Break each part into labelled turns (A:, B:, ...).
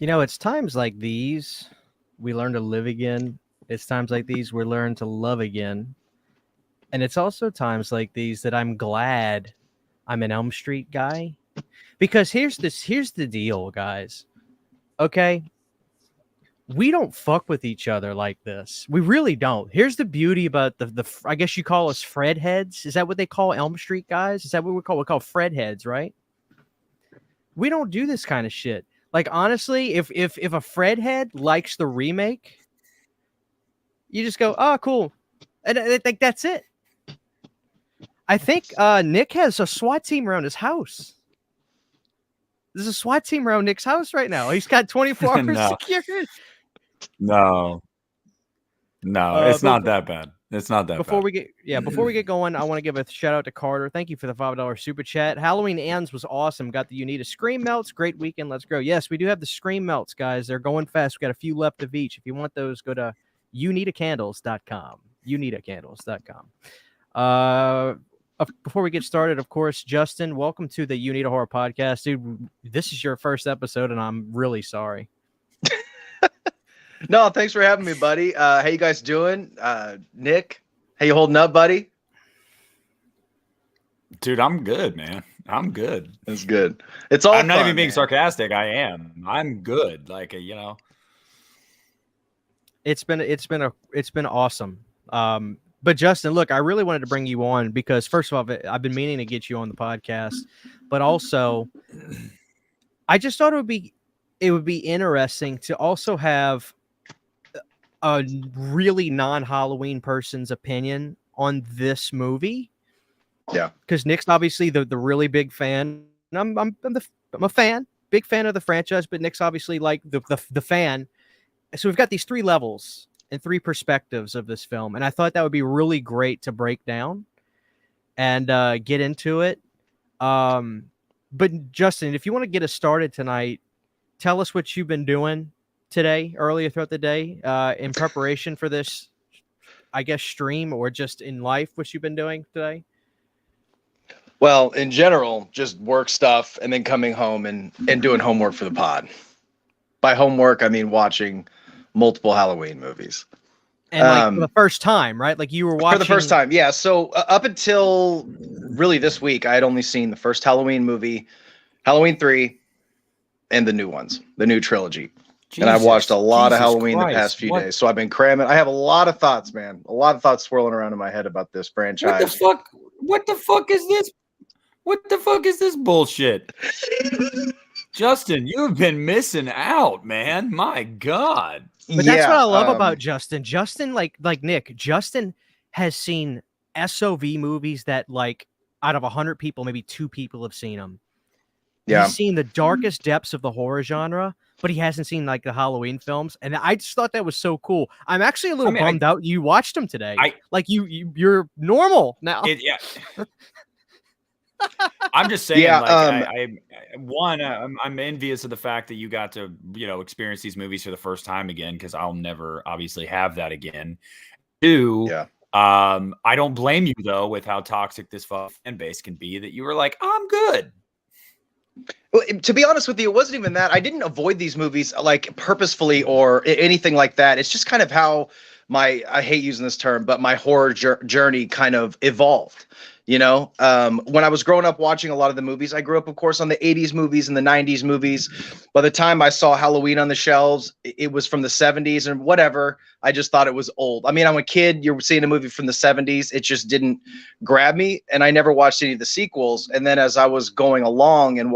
A: It's times like these we learn to live again. It's times like these we learn to love again. And it's also times like these that I'm glad I'm an Elm Street guy. Because here's the deal, guys. Okay? We don't fuck with each other like this. We really don't. Here's the beauty about the I guess you call us Fred heads. Is that what they call Elm Street guys? Is that what we call Fred heads, right? We don't do this kind of shit. Like honestly, if a Fred head likes the remake, you just go, "Oh, cool." And I think that's it. I think Nick has a SWAT team around his house. There's a SWAT team around Nick's house right now. He's got 24 hours
B: No.
A: security.
B: No, it's not that bad. It's not that
A: before
B: bad.
A: Before we get going, I want to give a shout out to Carter. Thank you for the $5 super chat. Halloween Ends was awesome. Got the Uneeda Scream Melts. Great weekend. Let's go. Yes, we do have the Scream Melts, guys. They're going fast. We got a few left of each. If you want those, go to uneedacandles.com. Uneedacandles.com. Before we get started, of course, Justin, welcome to the Uneeda Horror Podcast. Dude, this is your first episode, and I'm really sorry.
C: No, thanks for having me, buddy. How you guys doing? Nick, how you holding up, buddy?
B: Dude, I'm good, man. I'm good.
C: It's good. It's all
B: I'm not
C: fun,
B: even being
C: man.
B: sarcastic. I am. I'm good. Like,
A: It's been awesome. But Justin, look, I really wanted to bring you on because first of all, I've been meaning to get you on the podcast, but also I just thought it would be interesting to also have a really non-Halloween person's opinion on this movie.
C: Yeah,
A: because Nick's obviously the really big fan. I'm a fan, big fan of the franchise, but Nick's obviously like the fan. So we've got these three levels and three perspectives of this film, and I thought that would be really great to break down and get into it. But Justin, if you want to get us started tonight, tell us what you've been doing today, earlier throughout the day, in preparation for this, I guess, stream, or just in life, what you've been doing today.
C: Well, in general, just work stuff and then coming home and doing homework for the pod. By homework, I mean watching multiple Halloween movies.
A: And like for the first time, right? Like you were watching
C: for the first time. Yeah. So up until really this week, I had only seen the first Halloween movie, Halloween 3, and the new ones, the new trilogy. And I've watched a lot of Halloween the past few days. So I've been cramming. I have a lot of thoughts, man. A lot of thoughts swirling around in my head about this franchise.
B: What the fuck is this? What the fuck is this bullshit? Justin, you've been missing out, man. My God.
A: But that's what I love about Justin. Justin, like Nick, Justin has seen SOV movies that, like, out of 100 people, maybe 2 people have seen them.
C: Yeah.
A: He's seen the darkest depths of the horror genre, but he hasn't seen like the Halloween films. And I just thought that was so cool. I'm actually a little bummed out you watched them today. You're normal now.
B: Yeah. I'm just saying, I'm envious of the fact that you got to, experience these movies for the first time again, because I'll never obviously have that again. 2, I don't blame you though with how toxic this fan base can be, that you were like, I'm good.
C: Well, to be honest with you, it wasn't even that. I didn't avoid these movies like purposefully or anything like that. It's just kind of how I hate using this term, but my horror journey kind of evolved. When I was growing up watching a lot of the movies, I grew up, of course, on the 80s movies and the 90s movies. By the time I saw Halloween on the shelves, it was from the 70s and whatever. I just thought it was old. I mean, I'm a kid. You're seeing a movie from the 70s. It just didn't grab me. And I never watched any of the sequels. And then as I was going along and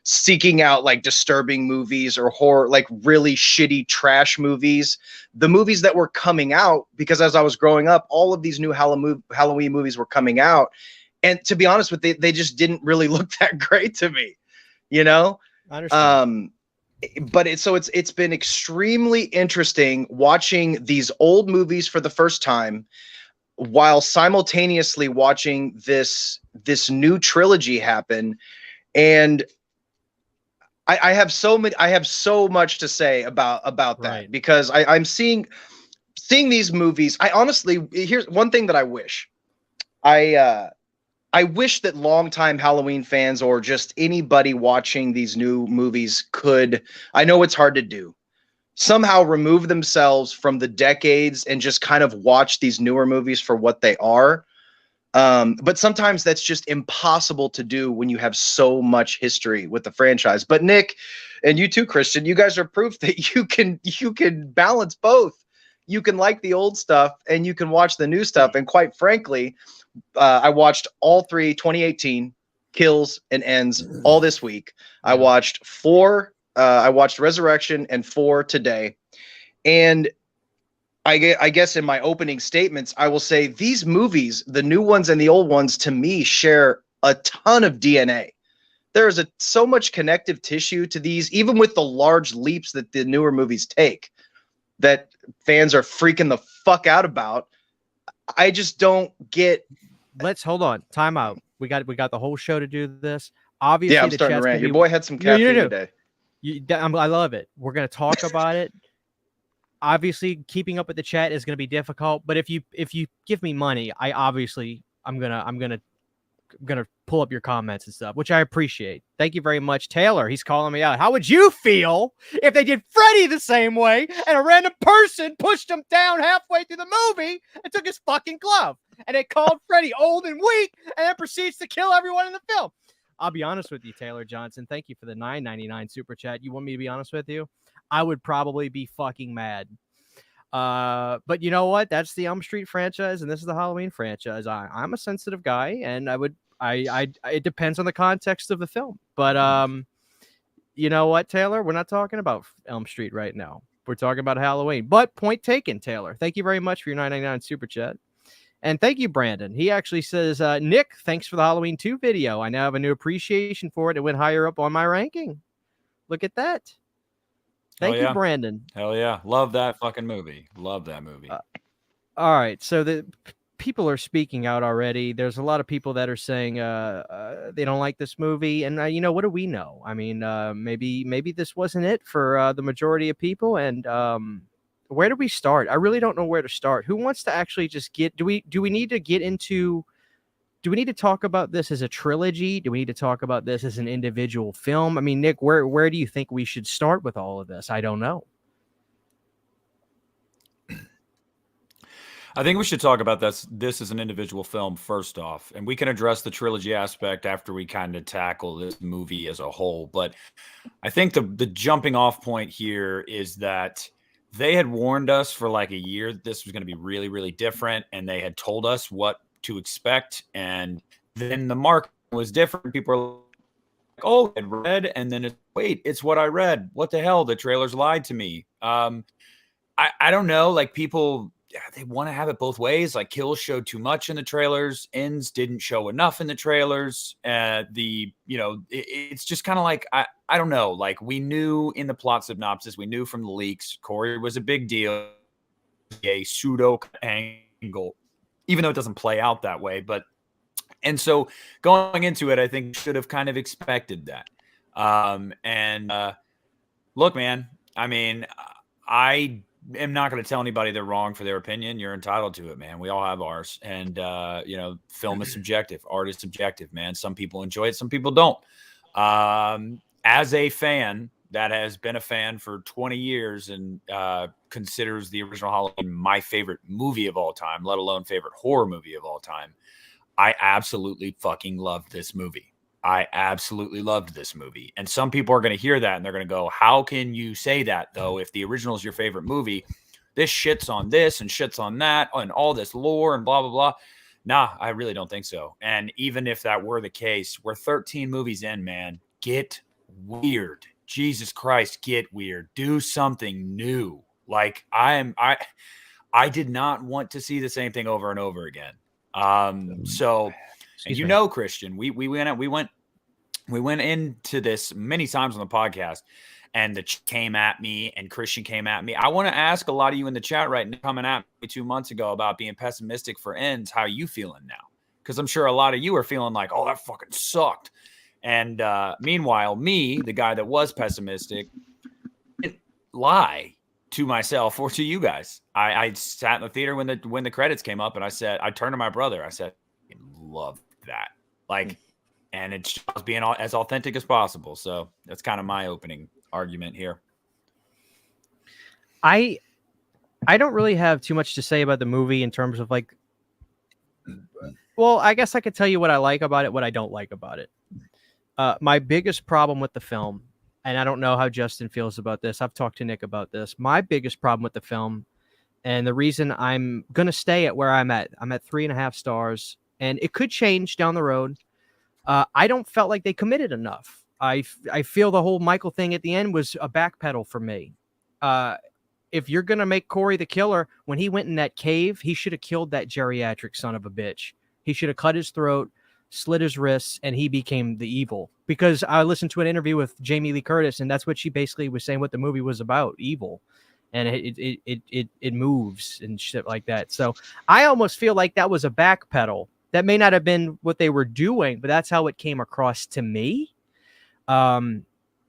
C: seeking out like disturbing movies or horror, like really shitty trash movies, the movies that were coming out, because as I was growing up, all of these new Halloween movies were coming out. And to be honest with you, they just didn't really look that great to me, I
A: understand.
C: But it's been extremely interesting watching these old movies for the first time while simultaneously watching this new trilogy happen. And I have so much to say about that,
A: right,
C: because I'm seeing these movies. I honestly, here's one thing that I wish. I wish that longtime Halloween fans or just anybody watching these new movies could, I know it's hard to do, somehow remove themselves from the decades and just kind of watch these newer movies for what they are. But sometimes that's just impossible to do when you have so much history with the franchise. But Nick, and you too, Christian, you guys are proof that you can balance both. You can like the old stuff and you can watch the new stuff. And quite frankly, I watched all three 2018 kills and ends all this week. I watched 4. I watched Resurrection and 4 today. And I guess in my opening statements, I will say these movies, the new ones and the old ones, to me share a ton of DNA. There is so much connective tissue to these, even with the large leaps that the newer movies take, that fans are freaking the fuck out about. I just don't get.
A: Let's hold on. Time out. We got the whole show to do this. Obviously,
C: yeah, I'm starting to rant. Your boy had some caffeine today.
A: I love it. We're gonna talk about it. Obviously, keeping up with the chat is gonna be difficult. But if you give me money, I'm gonna pull up your comments and stuff, which I appreciate. Thank you very much, Taylor. He's calling me out. How would you feel if they did Freddy the same way and a random person pushed him down halfway through the movie and took his fucking glove? And they called Freddy old and weak and then proceeds to kill everyone in the film. I'll be honest with you, Taylor Johnson. Thank you for the $9.99 super chat. You want me to be honest with you? I would probably be fucking mad. But you know what? That's the Elm Street franchise, and this is the Halloween franchise. I'm a sensitive guy, and it depends on the context of the film. But you know what, Taylor? We're not talking about Elm Street right now. We're talking about Halloween. But point taken, Taylor. Thank you very much for your $9.99 super chat. And thank you, Brandon. He actually says, Nick, thanks for the Halloween 2 video. I now have a new appreciation for it. It went higher up on my ranking. Look at that. Thank you, Brandon.
B: Hell yeah. Love that fucking movie. Love that movie.
A: All right. So the people are speaking out already. There's a lot of people that are saying they don't like this movie. And, what do we know? I mean, maybe this wasn't it for the majority of people. And where do we start? I really don't know where to start. Who wants to actually just do we need to get into, do we need to talk about this as a trilogy? Do we need to talk about this as an individual film? I mean, Nick, where do you think we should start with all of this? I don't know.
B: I think we should talk about this as an individual film first off, and we can address the trilogy aspect after we kind of tackle this movie as a whole. But I think the jumping off point here is that they had warned us for like a year that this was going to be really, really different, and they had told us what to expect, and then the market was different. People are like, "Oh, I read," and then it's what I read. What the hell? The trailers lied to me. I don't know. Like people, they want to have it both ways. Like kills showed too much in the trailers, ends didn't show enough in the trailers. It's just kind of like I don't know. Like we knew in the plot synopsis, we knew from the leaks, Corey was a big deal, a pseudo angle, even though it doesn't play out that way. And so going into it, I think should have kind of expected that. Look, man, I mean, I am not going to tell anybody they're wrong for their opinion. You're entitled to it, man. We all have ours. And, film is subjective. Art is subjective, man. Some people enjoy it. Some people don't. As a fan that has been a fan for 20 years and considers the original Halloween my favorite movie of all time, let alone favorite horror movie of all time, I absolutely fucking loved this movie. I absolutely loved this movie. And some people are going to hear that and they're going to go, how can you say that, though, if the original is your favorite movie? This shits on this and shits on that and all this lore and blah, blah, blah. Nah, I really don't think so. And even if that were the case, we're 13 movies in, man. Get weird. Jesus Christ, get weird. Do something new. Like I did not want to see the same thing over and over again. And Christian, we went into this many times on the podcast, and the came at me and Christian came at me. I want to ask a lot of you in the chat right now, coming at me 2 months ago about being pessimistic for ends. How are you feeling now? Because I'm sure a lot of you are feeling like, oh, that fucking sucked. And meanwhile, me, the guy that was pessimistic, didn't lie to myself or to you guys. I sat in the theater when the credits came up, and I turned to my brother. I said, love that. Like, and it's just being as authentic as possible. So that's kind of my opening argument here.
A: I don't really have too much to say about the movie in terms of like, well, I guess I could tell you what I like about it, what I don't like about it. My biggest problem with the film, and I don't know how Justin feels about this. I've talked to Nick about this. My biggest problem with the film, and the reason I'm going to stay at where I'm at 3.5 stars, and it could change down the road. I don't felt like they committed enough. I feel the whole Michael thing at the end was a backpedal for me. If you're going to make Corey the killer, when he went in that cave, he should have killed that geriatric son of a bitch. He should have cut his throat, slit his wrists, and he became the evil. Because I listened to an interview with Jamie Lee Curtis, and that's what she basically was saying what the movie was about, evil. And it moves and shit like that. So I almost feel like that was a backpedal. That may not have been what they were doing, but that's how it came across to me.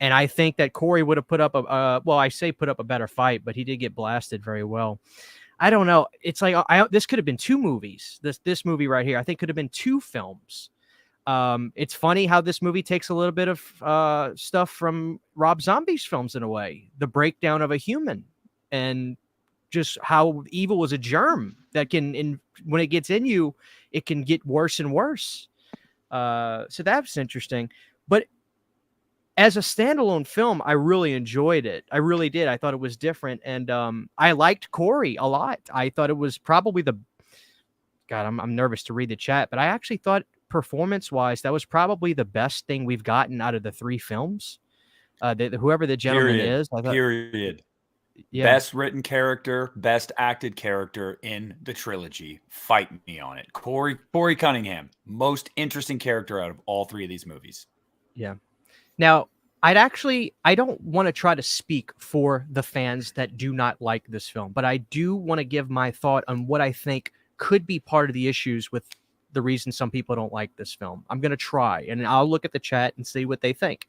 A: And I think that Corey would have put up put up a better fight, but he did get blasted very well. I don't know. It's like this could have been 2 movies. This movie right here, I think, could have been 2 films. It's funny how this movie takes a little bit of stuff from Rob Zombie's films in a way. The breakdown of a human and just how evil was a germ that can, when it gets in you, it can get worse and worse. So that's interesting. But as a standalone film, I really enjoyed it. I really did. I thought it was different. And I liked Corey a lot. I thought it was probably I'm nervous to read the chat, but I actually thought performance-wise, that was probably the best thing we've gotten out of the 3 films. Whoever the gentleman is. I thought,
B: Period. Yeah. Best written character, best acted character in the trilogy. Fight me on it. Corey Cunningham, most interesting character out of all 3 of these movies.
A: Yeah. Now, I don't want to try to speak for the fans that do not like this film, but I do want to give my thought on what I think could be part of the issues with the reason some people don't like this film. I'm going to try, and I'll look at the chat and see what they think.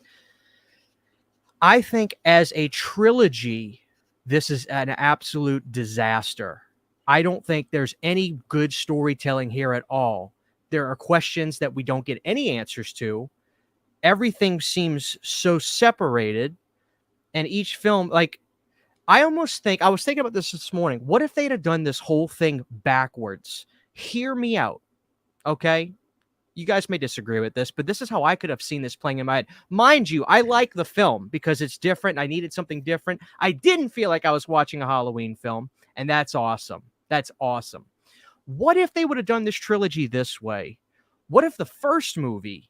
A: I think as a trilogy, this is an absolute disaster. I don't think there's any good storytelling here at all. There are questions that we don't get any answers to. Everything seems so separated, and each film, like, I was thinking about this morning. What if they'd have done this whole thing backwards? Hear me out, okay? You guys may disagree with this, but this is how I could have seen this playing in my head. Mind you, I like the film because it's different. I needed something different. I didn't feel like I was watching a Halloween film, and that's awesome. That's awesome. What if they would have done this trilogy this way? What if the first movie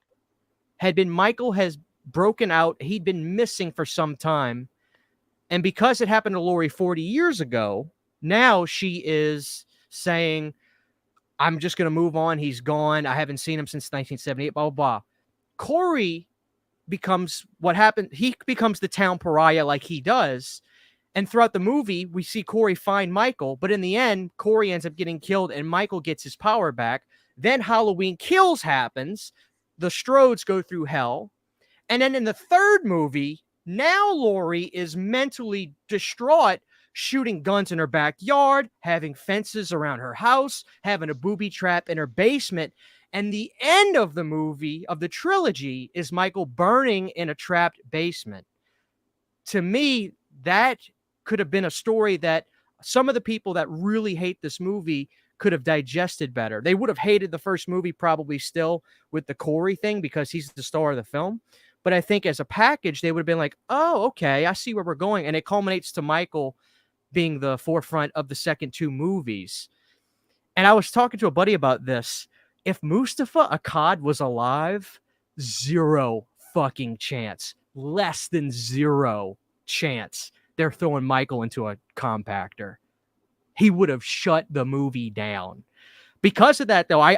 A: had been Michael has broken out, he'd been missing for some time, and because it happened to Laurie 40 years ago, now she is saying, I'm just going to move on. He's gone. I haven't seen him since 1978, blah, blah, blah. Corey becomes what happened. He becomes the town pariah like he does. And throughout the movie, we see Corey find Michael. But in the end, Corey ends up getting killed and Michael gets his power back. Then Halloween Kills happens. The Strodes go through hell. And then in the third movie, now Laurie is mentally distraught, shooting guns in her backyard, having fences around her house, having a booby trap in her basement. And the end of the movie, of the trilogy, is Michael burning in a trapped basement. To me, that could have been a story that some of the people that really hate this movie could have digested better. They would have hated the first movie probably still with the Corey thing because he's the star of the film. But I think as a package, they would have been like, oh, okay, I see where we're going. And it culminates to Michael being the forefront of the second 2 movies. And I was talking to a buddy about this. If Mustafa Akkad was alive, 0 fucking chance. Less than 0 chance they're throwing Michael into a compactor. He would have shut the movie down. Because of that, though,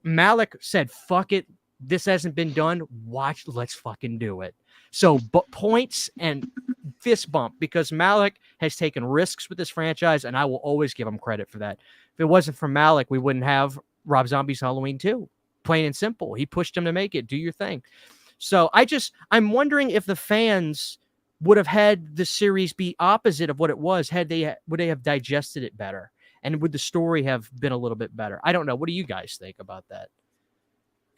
A: Malik said, fuck it. This hasn't been done. Let's fucking do it. So points and fist bump because Malik has taken risks with this franchise, and I will always give him credit for that. If it wasn't for Malik, we wouldn't have Rob Zombie's Halloween 2. Plain and simple. He pushed him to make it. Do your thing. So I'm wondering if the fans would have had the series be opposite of what it was, would they have digested it better? And would the story have been a little bit better? I don't know. What do you guys think about that?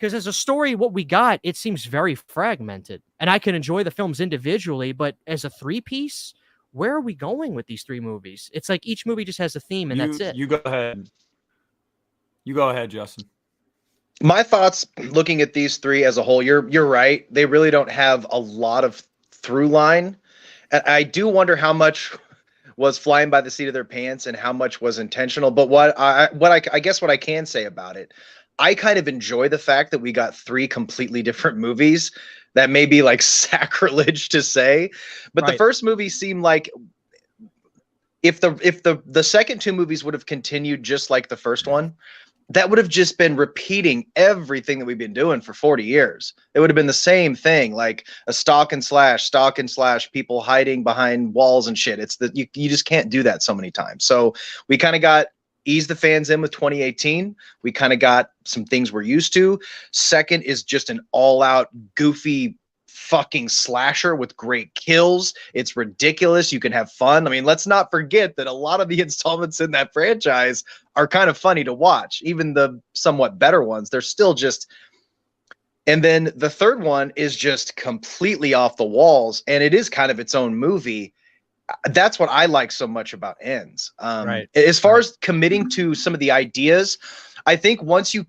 D: Because as a story, what we got, it seems very fragmented. And I can enjoy the films individually, but as a three-piece, where are we going with these three movies? It's like each movie just has a theme, and that's it.
B: You go ahead. You go ahead, Justin.
C: My thoughts looking at these three as a whole, you're right. They really don't have a lot of through line. I do wonder how much was flying by the seat of their pants and how much was intentional. But I guess what I can say about it, I kind of enjoy the fact that we got three completely different movies. That may be like sacrilege to say, but the first movie seemed like if the second two movies would have continued just like the first one, that would have just been repeating everything that we've been doing for 40 years. It would have been the same thing, like a stalk and slash, people hiding behind walls and shit. It's that you just can't do that so many times. So we kind of got ease the fans in with 2018. We kind of got some things we're used to. Second is just an all-out goofy fucking slasher with great kills. It's ridiculous. You can have fun. I mean, let's not forget that a lot of the installments in that franchise are kind of funny to watch. Even the somewhat better ones, they're still just. And then the third one is just completely off the walls, and it is kind of its own movie. That's what I like so much about Ends.
D: Right.
C: As far as committing to some of the ideas, I think once you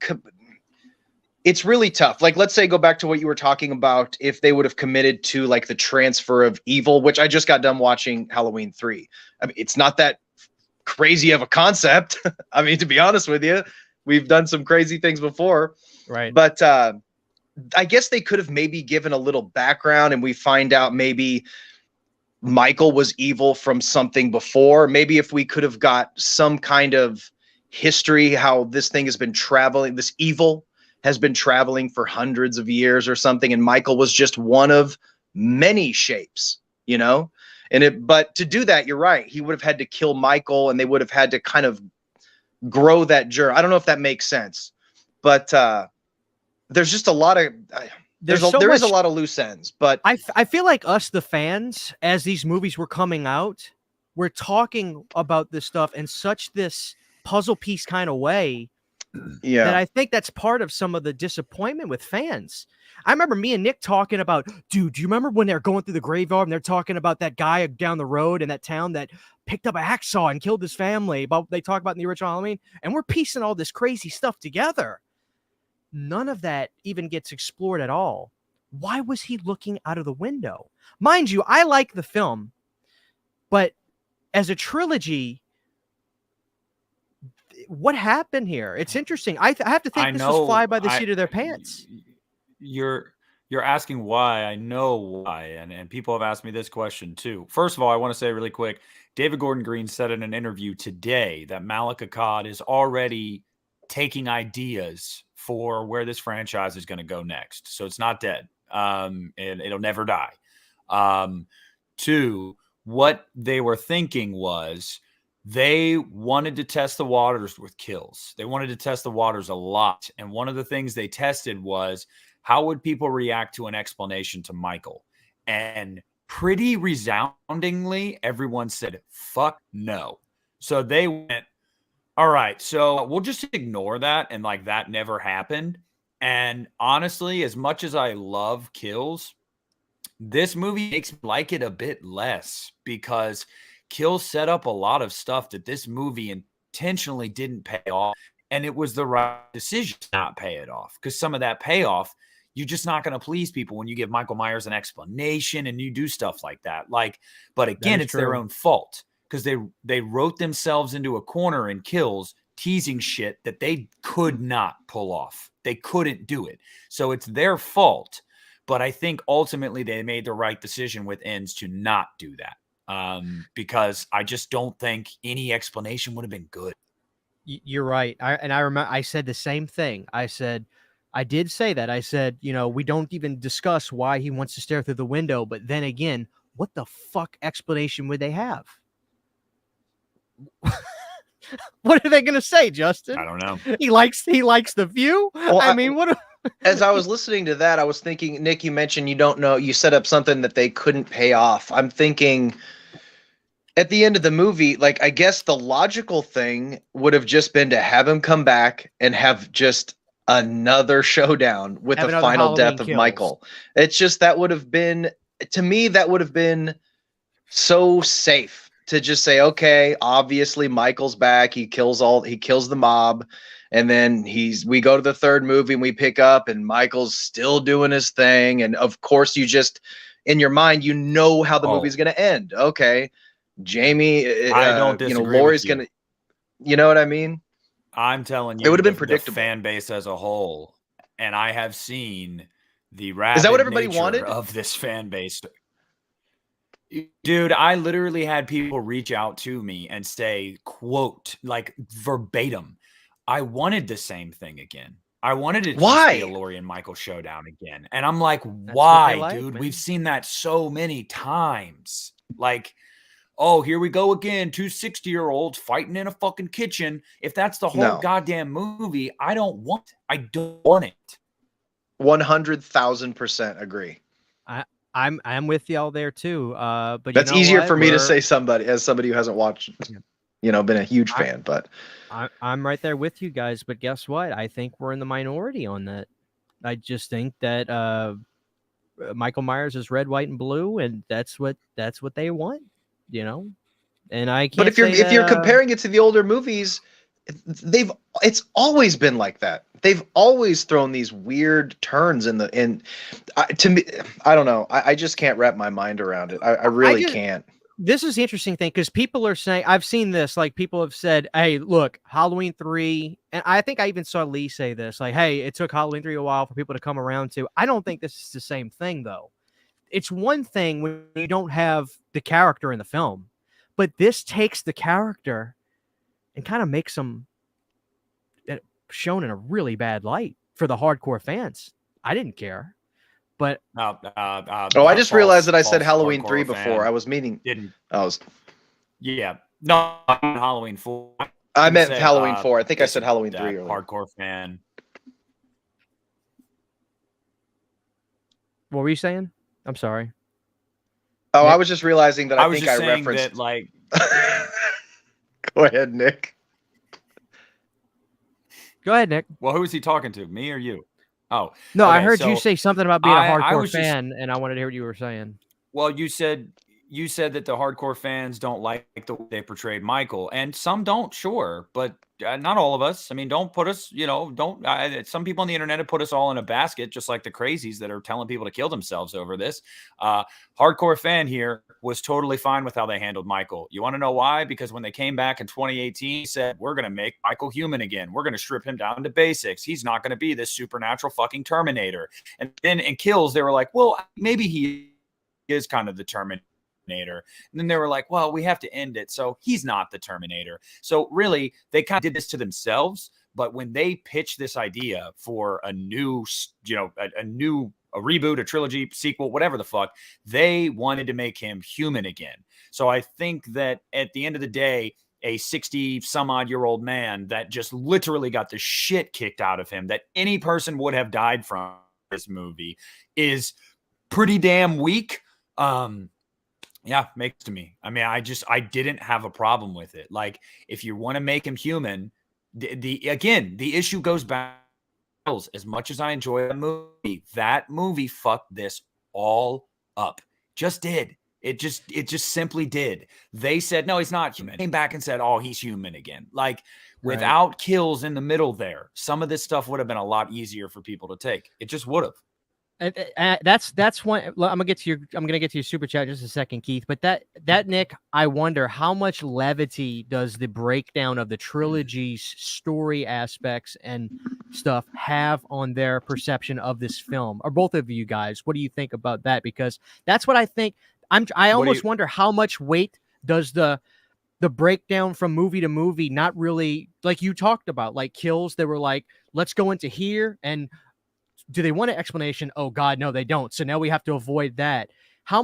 C: it's really tough. Like, let's say, go back to what you were talking about. If they would have committed to like the transfer of evil, which I just got done watching Halloween 3. I mean, it's not that crazy of a concept. I mean, to be honest with you, we've done some crazy things before.
D: Right.
C: But I guess they could have maybe given a little background, and we find out maybe Michael was evil from something before. Maybe if we could have got some kind of history, how this thing has been traveling, this evil has been traveling for hundreds of years or something, and Michael was just one of many shapes, you know? But to do that, you're right. He would have had to kill Michael, and they would have had to kind of grow that journey. I don't know if that makes sense, but there's just a lot of there is a lot of loose ends. But
D: I feel like us, the fans, as these movies were coming out, we're talking about this stuff in such this puzzle piece kind of way.
C: Yeah,
D: and I think that's part of some of the disappointment with fans. I remember me and Nick talking about, dude, do you remember when they're going through the graveyard and they're talking about that guy down the road in that town that picked up a hacksaw and killed his family? About they talk about in the original Halloween, and we're piecing all this crazy stuff together. None of that even gets explored at all. Why was he looking out of the window? Mind you, I like the film, but as a trilogy, what happened here? It's interesting. I have to think this was fly by the seat of their pants.
B: You're asking why. I know why, and people have asked me this question too. First of all, I want to say really quick, David Gordon Green said in an interview today that Malik Akkad is already taking ideas for where this franchise is going to go next. So it's not dead. And it'll never die. Two, what they were thinking was they wanted to test the waters with kills. They wanted to test the waters a lot. And one of the things they tested was, how would people react to an explanation to Michael? And pretty resoundingly, everyone said, fuck no. So they went, all right, so we'll just ignore that. And like that never happened. And honestly, as much as I love kills, this movie makes me like it a bit less because kills set up a lot of stuff that this movie intentionally didn't pay off. And it was the right decision to not pay it off, because some of that payoff, you're just not going to please people when you give Michael Myers an explanation and you do stuff like that. Like, but again, it's their own fault because they wrote themselves into a corner in kills, teasing shit that they could not pull off. They couldn't do it. So it's their fault. But I think ultimately they made the right decision with Ends to not do that. Because I just don't think any explanation would have been good.
D: You're right. I remember I said the same thing. I did say that. I said, we don't even discuss why he wants to stare through the window. But then again, what the fuck explanation would they have? What are they going to say, Justin?
B: I don't know.
D: He likes the view.
C: Well,
D: I mean, what?
C: As I was listening to that, I was thinking, Nick, you mentioned you don't know. You set up something that they couldn't pay off. I'm thinking at the end of the movie, like, I guess the logical thing would have just been to have him come back and have just another showdown with
D: Have
C: the
D: another
C: final
D: Halloween
C: death of
D: Kills.
C: Michael. It's just that would have been, to me, that would have been so safe to just say, okay, obviously Michael's back. He kills the mob. And then we go to the third movie and we pick up and Michael's still doing his thing. And of course you just, in your mind, you know how the movie's going to end. Okay. Jamie,
B: I don't disagree
C: Laurie's
B: with you.
C: going to, you know what I mean?
B: I'm telling you,
C: it would have been
B: the
C: predictable.
B: fan base as a whole, and I have seen the rabid
C: Is that what everybody
B: nature
C: wanted?
B: of this fan base. Dude, I literally had people reach out to me and say, quote, like verbatim, I wanted the same thing again. I wanted it to just be a Laurie and Michael showdown again. And I'm like, why, like, dude? Man. We've seen that so many times. Like, oh, here we go again. 2 60-year-olds fighting in a fucking kitchen. If that's the whole goddamn movie, I don't want it.
C: 100,000% agree.
D: I'm with y'all there too. But
C: that's
D: you know
C: easier
D: what?
C: for me to say as somebody who hasn't watched, been a huge fan. But
D: I'm right there with you guys. But guess what? I think we're in the minority on that. I just think that Michael Myers is red, white, and blue, and that's what they want. And I can't.
C: But if you're comparing it to the older movies, it's always been like that. They've always thrown these weird turns to me, I don't know. I just can't wrap my mind around it. I really can't.
D: This is the interesting thing because people are saying, I've seen this, like people have said, hey, look, Halloween 3, and I think I even saw Lee say this, like, hey, it took Halloween 3 a while for people to come around to. I don't think this is the same thing, though. It's one thing when you don't have the character in the film, but this takes the character and kind of makes them shown in a really bad light for the hardcore fans. I didn't care. But
C: I just realized that I said Halloween 3 before. I was meaning
B: no, Halloween 4.
C: I meant Halloween 4. I think I said Halloween 3 earlier.
B: Hardcore fan.
D: What were you saying? I'm sorry.
C: Oh, Nick? I was just realizing that I think I referenced
B: that, like.
C: Go ahead, Nick.
D: Go ahead, Nick.
B: Well, who is he talking to? Me or you? Oh.
D: No, okay, I heard you say something about being a hardcore fan, and I wanted to hear what you were saying.
B: Well, you said that the hardcore fans don't like the way they portrayed Michael, and some don't, sure, but not all of us. I mean, don't put us, some people on the internet have put us all in a basket, just like the crazies that are telling people to kill themselves over this. Hardcore fan here was totally fine with how they handled Michael. You want to know why? Because when they came back in 2018, he said, we're going to make Michael human again. We're going to strip him down to basics. He's not going to be this supernatural fucking Terminator. And then in Kills, they were like, well, maybe he is kind of the Terminator. And then they were like, well, we have to end it. So he's not the Terminator. So really, they kind of did this to themselves. But when they pitched this idea for a new, a reboot, a trilogy, sequel, whatever the fuck, they wanted to make him human again. So I think that at the end of the day, a 60-some-odd-year-old man that just literally got the shit kicked out of him that any person would have died from this movie is pretty damn weak. Yeah, makes to me. I mean, I didn't have a problem with it. Like, if you want to make him human, the issue goes back. As much as I enjoy that movie fucked this all up. Just did. It just simply did. They said, no, he's not human. Came back and said, oh, he's human again. Like, without kills in the middle there, some of this stuff would have been a lot easier for people to take. It just would have.
D: That's one. I'm gonna get to your super chat in just a second, Keith. But that Nick, I wonder how much levity does the breakdown of the trilogy's story aspects and stuff have on their perception of this film, or both of you guys? What do you think about that? Because that's what I think. I almost wonder how much weight does the breakdown from movie to movie not really, like you talked about, like Kills. They were like, let's go into here and. Do they want an explanation? Oh God, no, they don't. So now we have to avoid that. How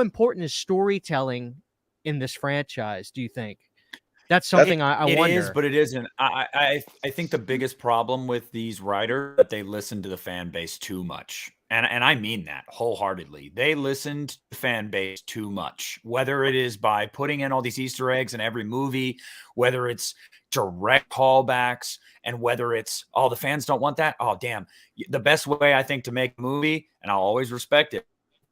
D: important is storytelling in this franchise, do you think? That's something I wonder.
B: It is, but it isn't. I think the biggest problem with these writers that they listen to the fan base too much. And I mean that wholeheartedly. They listened to the fan base too much, whether it is by putting in all these Easter eggs in every movie, whether it's direct callbacks, and whether it's, oh, the fans don't want that. Oh, damn. The best way I think to make a movie, and I'll always respect it,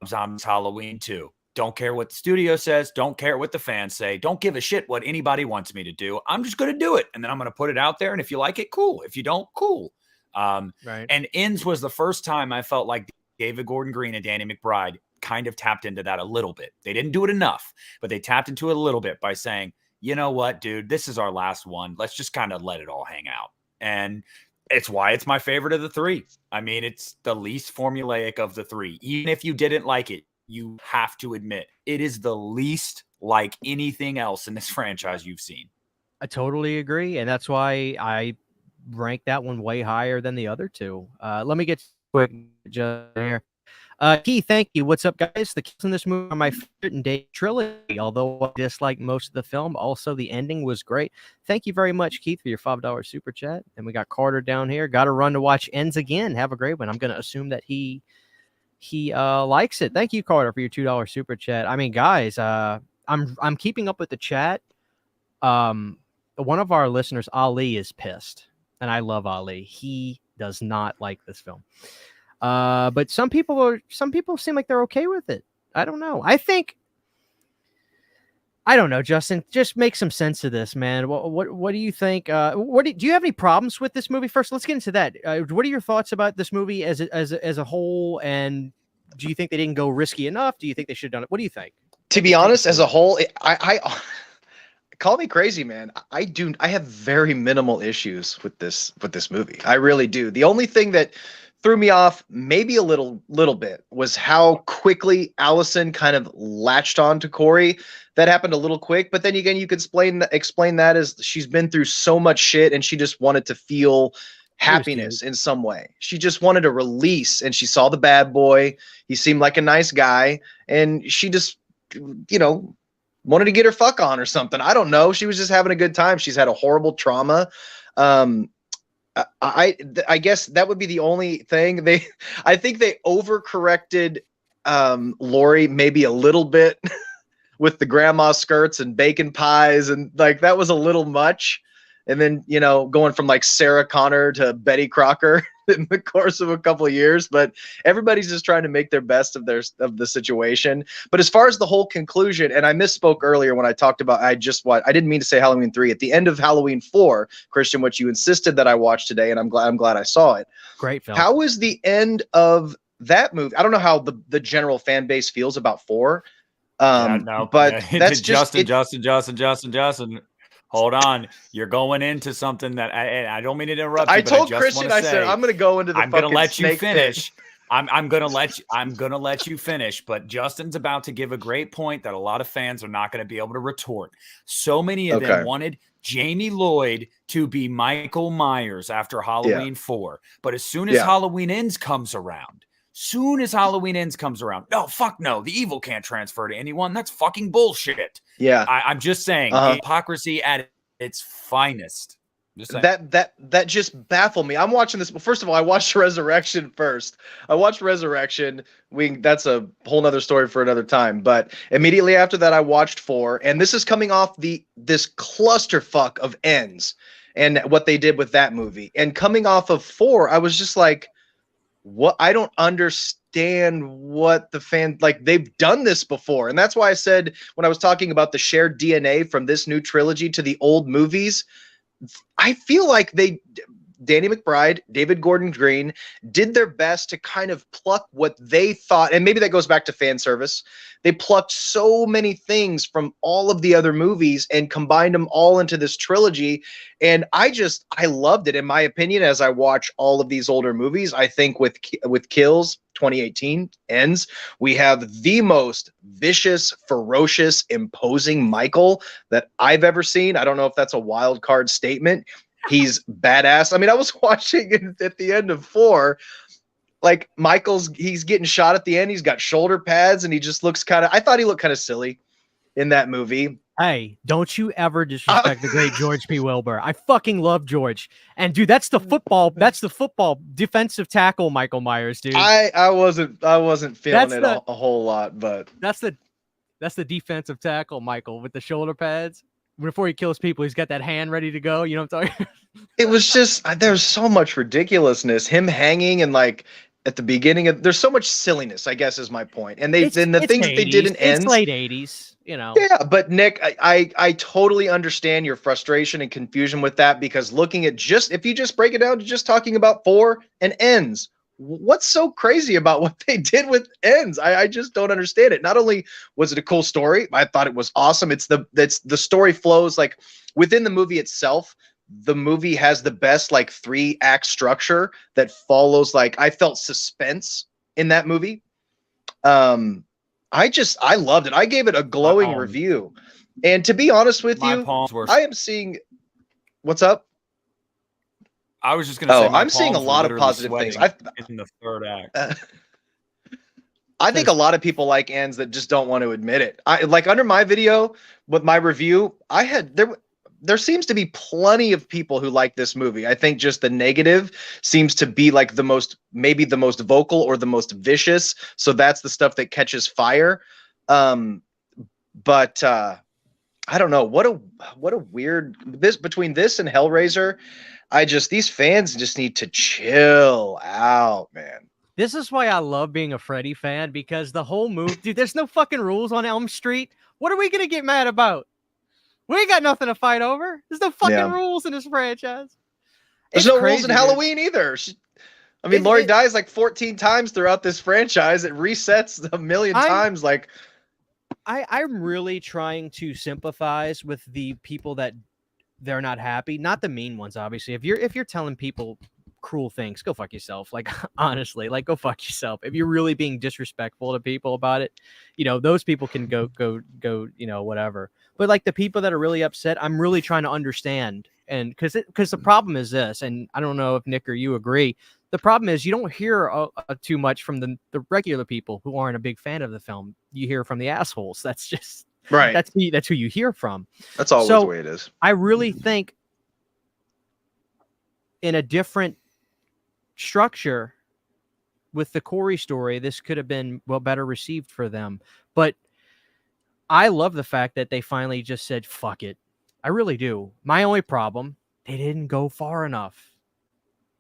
B: Zombies Halloween 2. Don't care what the studio says. Don't care what the fans say. Don't give a shit what anybody wants me to do. I'm just going to do it. And then I'm going to put it out there. And if you like it, cool. If you don't, cool.
D: Right.
B: And Ends was the first time I felt like David Gordon Green and Danny McBride kind of tapped into that a little bit. They didn't do it enough, but they tapped into it a little bit by saying, you know what, dude, this is our last one. Let's just kind of let it all hang out. And it's why it's my favorite of the three. I mean, it's the least formulaic of the three. Even if you didn't like it, you have to admit it is the least like anything else in this franchise you've seen.
D: I totally agree. And that's why I rank that one way higher than the other two. Let me get quick just here. Keith, thank you. What's up, guys? The kills in this movie are my favorite in Dave Trilogy, although I dislike most of the film. Also, the ending was great. Thank you very much, Keith, for your $5 super chat. And we got Carter down here. Got to run to watch Ends again. Have a great one. I'm going to assume that he likes it. Thank you, Carter, for your $2 super chat. I mean, guys, I'm keeping up with the chat. One of our listeners, Ali, is pissed, and I love Ali. He does not like this film. But some people seem like they're okay with it. I don't know. I don't know, Justin. Just make some sense of this, man. What do you think? Do you have any problems with this movie? First, let's get into that. What are your thoughts about this movie as a whole? And do you think they didn't go risky enough? Do you think they should have done it? What do you think?
C: To be honest, as a whole, I call me crazy, man. I have very minimal issues with this movie. I really do. The only thing that threw me off maybe a little bit was how quickly Allison kind of latched on to Corey. That happened a little quick, but then again, you could explain that as she's been through so much shit and she just wanted to feel happiness in some way. She just wanted a release, and she saw the bad boy. He seemed like a nice guy, and she just, wanted to get her fuck on or something. I don't know. She was just having a good time. She's had a horrible trauma. I guess that would be the only thing. I think they overcorrected Laurie maybe a little bit with the grandma skirts and bacon pies, and like that was a little much. And then, going from like Sarah Connor to Betty Crocker in the course of a couple of years, but everybody's just trying to make their best of the situation. But as far as the whole conclusion, and I misspoke earlier when I talked about, I didn't mean to say Halloween 3. At the end of Halloween 4, Christian, which you insisted that I watch today, and I'm glad I saw it.
D: Great film.
C: How is the end of that movie? I don't know how the general fan base feels about 4. But that's just
B: Justin. Hold on, you're going into something that I don't mean to interrupt you.
C: I told Christian, I said I'm going to go into the.
B: I'm going to let you finish. I'm going to let you finish. But Justin's about to give a great point that a lot of fans are not going to be able to retort. So many of them wanted Jamie Lloyd to be Michael Myers after Halloween 4, but as soon as Halloween Ends comes around. No, fuck no. The evil can't transfer to anyone. That's fucking bullshit.
C: Yeah.
B: I'm just saying hypocrisy at its finest.
C: That just baffled me. I'm watching this. Well, first of all, I watched Resurrection first. That's a whole nother story for another time. But immediately after that, I watched 4. And this is coming off this clusterfuck of Ends and what they did with that movie. And coming off of 4, I was just like, what? I don't understand what the fan, like, they've done this before. And that's why I said when I was talking about the shared DNA from this new trilogy to the old movies, I feel like Danny McBride, David Gordon Green did their best to kind of pluck what they thought, and maybe that goes back to fan service. They plucked so many things from all of the other movies and combined them all into this trilogy. And I loved it, in my opinion, as I watch all of these older movies. I think with Kills 2018 Ends, we have the most vicious, ferocious, imposing Michael that I've ever seen. I don't know if that's a wild card statement. He's badass. I mean, I was watching at the end of 4, like he's getting shot at the end. He's got shoulder pads and he just looks I thought he looked kind of silly in that movie.
D: Hey, don't you ever disrespect the great George P. Wilbur. I fucking love George. And dude, that's the football defensive tackle Michael Myers, dude.
C: I wasn't feeling it a whole lot, but
D: that's the defensive tackle Michael with the shoulder pads. Before he kills people, he's got that hand ready to go. You know what I'm talking?
C: It was just there's so much ridiculousness. Him hanging and like at the beginning of there's so much silliness, I guess is my point. And the things that they did in Ends.
D: It's late 80s, you know.
C: Yeah, but Nick, I totally understand your frustration and confusion with that because looking at if you just break it down to just talking about 4 and Ends, what's so crazy about what they did with Ends? I just don't understand it. Not only was it a cool story, I thought it was awesome. It's the story flows like within the movie itself. The movie has the best like 3-act structure that follows like I felt suspense in that movie. I loved it. I gave it a glowing review. And to be honest with you, I am seeing what's up?
B: I was just going to say
C: I'm seeing a lot of positive things.
B: In the third act.
C: I think a lot of people like Ends that just don't want to admit it. I like under my video with my review, there seems to be plenty of people who like this movie. I think just the negative seems to be like maybe the most vocal or the most vicious. So that's the stuff that catches fire. But I don't know what a weird between this and Hellraiser. These fans just need to chill out, man.
D: This is why I love being a Freddy fan because the whole movie, dude, there's no fucking rules on Elm Street. What are we going to get mad about? We ain't got nothing to fight over. There's no fucking rules in this franchise.
C: There's no rules in Halloween either. Laurie dies like 14 times throughout this franchise. It resets a million times. Like,
D: I'm really trying to sympathize with the people that they're not happy. Not the mean ones, obviously. If you're telling people cruel things, go fuck yourself. Like, honestly, like, go fuck yourself. If you're really being disrespectful to people about it, those people can go, whatever. But like the people that are really upset, I'm really trying to understand. And because the problem is this, and I don't know if Nick or you agree, the problem is you don't hear too much from the regular people who aren't a big fan of the film. You hear from the assholes. That's just
C: right.
D: That's who you hear from.
C: That's always the way it is.
D: I really think in a different structure with the Corey story, this could have been better received for them. But I love the fact that they finally just said, fuck it. I really do. My only problem, they didn't go far enough.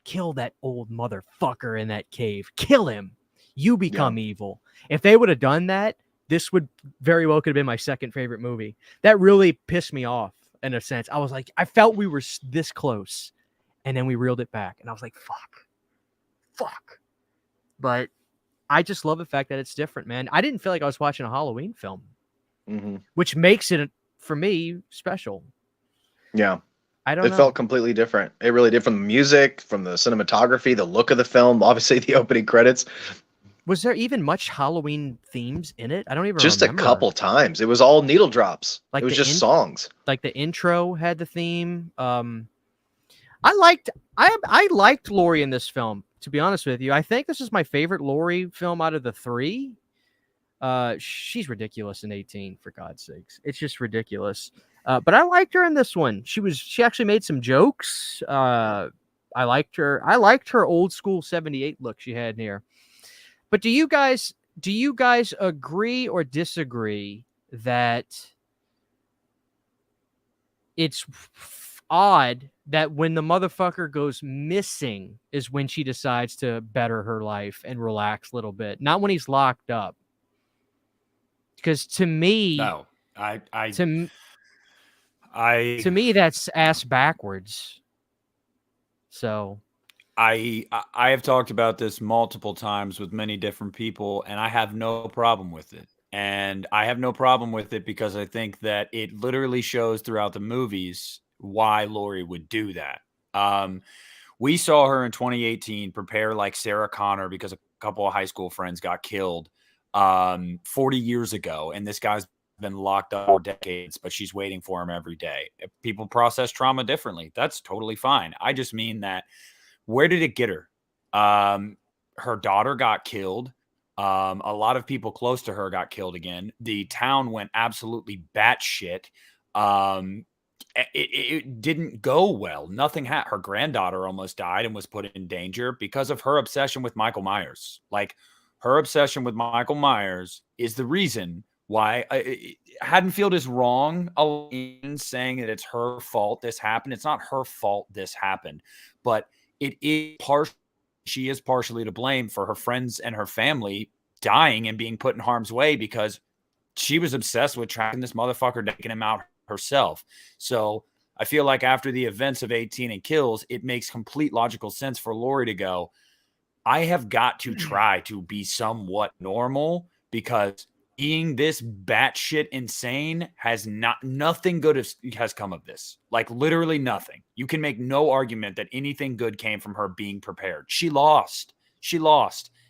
D: Kill that old motherfucker in that cave. Kill him. You become evil. If they would have done that, this would very well could have been my second favorite movie. That really pissed me off in a sense. I was like, I felt we were this close. And then we reeled it back. And I was like, fuck. But I just love the fact that it's different, man. I didn't feel like I was watching a Halloween film. Mm-hmm. Which makes it for me special.
C: Yeah,
D: I don't know.
C: It felt completely different. It really did, from the music, from the cinematography, the look of the film, obviously the opening credits.
D: Was there even much Halloween themes in it? I don't even
C: just
D: remember.
C: A couple times. It was all needle drops. Like it was just songs.
D: Like the intro had the theme. I liked Laurie in this film, to be honest with you. I think this is my favorite Laurie film out of the 3. She's ridiculous in 18, for God's sakes. It's just ridiculous. But I liked her in this one. She actually made some jokes. I liked her. I liked her old school 78 look she had in here. But do you guys agree or disagree that it's odd that when the motherfucker goes missing is when she decides to better her life and relax a little bit, not when he's locked up? Because to me,
B: no,
D: to me that's ass backwards. So
B: I have talked about this multiple times with many different people, and I have no problem with it. And I have no problem with it because I think that it literally shows throughout the movies why Laurie would do that. We saw her in 2018 prepare like Sarah Connor because a couple of high school friends got killed 40 years ago, and this guy's been locked up for decades, but she's waiting for him every day. If people process trauma differently, that's totally fine. I just mean that, where did it get her? Her daughter got killed. A lot of people close to her got killed again. The town went absolutely batshit. It didn't go well. Nothing happened. Her granddaughter almost died and was put in danger because of her obsession with Michael Myers. Like, her obsession with Michael Myers is the reason why Haddonfield is wrong in saying that it's her fault this happened. It's not her fault this happened, but it is partially, she is partially to blame for her friends and her family dying and being put in harm's way because she was obsessed with tracking this motherfucker, taking him out herself. So I feel like after the events of 18 and Kills, it makes complete logical sense for Laurie to go, I have got to try to be somewhat normal because being this batshit insane has nothing good has come of this. Like, literally nothing. You can make no argument that anything good came from her being prepared. She lost.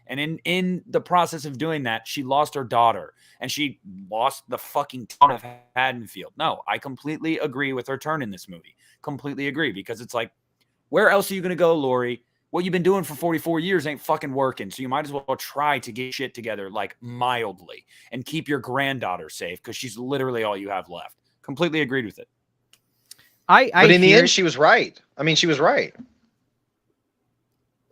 B: And in the process of doing that, she lost her daughter and she lost the fucking town of Haddonfield. No, I completely agree with her turn in this movie. Completely agree, because it's like, where else are you going to go, Laurie? What you've been doing for 44 years ain't fucking working. So you might as well try to get shit together, like, mildly, and keep your granddaughter safe because she's literally all you have left. Completely agreed with it.
C: But in the end, she was right. I mean, she was right.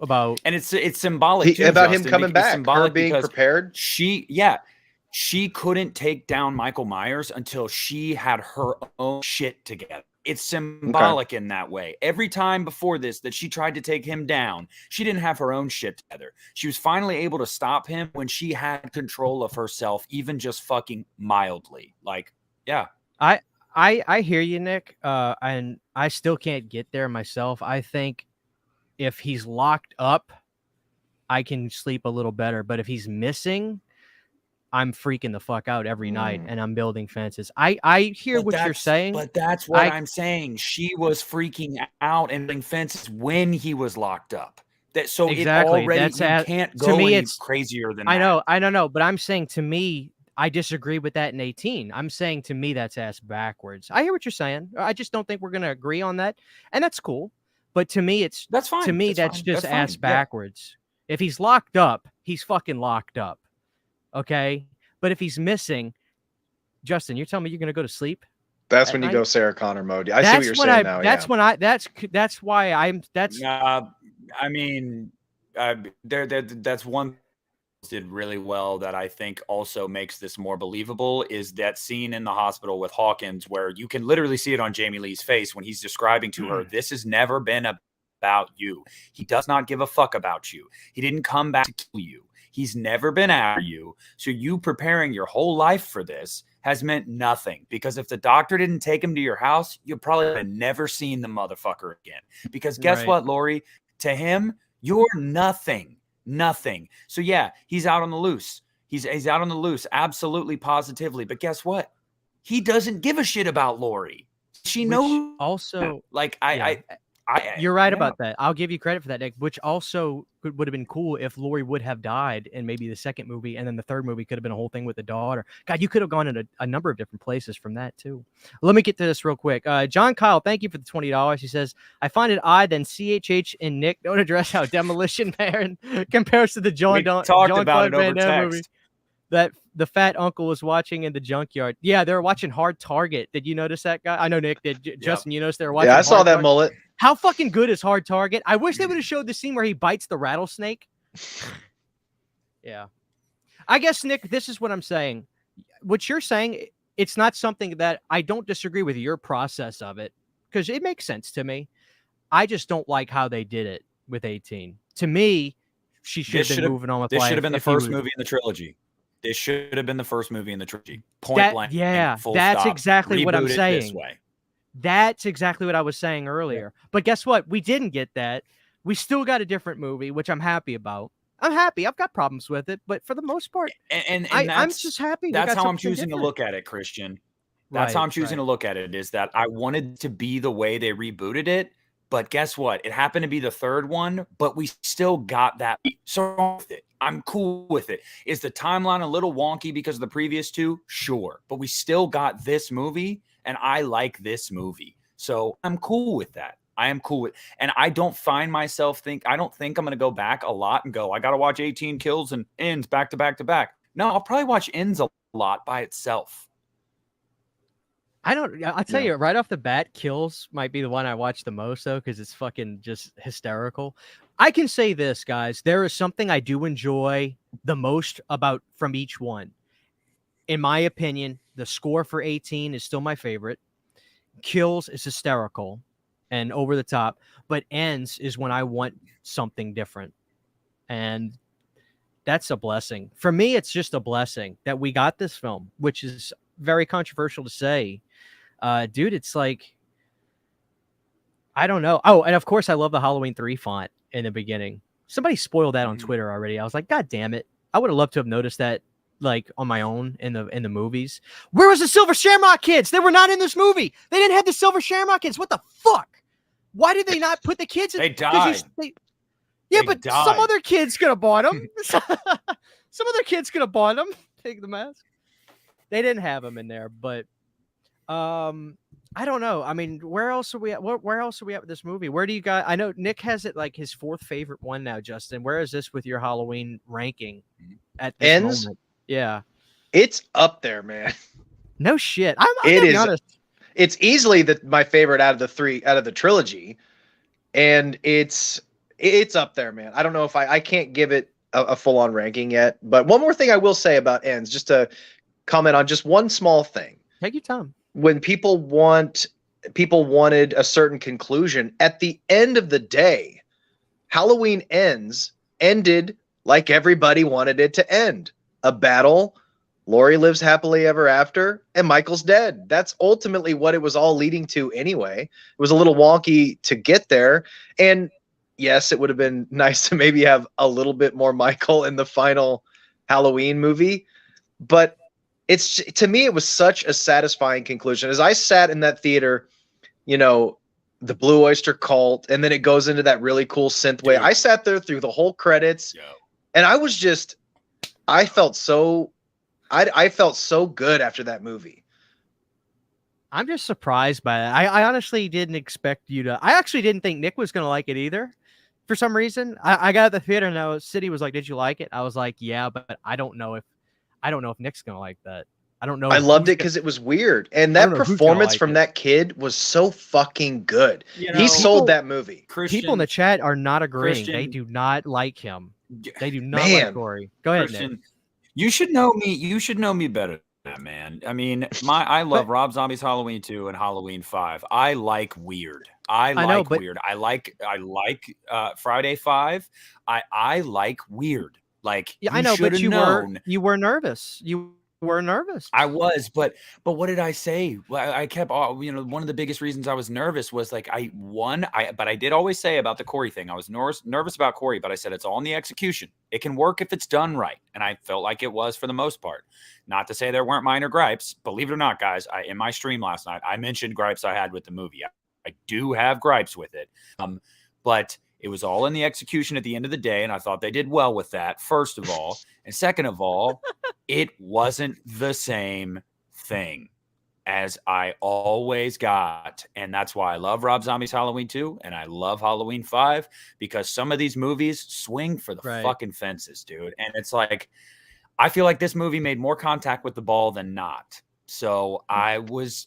B: And it's symbolic too,
C: about
B: Justin,
C: him coming back, her being prepared.
B: She couldn't take down Michael Myers until she had her own shit together. It's symbolic in that way. Every time before this that she tried to take him down, she didn't have her own shit together. She was finally able to stop him when she had control of herself, even just fucking mildly. Like, yeah.
D: I hear you, Nick. And I still can't get there myself. I think if he's locked up, I can sleep a little better. But if he's missing, I'm freaking the fuck out every night, and I'm building fences. I hear what you're saying.
B: But that's what I'm saying. She was freaking out and building fences when he was locked up.
D: Exactly.
B: It already, you can't go any crazier than that.
D: I don't know. But I'm saying, to me, I disagree with that in 18. I'm saying, to me, that's ass backwards. I hear what you're saying. I just don't think we're going to agree on that. And that's cool. But to me,
B: that's fine.
D: To me, that's just ass backwards. Yeah. If he's locked up, he's fucking locked up. Okay. But if he's missing, Justin, you're telling me you're going to go to sleep?
C: That's when you go Sarah Connor mode. I see what you're saying now.
D: That's why I'm.
B: I mean, that's one did really well that I think also makes this more believable is that scene in the hospital with Hawkins where you can literally see it on Jamie Lee's face when he's describing to her, this has never been about you. He does not give a fuck about you. He didn't come back to kill you. He's never been after you. So you preparing your whole life for this has meant nothing, because if the doctor didn't take him to your house, you probably have never seen the motherfucker again. Because guess what, Laurie? To him, you're nothing. Nothing. So yeah, he's out on the loose. He's out on the loose, absolutely, positively. But guess what? He doesn't give a shit about Laurie. She knows.
D: Also,
B: like
D: you're right about that. I'll give you credit for that, Nick. Which also would have been cool if Laurie would have died in maybe the second movie, and then the third movie could have been a whole thing with the daughter. God, you could have gone in a number of different places from that too. Let me get to this real quick. John Kyle, thank you for the $20. He says, I find it odd that CHH and Nick don't address how Demolition Man compares to the John Claude Van Damme movie that the fat uncle was watching in the junkyard. Yeah, they were watching Hard Target. Did you notice that, guy? I know Nick did. Justin, you noticed they were watching.
C: Yeah, I saw that mullet.
D: How fucking good is Hard Target? I wish they would have showed the scene where he bites the rattlesnake. Yeah. I guess, Nick, this is what I'm saying. What you're saying, it's not something that I don't disagree with your process of it, because it makes sense to me. I just don't like how they did it with 18. To me, she should have been moving on with life.
B: This should have been the first movie in the trilogy. This should have been the first movie in the trilogy. Point blank.
D: Yeah, that's exactly what I'm saying. This way. That's exactly what I was saying earlier. Yeah. But guess what? We didn't get that. We still got a different movie, which I'm happy about. I'm happy. I've got problems with it, but for the most part, I'm just happy.
B: That's how I'm choosing to look at it, Christian. That's how I'm choosing to look at it, is that I wanted to be the way they rebooted it. But guess what? It happened to be the third one, but we still got that. So with it. I'm cool with it. Is the timeline a little wonky because of the previous two? Sure. But we still got this movie, and I like this movie. So I'm cool with that. I am cool with, and I don't find myself I don't think I'm going to go back a lot and go, I got to watch 18 kills and ends back to back to back. No, I'll probably watch ends a lot by itself.
D: I'll tell you right off the bat, Kills might be the one I watch the most though, because it's fucking just hysterical. I can say this, guys, there is something I do enjoy the most about from each one. In my opinion, the score for 18 is still my favorite. Kills is hysterical and over the top, but Ends is when I want something different. And that's a blessing. For me, it's just a blessing that we got this film, which is very controversial to say. Dude, it's like, I don't know. Oh, and of course, I love the Halloween 3 font in the beginning. Somebody spoiled that on Twitter already. I was like, God damn it. I would have loved to have noticed that, like, on my own in the movies. Where was the Silver Shamrock kids? They were not in this movie. They didn't have the Silver Shamrock kids. What the fuck? Why did they not put the kids in?
B: They died.
D: But some other kids could have bought them. Some other kids could have bought them. Take the mask. They didn't have them in there, but I don't know. I mean, where else are we at? Where else are we at with this movie? Where do you guys? I know Nick has it like his 4th favorite one now. Justin, where is this with your Halloween ranking at this
C: Ends?
D: moment? Yeah,
C: it's up there, man.
D: No shit. I'm gonna be honest.
C: It's easily my favorite out of the trilogy, and it's up there, man. I don't know if I can't give it a full-on ranking yet, but one more thing I will say about Ends, just to comment on just one small thing.
D: Take your time.
C: When people wanted a certain conclusion, at the end of the day, Halloween Ends ended like everybody wanted it to end. A battle, Laurie lives happily ever after, and Michael's dead. That's ultimately what it was all leading to anyway. It was a little wonky to get there. And yes, it would have been nice to maybe have a little bit more Michael in the final Halloween movie. But to me, it was such a satisfying conclusion. As I sat in that theater, the Blue Oyster Cult, and then it goes into that really cool synth way. I sat there through the whole credits, and I was just, I felt so good after that movie.
D: I'm just surprised by that. I honestly didn't expect you to. I actually didn't think Nick was going to like it either. For some reason, I got at the theater and City was like, "Did you like it?" I was like, "Yeah," but I don't know if Nick's going to like that. I don't know.
C: I loved it because it was weird, and that performance from that kid was so fucking good. He sold that movie.
D: People in the chat are not agreeing. They do not like him. They do not like Corey. Go ahead, Nick.
B: You should know me. You should know me better than that, man. I mean, I love Rob Zombie's Halloween 2 and Halloween 5. I like weird. I like weird. I like Friday 5. I like weird. Like,
D: yeah, I know, but you were nervous. You were nervous.
B: I was, but what did I say? Well, I kept, one of the biggest reasons I was nervous was like but I did always say about the Corey thing. I was nervous about Corey, but I said it's all in the execution. It can work if it's done right, and I felt like it was for the most part. Not to say there weren't minor gripes. Believe it or not, guys, in my stream last night, I mentioned gripes I had with the movie. I do have gripes with it, but it was all in the execution at the end of the day, and I thought they did well with that, first of all. And second of all, it wasn't the same thing as I always got. And that's why I love Rob Zombie's Halloween 2, and I love Halloween 5, because some of these movies swing for the fucking fences, dude. And it's like, I feel like this movie made more contact with the ball than not. So I was...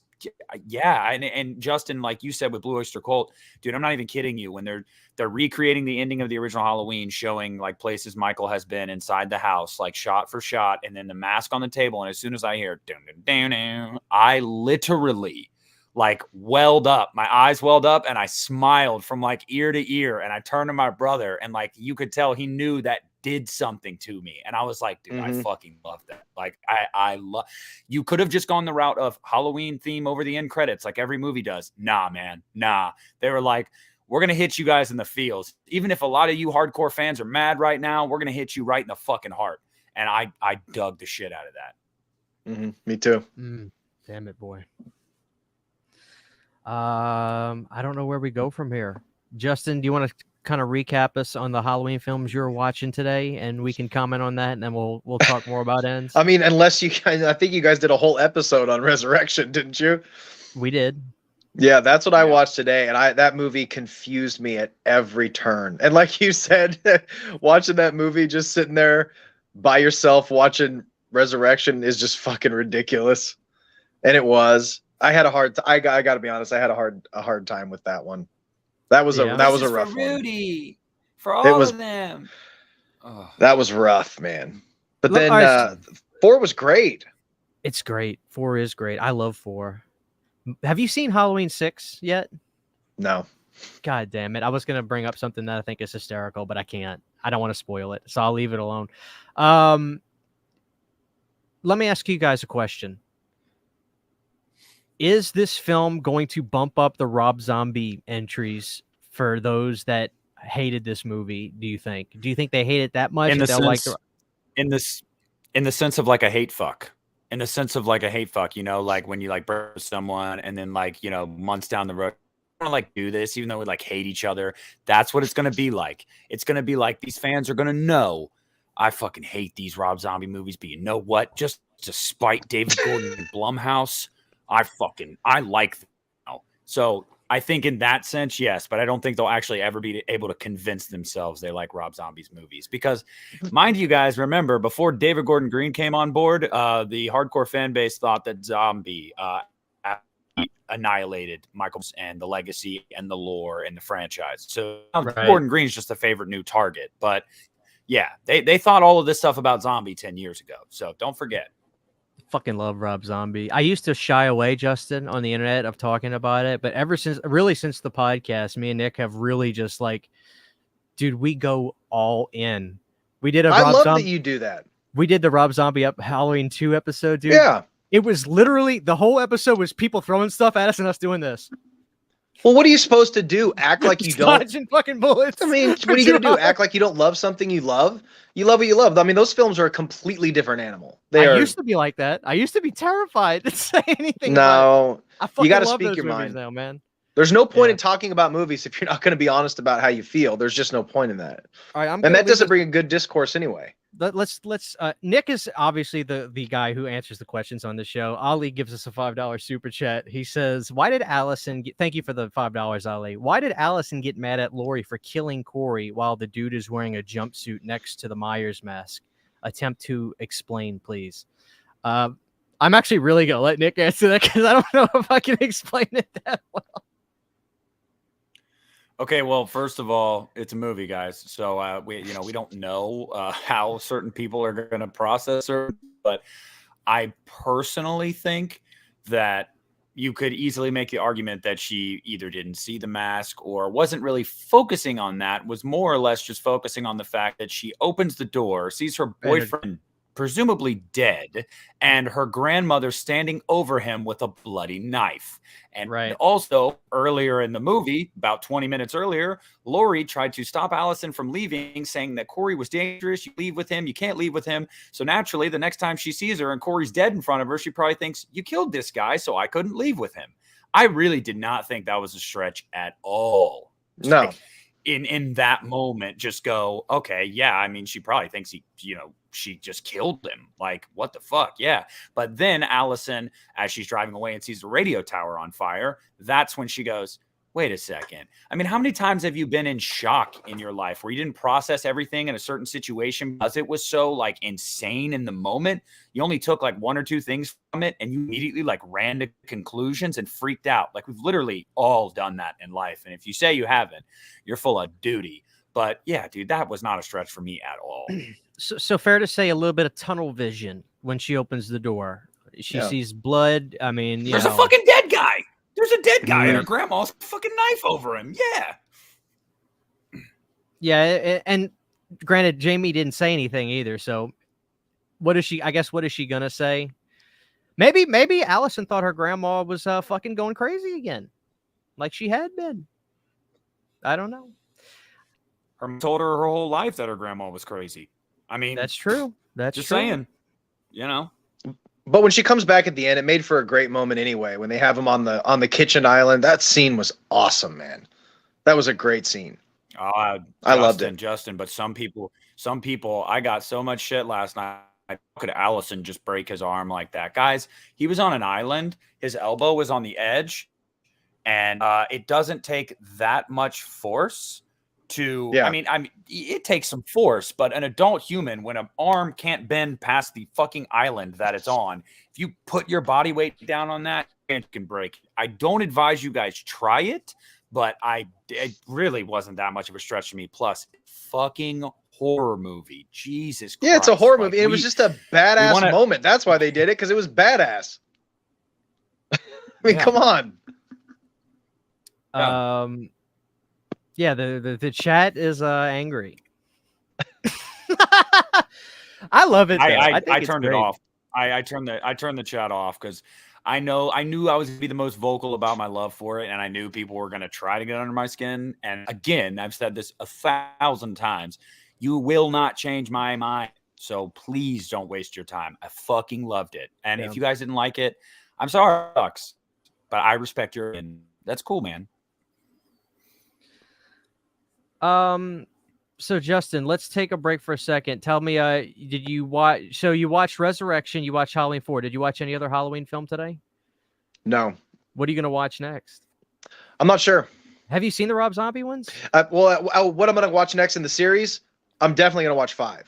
B: Yeah, and Justin, like you said with Blue Oyster Cult, dude, I'm not even kidding you. When they're recreating the ending of the original Halloween, showing like places Michael has been inside the house, like shot for shot, and then the mask on the table, and as soon as I hear dun, dun, dun, dun, I literally like welled up. My eyes welled up, and I smiled from like ear to ear, and I turned to my brother, and like you could tell he knew that did something to me. And I was like, dude, I fucking love that. Like, I love, you could have just gone the route of Halloween theme over the end credits, like every movie does. Nah, man, nah. They were like, we're going to hit you guys in the feels. Even if a lot of you hardcore fans are mad right now, we're going to hit you right in the fucking heart. And I dug the shit out of that.
C: Me too.
D: Damn it, boy. I don't know where we go from here. Justin, do you want to kind of recap us on the Halloween films you're watching today, and we can comment on that, and then we'll talk more about Ends?
C: I mean, unless you guys, I think you guys did a whole episode on Resurrection, didn't you?
D: We did.
C: Yeah, that's what I watched today, and that movie confused me at every turn. And like you said, watching that movie, just sitting there by yourself watching Resurrection is just fucking ridiculous. And it was. I had a hard. I got to be honest. I had a hard time with that one. That was a rough
B: for
C: one.
B: Rudy, for all of them.
C: Oh. That was rough, man. But then 4 was great.
D: It's great. 4 is great. I love 4. Have you seen Halloween 6 yet?
C: No.
D: God damn it. I was going to bring up something that I think is hysterical, but I can't. I don't want to spoil it, so I'll leave it alone. Let me ask you guys a question. Is this film going to bump up the Rob Zombie entries for those that hated this movie, do you think? Do you think they hate it that much?
B: In the sense of like a hate fuck. In the sense of like a hate fuck, you know, like when you like burn someone and then like, you know, months down the road, want to like do this, even though we like hate each other. That's what it's going to be like. It's going to be like these fans are going to know I fucking hate these Rob Zombie movies, but you know what? Just to spite David Gordon and Blumhouse, I like them now. So I think in that sense, yes, but I don't think they'll actually ever be able to convince themselves they like Rob Zombie's movies. Because mind you guys, remember, before David Gordon Green came on board, the hardcore fan base thought that Zombie annihilated Michael and the legacy and the lore and the franchise. So Gordon Green's just a favorite new target. But yeah, they thought all of this stuff about Zombie 10 years ago. So don't forget.
D: Fucking love Rob Zombie. I used to shy away, Justin, on the internet of talking about it, but ever since the podcast, me and Nick have really just like, dude, we go all in. We did
C: I love that you do that.
D: We did the Rob Zombie Halloween 2 episode, dude.
C: Yeah.
D: It was literally the whole episode was people throwing stuff at us and us doing this.
C: Well, what are you supposed to do? Act like you don't
D: dodging fucking bullets.
C: I mean, what are you gonna do? Act like you don't love something you love? You love what you love. I mean, those films are a completely different animal.
D: I used to be like that. I used to be terrified to say anything.
C: No,
D: you got to speak your mind now, man.
C: There's no point in talking about movies if you're not going to be honest about how you feel. There's just no point in that.
D: All right,
C: and that doesn't bring a good discourse anyway.
D: Let's Nick is obviously the guy who answers the questions on the show. Ali gives us a $5 super chat. He says, why did Allison thank you for the $5, Ali. Why did Allison get mad at Laurie for killing Corey while the dude is wearing a jumpsuit next to the Myers mask? Attempt to explain, please. I'm actually really gonna let Nick answer that because I don't know if I can explain it that well.
B: Okay, well, first of all, it's a movie, guys. So we don't know how certain people are going to process it, but I personally think that you could easily make the argument that she either didn't see the mask or wasn't really focusing on that, was more or less just focusing on the fact that she opens the door, sees her boyfriend presumably dead, and her grandmother standing over him with a bloody knife. And also, earlier in the movie, about 20 minutes earlier, Laurie tried to stop Allison from leaving, saying that Corey was dangerous. You leave with him. You can't leave with him. So naturally, the next time she sees her and Corey's dead in front of her, she probably thinks, you killed this guy, so I couldn't leave with him. I really did not think that was a stretch at all.
C: No.
B: In that moment, just go, okay, yeah, I mean, she probably thinks she just killed him. Like, what the fuck? Yeah. But then Allison, as she's driving away and sees the radio tower on fire, that's when she goes, wait a second. I mean, how many times have you been in shock in your life where you didn't process everything in a certain situation because it was so like insane in the moment? You only took like one or two things from it and you immediately like ran to conclusions and freaked out. Like we've literally all done that in life. And if you say you haven't, you're full of duty. But yeah, dude, that was not a stretch for me at all.
D: So fair to say a little bit of tunnel vision when she opens the door. She sees blood. I mean,
B: there's a fucking dead guy. There's a dead guy and her grandma's fucking knife over him. Yeah.
D: Yeah. And granted, Jamie didn't say anything either. So what is she going to say? Maybe Allison thought her grandma was fucking going crazy again. Like she had been. I don't know.
B: Her told her whole life that her grandma was crazy. I mean,
D: that's true. That's
B: just
D: true.
B: saying,
C: But when she comes back at the end, it made for a great moment anyway. When they have him on the kitchen island, that scene was awesome, man. That was a great scene.
B: I loved it, Justin. But some people, I got so much shit last night. How could Allison just break his arm like that? Guys, he was on an island. His elbow was on the edge. And it doesn't take that much force to, I mean, it takes some force, but an adult human, when an arm can't bend past the fucking island that it's on, if you put your body weight down on that, it can break. I don't advise you guys try it, but it really wasn't that much of a stretch to me. Plus, fucking horror movie. Jesus Christ.
C: Yeah, it's a horror movie. It was just a badass moment. That's why they did it, because it was badass. I mean, come on.
D: Yeah, the chat is angry. I love it.
B: I turned it off. I turned the chat off because I knew I was gonna be the most vocal about my love for it, and I knew people were gonna try to get under my skin. And again, I've said this 1,000 times. You will not change my mind. So please don't waste your time. I fucking loved it. And if you guys didn't like it, I'm sorry, it sucks. But I respect your and that's cool, man.
D: So Justin, let's take a break for a second. Tell me, did you watch? So you watched Resurrection, you watched Halloween 4. Did you watch any other Halloween film today?
C: No.
D: What are you gonna watch next?
C: I'm not sure.
D: Have you seen the Rob Zombie ones?
C: What I'm gonna watch next in the series? I'm definitely gonna watch 5.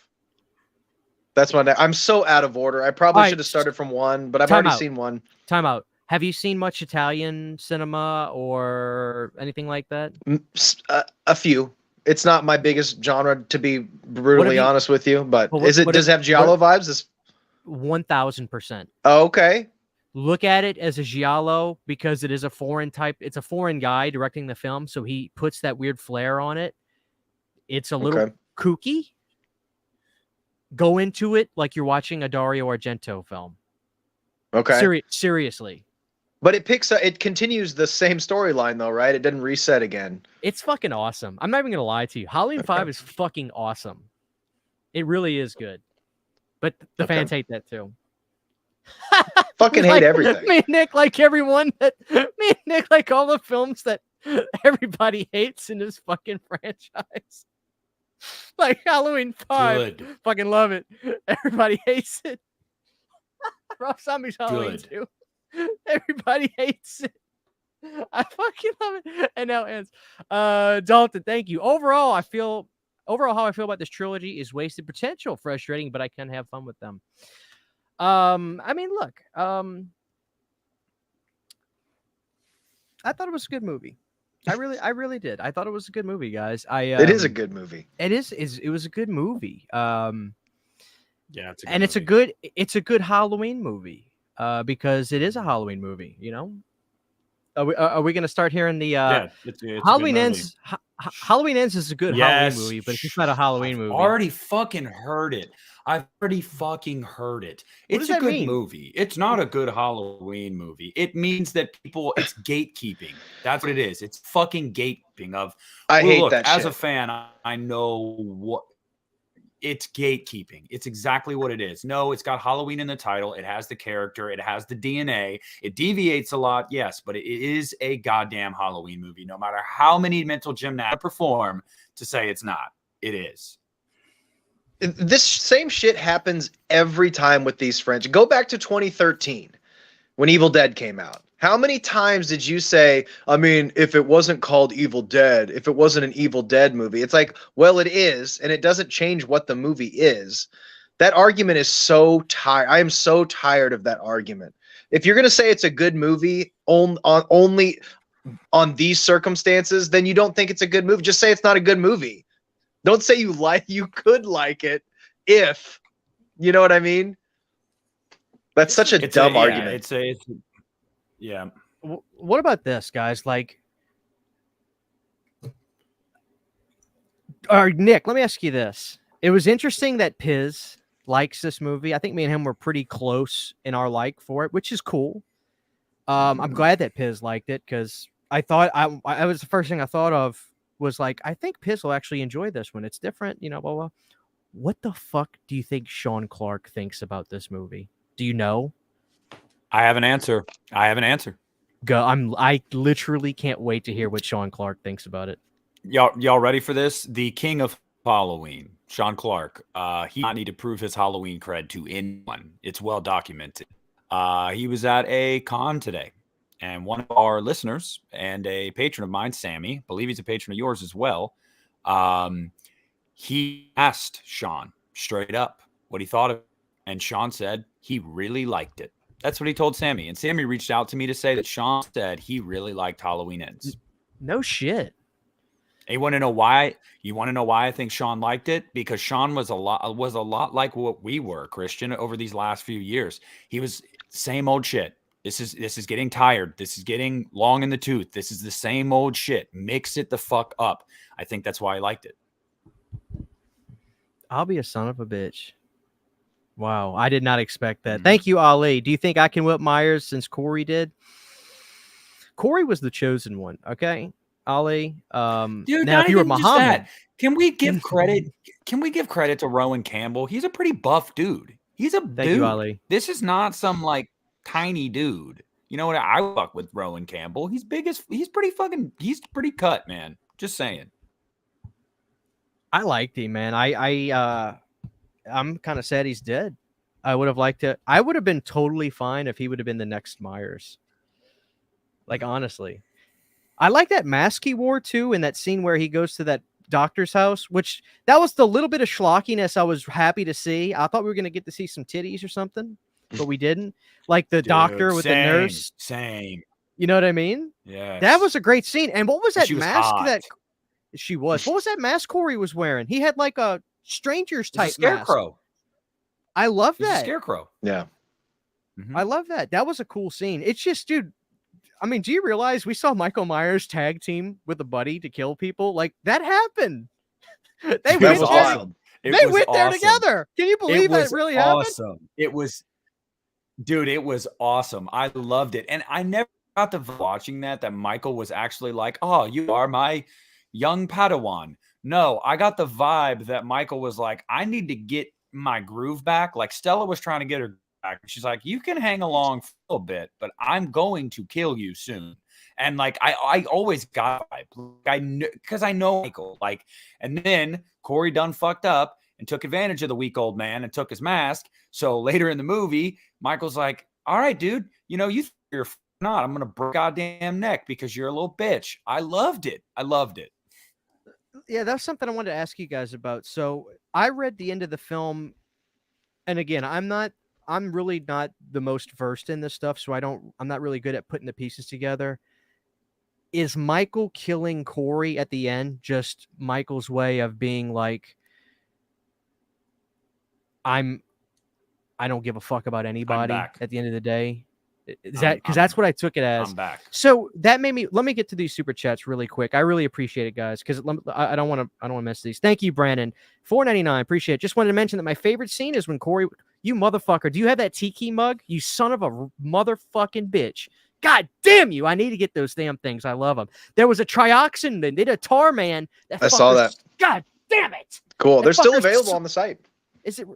C: That's I'm so out of order. I probably should have started from 1, but I've already seen 1.
D: Time out. Have you seen much Italian cinema or anything like that?
C: A few. It's not my biggest genre, to be brutally honest with you. But does it have giallo vibes?
D: 1,000%.
C: Oh, okay.
D: Look at it as a giallo because it is a foreign type. It's a foreign guy directing the film, so he puts that weird flair on it. It's a little kooky. Go into it like you're watching a Dario Argento film.
C: Okay.
D: Seriously.
C: But it continues the same storyline though, right? It didn't reset again.
D: It's fucking awesome. I'm not even gonna lie to you. Halloween 5 is fucking awesome. It really is good. But the fans hate that too.
C: Fucking hate everything.
D: Me and Nick like everyone that me and Nick like all the films that everybody hates in this fucking franchise. Like Halloween 5.
B: Good.
D: Fucking love it. Everybody hates it. Rob Zombie's Halloween 2. Everybody hates it. I fucking love it. And now it ends. Dalton, thank you. Overall, how I feel about this trilogy is wasted potential, frustrating, but I can have fun with them. I mean, look, I thought it was a good movie. I really did. I thought it was a good movie, guys.
C: It is a good movie.
D: It was a good movie.
B: Yeah,
D: it's a good Halloween movie. Because it is a Halloween movie, you know. Are we going to start hearing the
B: it's
D: Halloween Ends? Halloween Ends is a good Halloween movie, but it's just not a Halloween movie.
B: I've already fucking heard it. It's a good movie. It's not a good Halloween movie. It means that it's gatekeeping. That's what it is. It's fucking gatekeeping of.
C: I hate that
B: as
C: shit.
B: a fan, I know what. It's gatekeeping. It's exactly what it is. No, it's got Halloween in the title. It has the character. It has the DNA. It deviates a lot, yes, but it is a goddamn Halloween movie. No matter how many mental gymnastics perform to say it's not, it is.
C: This same shit happens every time with these French. Go back to 2013 when Evil Dead came out. How many times did you say, I mean, if it wasn't called Evil Dead, if it wasn't an Evil Dead movie? It's like, well, it is, and it doesn't change what the movie is. That argument is so tired. I am so tired of that argument. If you're going to say it's a good movie only on these circumstances, then you don't think it's a good movie. Just say it's not a good movie. Don't say you could like it if, you know what I mean? That's such a dumb argument.
B: Yeah.
D: What about this, guys? Like, Nick, let me ask you this. It was interesting that Piz likes this movie. I think me and him were pretty close in our like for it, which is cool. I'm glad that Piz liked it because I thought I was the first thing I thought of was like, I think Piz will actually enjoy this one. It's different, you know, blah, blah. What the fuck do you think Sean Clark thinks about this movie? Do you know?
B: I have an answer.
D: Go. I literally can't wait to hear what Sean Clark thinks about it.
B: Y'all ready for this? The king of Halloween, Sean Clark. He did not need to prove his Halloween cred to anyone. It's well documented. He was at a con today, And one of our listeners and a patron of mine, Sammy, I believe he's a patron of yours as well. He asked Sean straight up what he thought of it. And Sean said he really liked it. That's what he told Sammy. And Sammy reached out to me to say that Sean said he really liked Halloween Ends.
D: No shit.
B: You want to know why? You want to know why I think Sean liked it? Because Sean was a lot like what we were, Christian, over these last few years. He was same old shit. This is getting tired. This is getting long in the tooth. This is the same old shit. Mix it the fuck up. I think that's why I liked it.
D: I'll be a son of a bitch. Wow, I did not expect that. Thank you, Ali. Do you think I can whip Myers since Corey did? Corey was the chosen one, okay? Ali.
B: Dude,
D: now if you were Muhammad,
B: can we give credit? Can we give credit to Rowan Campbell? He's a pretty buff dude. He's a
D: Thank
B: dude.
D: you, Ali.
B: This is not some like tiny dude. You know what? I fuck with Rowan Campbell. He's pretty cut, man. Just saying.
D: I liked him, man. I'm kind of sad he's dead. I would have liked it. I would have been totally fine if he would have been the next Myers. Like, honestly. I like that mask he wore, too, in that scene where he goes to that doctor's house, which that was the little bit of schlockiness I was happy to see. I thought we were going to get to see some titties or something, but we didn't. Like the doctor with the nurse.
B: Same.
D: You know what I mean?
B: Yeah.
D: That was a great scene. And what was that mask
B: hot.
D: that she was? What was that mask Corey was wearing? He had like a stranger's type
B: scarecrow.
D: Mask. I love
B: He's
D: that.
B: a scarecrow.
C: Yeah.
D: I love that. That was a cool scene. It's just, dude, I mean, do you realize we saw Michael Myers tag team with a buddy to kill people? Like, that happened. They went
C: awesome.
D: They went there together. Can you believe that really happened?
B: It was awesome. I loved it. And I never got to watching that Michael was actually like, oh, you are my young Padawan. No, I got the vibe that Michael was like, I need to get my groove back. Like Stella was trying to get her back. She's like, you can hang along for a little bit, but I'm going to kill you soon. And like, I always got vibe. I knew, because I know Michael. Like, and then Corey done fucked up and took advantage of the weak old man and took his mask. So later in the movie, Michael's like, all right, dude, you know, you're not. I'm gonna break goddamn neck because you're a little bitch. I loved it.
D: Yeah, that's something I wanted to ask you guys about. So I read the end of the film, and again, I'm really not the most versed in this stuff, so I'm not really good at putting the pieces together. Is Michael killing Corey at the end just Michael's way of being like, I don't give a fuck about anybody at the end of the day? Is that because that's what I took it as?
B: I'm back.
D: So that made me. Let me get to these super chats really quick. I really appreciate it, guys, because I don't want to miss these. Thank you, Brandon. $4.99. Appreciate it. Just wanted to mention that my favorite scene is when Corey, you motherfucker, do you have that tiki mug? You son of a motherfucking bitch. God damn you. I need to get those damn things. I love them. There was a trioxin. They did a tar man.
C: I saw that.
D: God damn it.
C: Cool. They're still available on the site.
D: Is it?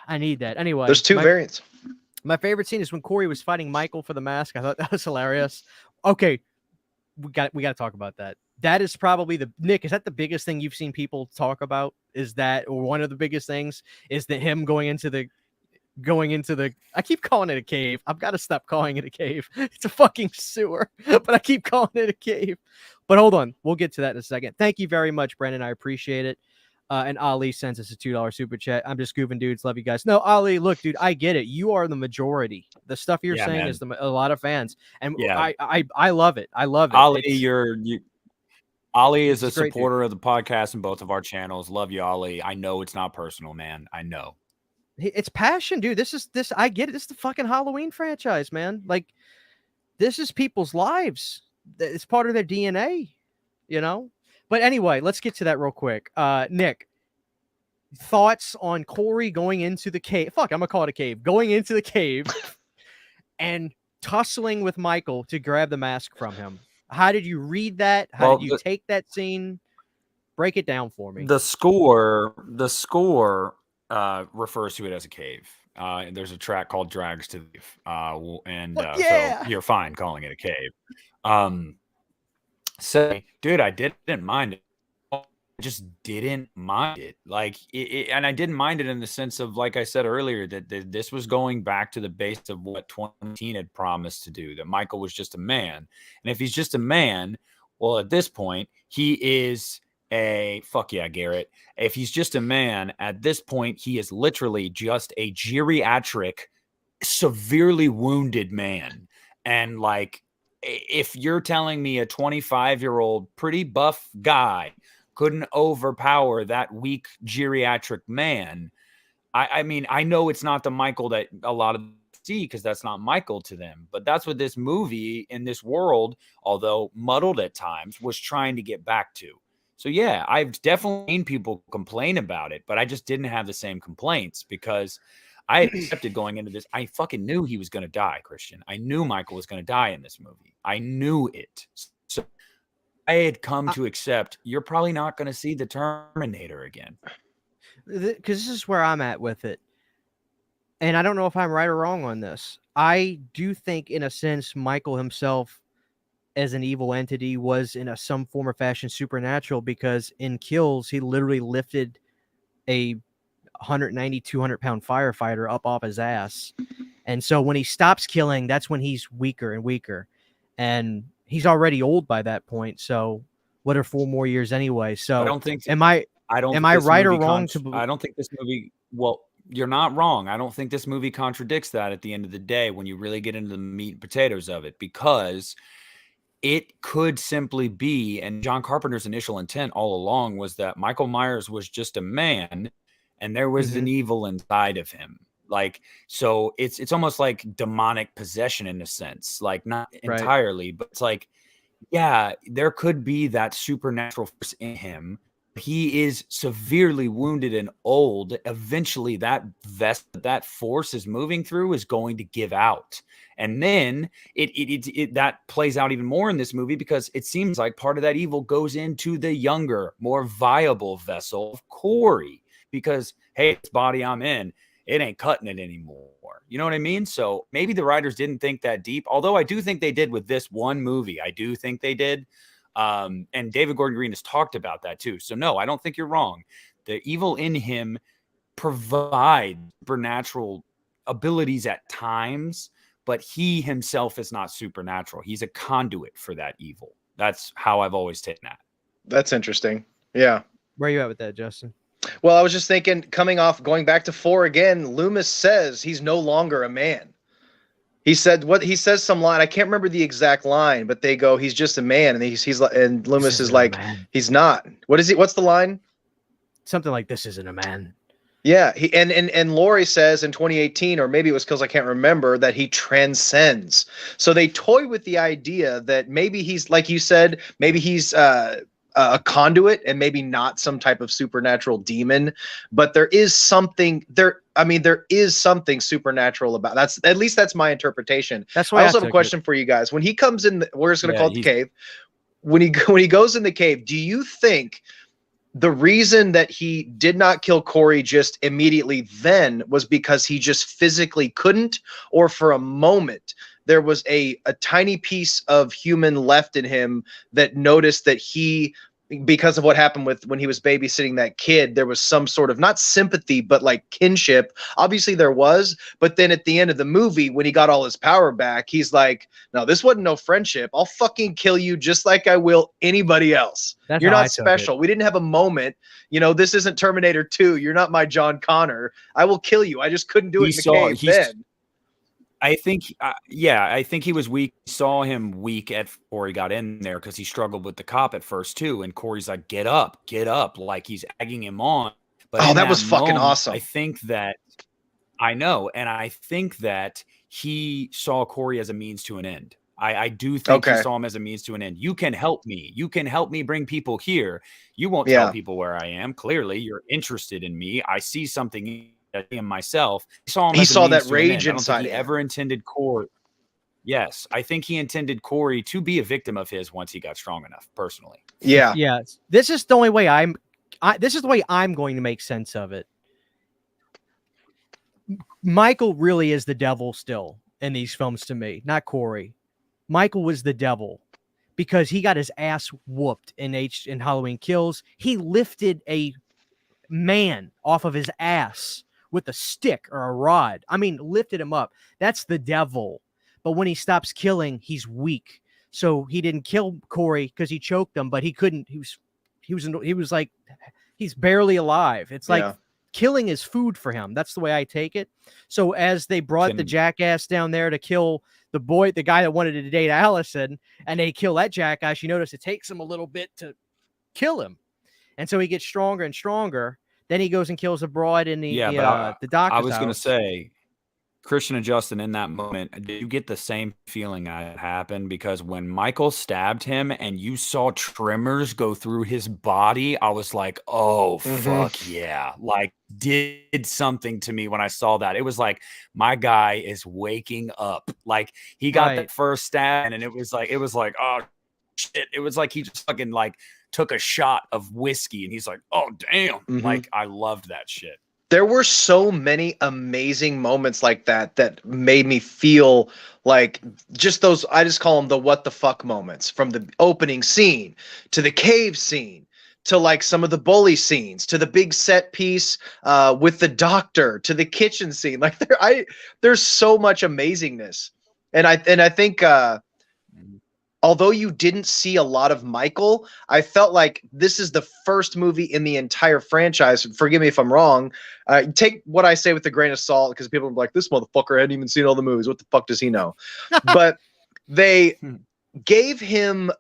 D: I need that. Anyway.
C: There's two variants.
D: My favorite scene is when Corey was fighting Michael for the mask. I thought that was hilarious. Okay, we got to talk about that. That is probably Nick. Is that the biggest thing you've seen people talk about? Is that, or one of the biggest things is that him going into the? I keep calling it a cave. I've got to stop calling it a cave. It's a fucking sewer, but I keep calling it a cave. But hold on, we'll get to that in a second. Thank you very much, Brendan. I appreciate it. And Ali sends us a $2 super chat. I'm just goofing, dudes. Love you guys. No, Ali, look, dude, I get it. You are the majority. The stuff you're saying
B: man.
D: Is a lot of fans, and I love it. I love it.
B: Ali, Ali is a supporter
D: dude.
B: of the podcast and both of our channels. Love you, Ali. I know it's not personal, man. I know.
D: It's passion, dude. I get it. This is the fucking Halloween franchise, man. Like, this is people's lives. It's part of their DNA, you know? But anyway, let's get to that real quick. Nick, thoughts on Corey going into the cave? Fuck, I'm going to call it a cave. Going into the cave and tussling with Michael to grab the mask from him. How did you read that? How did you take that scene? Break it down for me.
B: The score refers to it as a cave. There's a track called Drags to the Cave. So you're fine calling it a cave. Dude, I didn't mind it. just didn't mind it. Like, and I didn't mind it in the sense of, like I said earlier, that this was going back to the base of what 2019 had promised to do, that Michael was just a man. And if he's just a man, well, at this point, he is fuck yeah, Garrett. If he's just a man, at this point, he is literally just a geriatric, severely wounded man. And like, if you're telling me a 25-year-old pretty buff guy couldn't overpower that weak geriatric man, I mean, I know it's not the Michael that a lot of see, because that's not Michael to them, but that's what this movie in this world, although muddled at times, was trying to get back to. So yeah, I've definitely seen people complain about it, but I just didn't have the same complaints because I had accepted going into this. I fucking knew he was going to die, Christian. I knew Michael was going to die in this movie. I knew it. So I had come to accept you're probably not going to see the Terminator again.
D: Because this is where I'm at with it. And I don't know if I'm right or wrong on this. I do think, in a sense, Michael himself as an evil entity was in some form or fashion supernatural, because in Kills, he literally lifted a 190, 200-pound firefighter up off his ass. And so when he stops killing, that's when he's weaker and weaker. And he's already old by that point. So what are 4 more years anyway? So
B: I don't think.
D: Am I right or wrong?
B: I don't think this movie. Well, you're not wrong. I don't think this movie contradicts that at the end of the day when you really get into the meat and potatoes of it, because it could simply be, and John Carpenter's initial intent all along was that Michael Myers was just a man and there was an evil inside of him. Like, so it's almost like demonic possession in a sense, like not entirely, but it's like, yeah, there could be that supernatural force in him. He is severely wounded and old. Eventually that force is moving through is going to give out. And then it that plays out even more in this movie, because it seems like part of that evil goes into the younger, more viable vessel of Corey, because, hey, this body I'm in, it ain't cutting it anymore. You know what I mean? So maybe the writers didn't think that deep, although I do think they did with this one movie. I do think they did. And David Gordon Green has talked about that too. So no, I don't think you're wrong. The evil in him provides supernatural abilities at times, but he himself is not supernatural. He's a conduit for that evil. That's how I've always taken that.
C: That's interesting. Yeah.
D: Where are you at with that, Justin?
C: Well, I was just thinking, going back to 4 again, Loomis says he's no longer a man. He says some line. I can't remember the exact line, but they go, he's just a man. And he's like, and Loomis is like, he's not. What is it? What's the line?
D: Something like, this isn't a man.
C: Yeah. And Laurie says in 2018, or maybe it was because I can't remember, that he transcends. So they toy with the idea that maybe he's, like you said, maybe he's a conduit and maybe not some type of supernatural demon, but there is something there. I mean, there is something supernatural about that's, at least that's my interpretation.
D: That's why
C: I also have a question for you guys. When he comes in, we're just going to call it the cave. When he goes in the cave, do you think the reason that he did not kill Corey just immediately then was because he just physically couldn't, or for a moment there was a tiny piece of human left in him that noticed that he, because of what happened when he was babysitting that kid, there was some sort of, not sympathy, but like kinship. Obviously there was, but then at the end of the movie, when he got all his power back, he's like, no, this wasn't no friendship. I'll fucking kill you just like I will anybody else. You're not special. We didn't have a moment. You know, this isn't Terminator 2. You're not my John Connor. I will kill you. I just couldn't do it in the cave then.
B: I think, I think he was weak. Saw him weak before he got in there, because he struggled with the cop at first too. And Corey's like, get up, like he's egging him on. But
C: that was fucking awesome.
B: I think that, I know, and I think that he saw Corey as a means to an end. I do think he saw him as a means to an end. You can help me. You can help me bring people here. You won't tell people where I am. Clearly, you're interested in me. I see something in myself. He saw that rage inside. He ever intended Corey. Yes, I think he intended Corey to be a victim of his once he got strong enough. Personally,
D: yeah. This is the only way this is the way I'm going to make sense of it. Michael really is the devil still in these films to me, not Corey. Michael was the devil, because he got his ass whooped in Halloween Kills. He lifted a man off of his ass with a stick or a rod. I mean, lifted him up. That's the devil. But when he stops killing, he's weak. So he didn't kill Corey because he choked him, but he couldn't. He was like, he's barely alive. It's like killing is food for him. That's the way I take it. So as they brought the jackass down there to kill the guy that wanted to date Allison, and they kill that jackass, you notice it takes him a little bit to kill him. And so he gets stronger and stronger. Then he goes and kills a broad in the doctor's
B: I was going to
D: house.
B: say, Christian and Justin, in that moment, did you get the same feeling that happened? Because when Michael stabbed him and you saw tremors go through his body, I was like, oh, fuck yeah. Like, did something to me when I saw that. It was like, my guy is waking up. Like, he got the first stab, and it was like, oh, shit. It was like he just fucking, like, took a shot of whiskey, and he's like, oh, damn. Like, I loved that shit.
C: There were so many amazing moments like that made me feel like just those, I just call them the what the fuck moments, from the opening scene to the cave scene to like some of the bully scenes to the big set piece with the doctor to the kitchen scene. Like there's so much amazingness. And I think although you didn't see a lot of Michael, I felt like this is the first movie in the entire franchise. Forgive me if I'm wrong. Take what I say with a grain of salt, because people are like, this motherfucker hadn't even seen all the movies. What the fuck does he know? But they gave him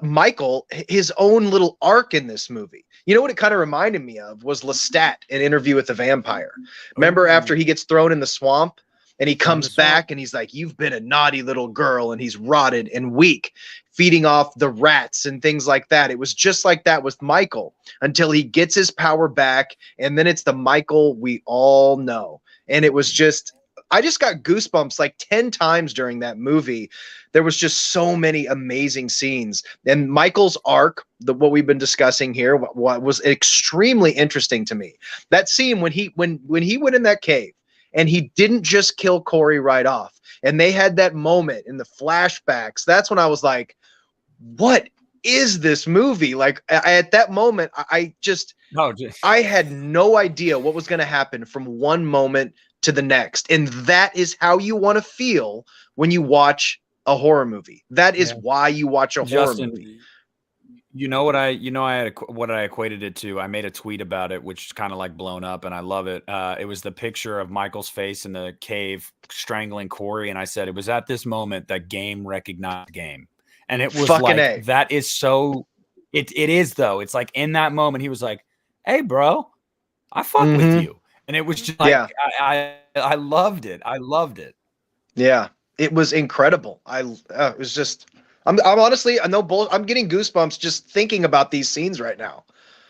C: Michael his own little arc in this movie. You know what it kind of reminded me of was Lestat in Interview with the Vampire. Remember after he gets thrown in the swamp? And he comes back and he's like, you've been a naughty little girl. And he's rotted and weak, feeding off the rats and things like that. It was just like that with Michael until he gets his power back. And then it's the Michael we all know. And it was just, I just got goosebumps like 10 times during that movie. There was just so many amazing scenes. And Michael's arc, what we've been discussing here, what was extremely interesting to me. That scene when he went in that cave, and he didn't just kill Corey right off. And they had that moment in the flashbacks. That's when I was like, what is this movie? Like at that moment, I had no idea what was going to happen from one moment to the next. And that is how you want to feel when you watch a horror movie. That is why you watch a horror movie.
B: What I equated it to. I made a tweet about it, which is kind of like blown up, and I love it. It was the picture of Michael's face in the cave strangling Corey, and I said it was at this moment that game recognized game, and it was fucking like that is so. It is though. It's like in that moment he was like, "Hey, bro, I fuck with you," and it was just like I loved it. I loved it.
C: Yeah, it was incredible. It was just. I'm honestly, I know I'm getting goosebumps just thinking about these scenes right now.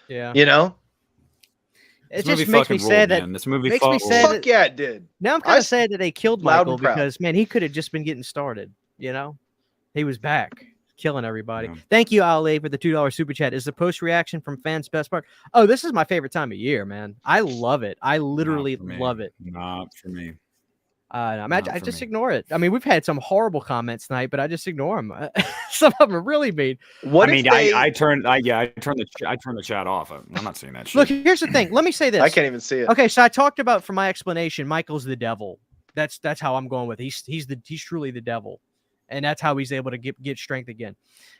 D: Yeah.
C: You know?
D: It just makes me sad that
B: this movie
D: makes me sad.
C: Fuck yeah, it did.
D: Now I'm kind of sad that they killed Michael because man, he could have just been getting started, you know? He was back killing everybody. Yeah. Thank you, Ali, for the $2 super chat. Is the post reaction from fans best part? Oh, this is my favorite time of year, man. I love it. I literally love it.
B: Not for me.
D: I just ignore it. I mean, we've had some horrible comments tonight, but I just ignore them. Some of them are really mean.
B: I turned the chat off. I'm not seeing that shit.
D: Look, here's the thing. Let me say this.
C: I can't even see it.
D: Okay, so I talked about, for my explanation, Michael's the devil. That's how I'm going with it. He's truly the devil, and that's how he's able to get strength again.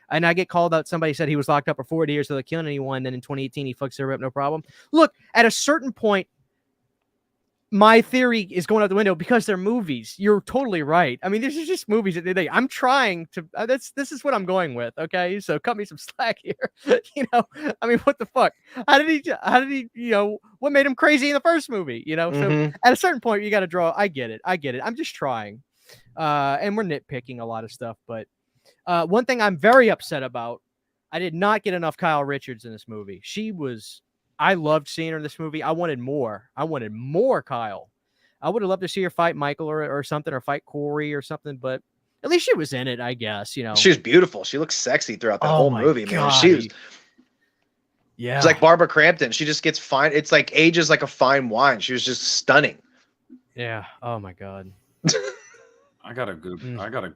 D: And I get called out. Somebody said he was locked up for 40 years without killing anyone. Then in 2018, he fucks her up, no problem. Look, at a certain point, my theory is going out the window because they're movies. You're totally right. I mean, this is just movies. I'm trying to. This is what I'm going with. Okay, so cut me some slack here. You know, I mean, what the fuck? How did he? You know, what made him crazy in the first movie? You know, so at a certain point, you got to draw. I get it. I'm just trying, and we're nitpicking a lot of stuff. But one thing I'm very upset about, I did not get enough Kyle Richards in this movie. I loved seeing her in this movie. I wanted more. Kyle. I would have loved to see her fight Michael or something, or fight Corey or something, but at least she was in it, I guess. You know,
C: she was beautiful. She looks sexy throughout the whole movie, man. She was.
D: Yeah,
C: it's like Barbara Crampton. She just gets fine. It's like ages like a fine wine. She was just stunning.
D: Yeah. Oh my god.
B: I gotta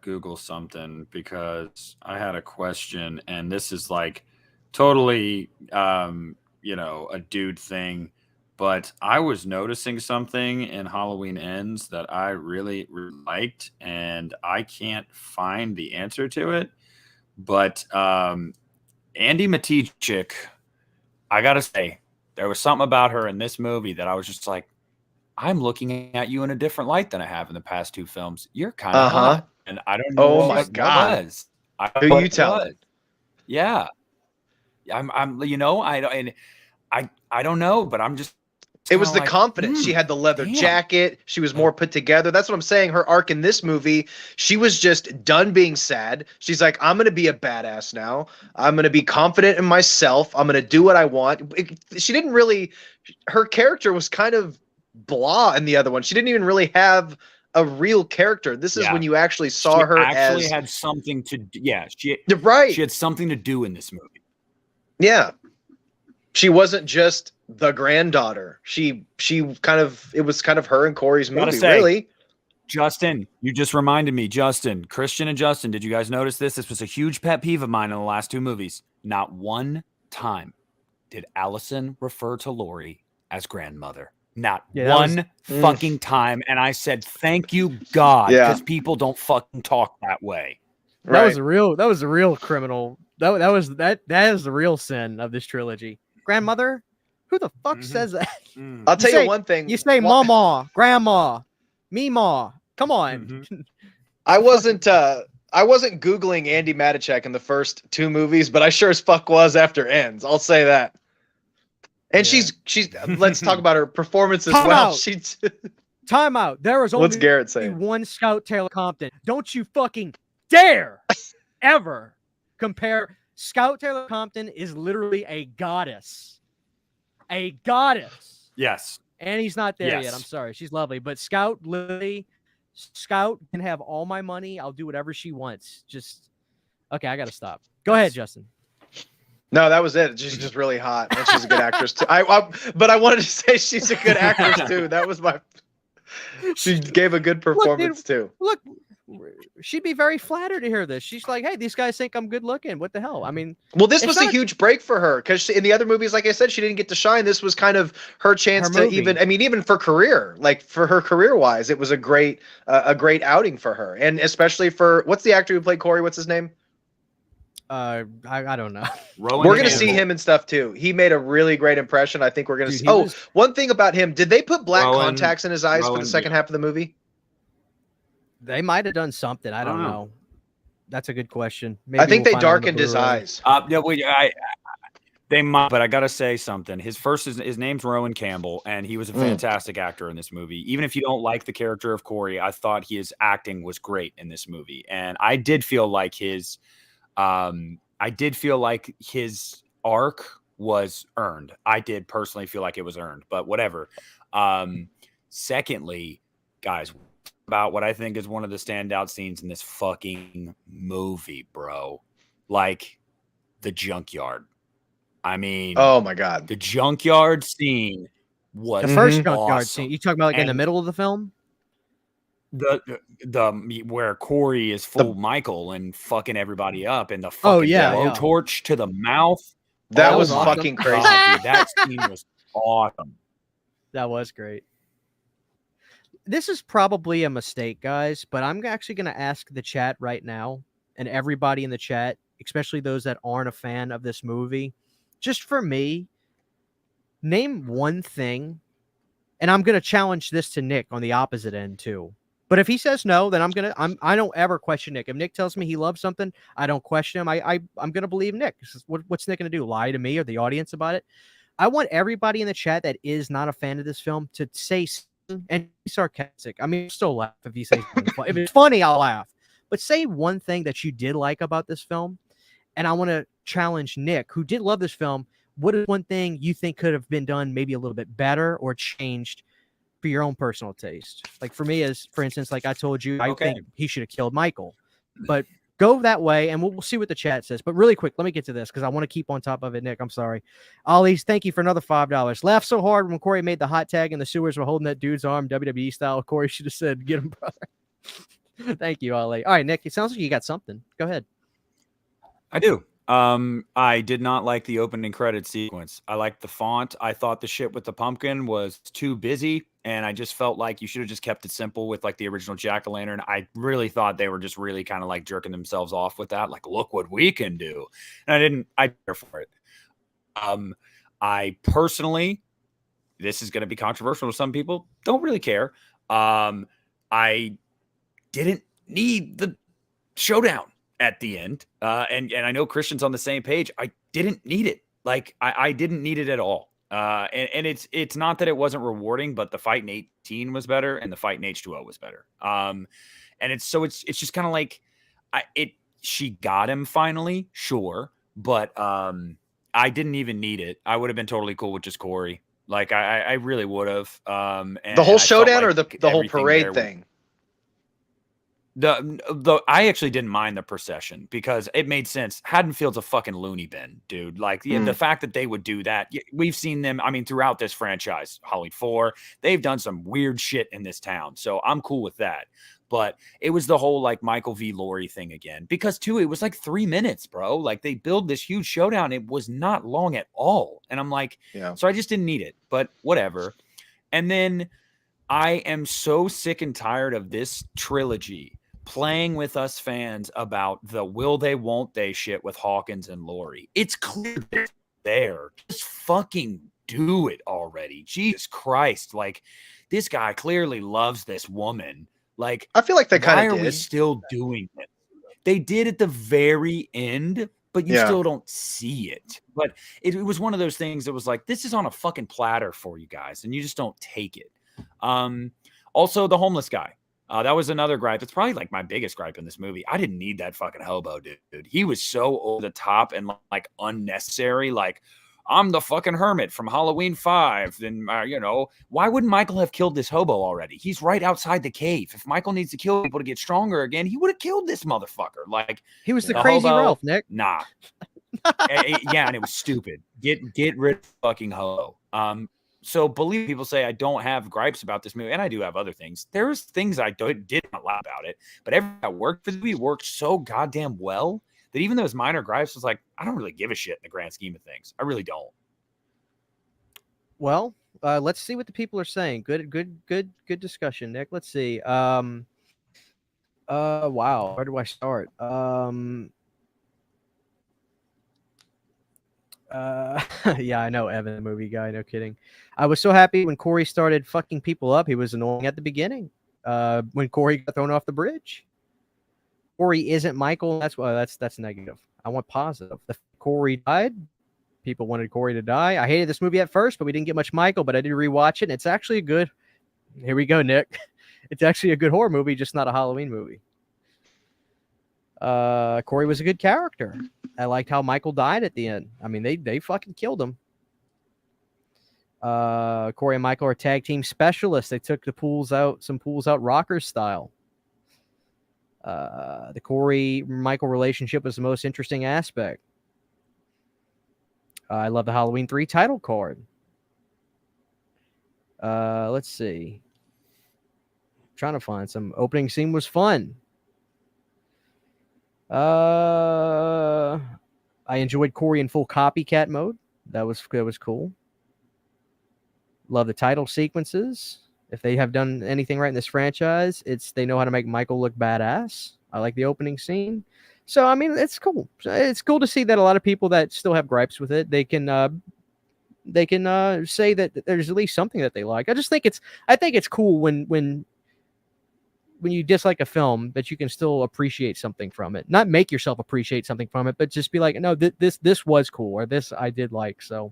B: Google something because I had a question, and this is like totally, a dude thing. But I was noticing something in Halloween Ends that I really, really liked, and I can't find the answer to it. But Andy Matichik, I gotta say, there was something about her in this movie that I was just like, I'm looking at you in a different light than I have in the past 2 films. You're kind of hot, and I don't know
C: Oh my
B: what
C: God.
B: it was.
C: Who you telling?
B: Yeah, I don't know, but I'm just.
C: It was the confidence. She had the leather jacket. She was more put together. That's what I'm saying. Her arc in this movie, she was just done being sad. She's like, I'm going to be a badass now. I'm going to be confident in myself. I'm going to do what I want. She didn't really, her character was kind of blah in the other one. She didn't even really have a real character. This is when you actually saw her
B: actually
C: as.
B: Had something to do. Yeah. She had something to do in this movie.
C: Yeah. She wasn't just the granddaughter. She kind of, it was kind of her and Corey's movie, really.
B: Justin, you just reminded me. Christian and Justin, did you guys notice this? This was a huge pet peeve of mine in the last 2 movies. Not one time did Allison refer to Laurie as grandmother. Not one fucking time. And I said, thank you, God, because people don't fucking talk that way.
D: That was a real criminal. That is the real sin of this trilogy. Grandmother? Who the fuck says that?
C: I'll tell you one thing.
D: You say mama, grandma, Mima. Come on.
C: I wasn't Googling Andy Matichak in the first 2 movies, but I sure as fuck was after Ends. I'll say that. And she's let's talk about her performance as well. She's
D: Time out. There was only
C: What's Garrett saying?
D: One Scout Taylor Compton. Don't you fucking dare ever compare. Scout Taylor Compton is literally a goddess. A goddess.
B: Yes.
D: And he's not there yet. I'm sorry. She's lovely. But Scout can have all my money. I'll do whatever she wants. Okay, I got to stop. Go ahead, Justin.
C: No, that was it. She's just really hot. And she's a good actress too. But I wanted to say she's a good actress too. That was my. She gave a good performance too.
D: Look, she'd be very flattered to hear this. She's like, "Hey, these guys think I'm good looking. What the hell?" I mean,
C: well, this was a huge break for her because in the other movies, like I said, she didn't get to shine. This was kind of her chance to even for career, like for her career wise, it was a great outing for her, and especially for what's the actor who played Corey? What's his name?
D: I don't know.
C: We're gonna see him and stuff too. He made a really great impression. I think we're gonna see. One thing about him: did they put black contacts in his eyes for the second half of the movie?
D: They might have done something. I don't know. That's a good question.
C: Maybe I think they darkened his eyes.
B: They might, but I gotta say something. His name's Rowan Campbell, and he was a fantastic actor in this movie. Even if you don't like the character of Corey, I thought his acting was great in this movie, and I did feel like his arc was earned. I did personally feel like it was earned, but whatever. Secondly, guys, about what I think is one of the standout scenes in this fucking movie, bro. Like the junkyard. I mean,
C: oh my God,
B: the junkyard scene was
D: the first junkyard scene. You talking about like in the middle of the film?
B: The where Corey is full Michael and fucking everybody up, and the fucking blowtorch to the mouth.
C: That was fucking crazy.
B: Dude, that scene was awesome.
D: That was great. This is probably a mistake, guys, but I'm actually going to ask the chat right now, and everybody in the chat, especially those that aren't a fan of this movie, just for me, name one thing, and I'm going to challenge this to Nick on the opposite end too. But if he says no, then I don't ever question Nick. If Nick tells me he loves something, I don't question him. I'm going to believe Nick. What's Nick going to do? Lie to me or the audience about it? I want everybody in the chat that is not a fan of this film to say and be sarcastic. I mean, still laugh if you say something funny. If it's funny, I'll laugh. But say one thing that you did like about this film, and I want to challenge Nick, who did love this film. What is one thing you think could have been done maybe a little bit better or changed for your own personal taste? Like for me, as for instance, like I told you, I think he should have killed Michael. But go that way, and we'll see what the chat says. But really quick, let me get to this because I want to keep on top of it, Nick. I'm sorry. Ollie's, thank you for another $5. Laughed so hard when Corey made the hot tag in the sewers while holding that dude's arm, WWE style. Corey should have said, "Get him, brother." Thank you, Ollie. All right, Nick, it sounds like you got something. Go ahead.
B: I do. I did not like the opening credit sequence. I liked the font. I thought the shit with the pumpkin was too busy, and I just felt like you should have just kept it simple with like the original Jack-o'-lantern. I really thought they were just really kind of like jerking themselves off with that. Like, look what we can do. And I care for it. I personally, this is going to be controversial to some people, don't really care. I didn't need the showdown at the end. And I know Christian's on the same page. I didn't need it. Like I didn't need it at all. And it's not that it wasn't rewarding, but the fight in 18 was better and the fight in H2O was better. And it's just kind of like she got him finally, sure, but I didn't even need it. I would have been totally cool with just Corey. Like I really would have. And
C: the whole showdown
B: like
C: or the whole parade thing?
B: I actually didn't mind the procession because it made sense. Haddonfield's a fucking loony bin, dude. Like the fact that they would do that, we've seen them. I mean, throughout this franchise, Halloween 4, they've done some weird shit in this town. So I'm cool with that. But it was the whole like Michael v. Laurie thing again, because too, it was like 3 minutes, bro. Like they build this huge showdown. It was not long at all. And I'm like, so I just didn't need it, but whatever. And then I am so sick and tired of this trilogy playing with us fans about the will they, won't they shit with Hawkins and Laurie. It's clear they're there. Just fucking do it already. Jesus Christ. Like, this guy clearly loves this woman. Like,
C: I feel like they kind of did.
B: Why are we still doing it? They did at the very end, but you still don't see it. But it was one of those things that was like, this is on a fucking platter for you guys, and you just don't take it. Also, the homeless guy. That was another gripe. It's probably like my biggest gripe in this movie. I didn't need that fucking hobo, dude. He was so over the top and like unnecessary. Like, I'm the fucking hermit from Halloween 5. Then, why wouldn't Michael have killed this hobo already? He's right outside the cave. If Michael needs to kill people to get stronger again, he would have killed this motherfucker. Like,
D: he was the crazy
B: hobo,
D: Ralph, Nick.
B: Nah. Yeah, and it was stupid. Get rid of fucking hobo. So believe people say I don't have gripes about this movie, and I do have other things. There's things I did not like about it, but everything that worked for the movie worked so goddamn well that even those minor gripes was like, I don't really give a shit in the grand scheme of things. I really don't.
D: Well, let's see what the people are saying. Good discussion, Nick. Let's see. Wow, where do I start? Yeah, I know Evan, the movie guy. No kidding. I was so happy when Corey started fucking people up. He was annoying at the beginning. When Corey got thrown off the bridge. Corey isn't Michael. That's negative. I want positive. The Corey died. People wanted Corey to die. I hated this movie at first, but we didn't get much Michael. But I did rewatch it, and it's actually a good. Here we go, Nick. It's actually a good horror movie, just not a Halloween movie. Corey was a good character. I liked how Michael died at the end. I mean, they fucking killed him. Corey and Michael are tag team specialists. They took some pools out rockers style. The Corey-Michael relationship was the most interesting aspect. I love the Halloween 3 title card. Let's see. I'm trying to find some. Opening scene was fun. I enjoyed Corey in full copycat mode. That was cool. Love the title sequences. If they have done anything right in this franchise, they know how to make Michael look badass. I like the opening scene. So, I mean, it's cool. It's cool to see that a lot of people that still have gripes with it, they can say that there's at least something that they like. I think it's cool when you dislike a film, that you can still appreciate something from it. Not make yourself appreciate something from it, but just be like, no, this was cool, or this I did like. So,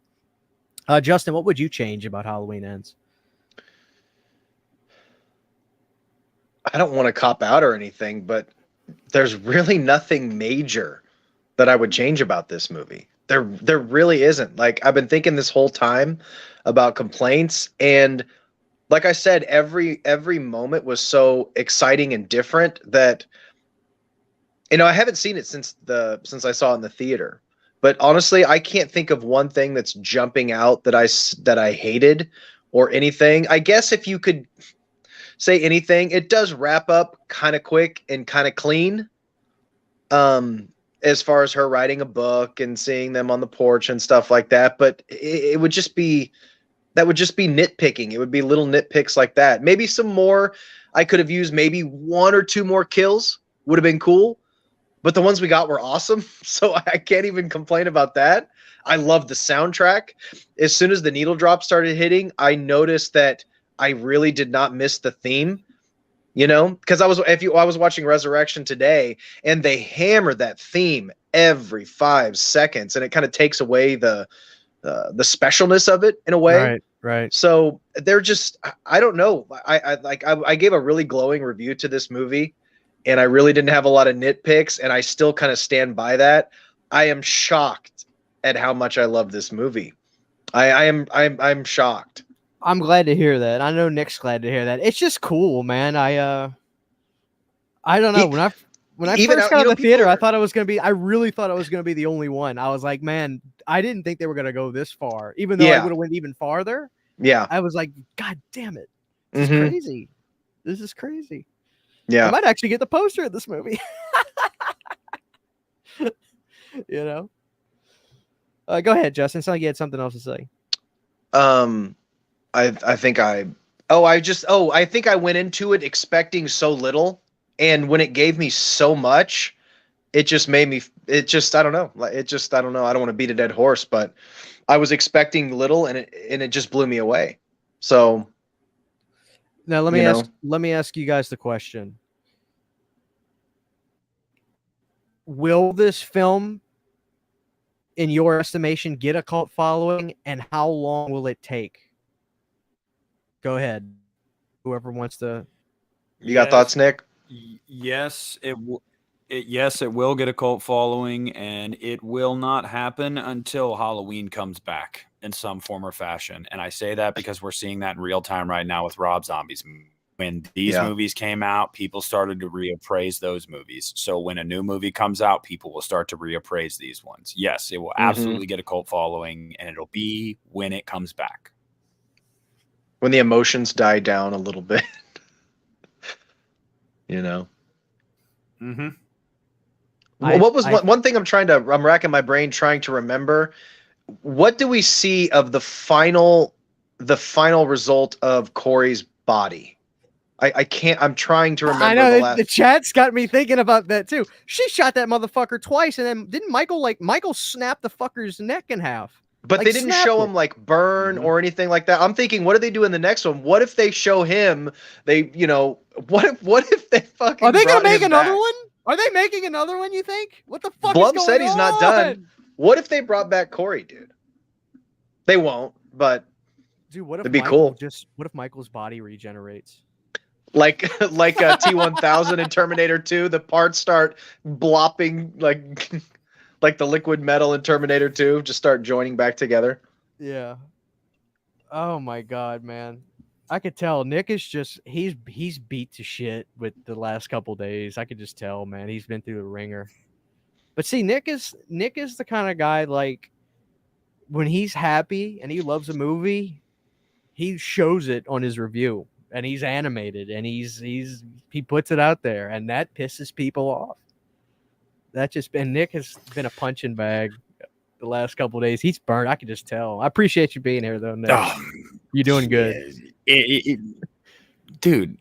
D: Justin, what would you change about Halloween Ends?
C: I don't want to cop out or anything, but there's really nothing major that I would change about this movie. There really isn't. Like, I've been thinking this whole time about complaints, and like I said, every moment was so exciting and different that, I haven't seen it since I saw it in the theater. But honestly, I can't think of one thing that's jumping out that I hated or anything. I guess if you could say anything. It does wrap up kind of quick and kind of clean. As far as her writing a book and seeing them on the porch and stuff like that, but it would just be, that would just be nitpicking. It would be little nitpicks like that. Maybe some more. I could have used maybe 1 or 2 more kills would have been cool, but the ones we got were awesome. So I can't even complain about that. I love the soundtrack. As soon as the needle drop started hitting, I noticed that I really did not miss the theme. You know, because I was watching Resurrection today, and they hammer that theme every 5 seconds, and it kind of takes away the specialness of it in a way.
D: Right.
C: So they're just, I don't know. I gave a really glowing review to this movie, and I really didn't have a lot of nitpicks, and I still kind of stand by that. I am shocked at how much I love this movie. I'm shocked.
D: I'm glad to hear that. I know Nick's glad to hear that. It's just cool, man. I don't know. When I first got out of the theater, I really thought I was gonna be the only one. I was like, man, I didn't think they were gonna go this far, even though I would have went even farther.
C: Yeah.
D: I was like, God damn it. This is crazy. This is crazy.
C: Yeah.
D: I might actually get the poster of this movie. You know? Go ahead, Justin. Sound like you had something else to say.
C: I think I went into it expecting so little, and when it gave me so much, it just made me, I don't know. I don't know. I don't want to beat a dead horse, but I was expecting little, and it just blew me away. So
D: now let me ask you guys the question. Will this film, in your estimation, get a cult following, and how long will it take? Go ahead. Whoever wants to.
C: You got thoughts, Nick?
B: Yes, it will get a cult following, and it will not happen until Halloween comes back in some form or fashion. And I say that because we're seeing that in real time right now with Rob Zombie's. When these movies came out, people started to reappraise those movies. So when a new movie comes out, people will start to reappraise these ones. Yes, it will absolutely get a cult following, and it'll be when it comes back.
C: When the emotions die down a little bit. You know? What was one thing I'm racking my brain trying to remember. What do we see of the final result of Corey's body? I can't. I'm trying to remember.
D: I know the chat's got me thinking about that too. She shot that motherfucker twice, and then didn't Michael snap the fucker's neck in half?
C: But they didn't show him like burn or anything like that. I'm thinking, what do they do in the next one? What if they show him? What if they fucking?
D: Are they gonna make another one? Are they making another one? You think? What the fuck?
C: Blum said he's not done. What if they brought back Corey, dude? They won't. But
D: dude, what if
C: it'd be cool?
D: What if Michael's body regenerates?
C: Like a T-1000 in Terminator 2, the parts start blopping like the liquid metal in Terminator 2, just start joining back together.
D: Yeah. Oh my God, man. I could tell Nick is just he's beat to shit with the last couple days. I could just tell, man. He's been through the ringer. But see, Nick is the kind of guy, like, when he's happy and he loves a movie, he shows it on his review. And he's animated, and he puts it out there, and that pisses people off. And Nick has been a punching bag the last couple of days. He's burned. I can just tell. I appreciate you being here, though, Nick. You're doing good.
B: Dude,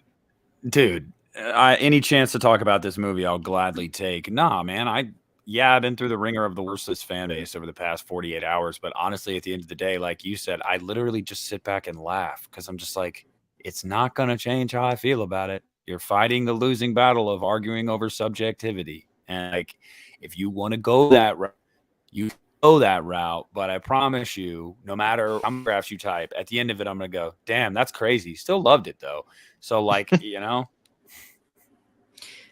B: any chance to talk about this movie, I'll gladly take. Nah, man, I've been through the ringer of the worstest fan base over the past 48 hours, but honestly, at the end of the day, like you said, I literally just sit back and laugh because I'm just like, it's not going to change how I feel about it. You're fighting the losing battle of arguing over subjectivity. And like, if you want to go that route, you go that route. But I promise you, no matter how many graphs you type, at the end of it, I'm going to go, damn, that's crazy. Still loved it though. So like, you know,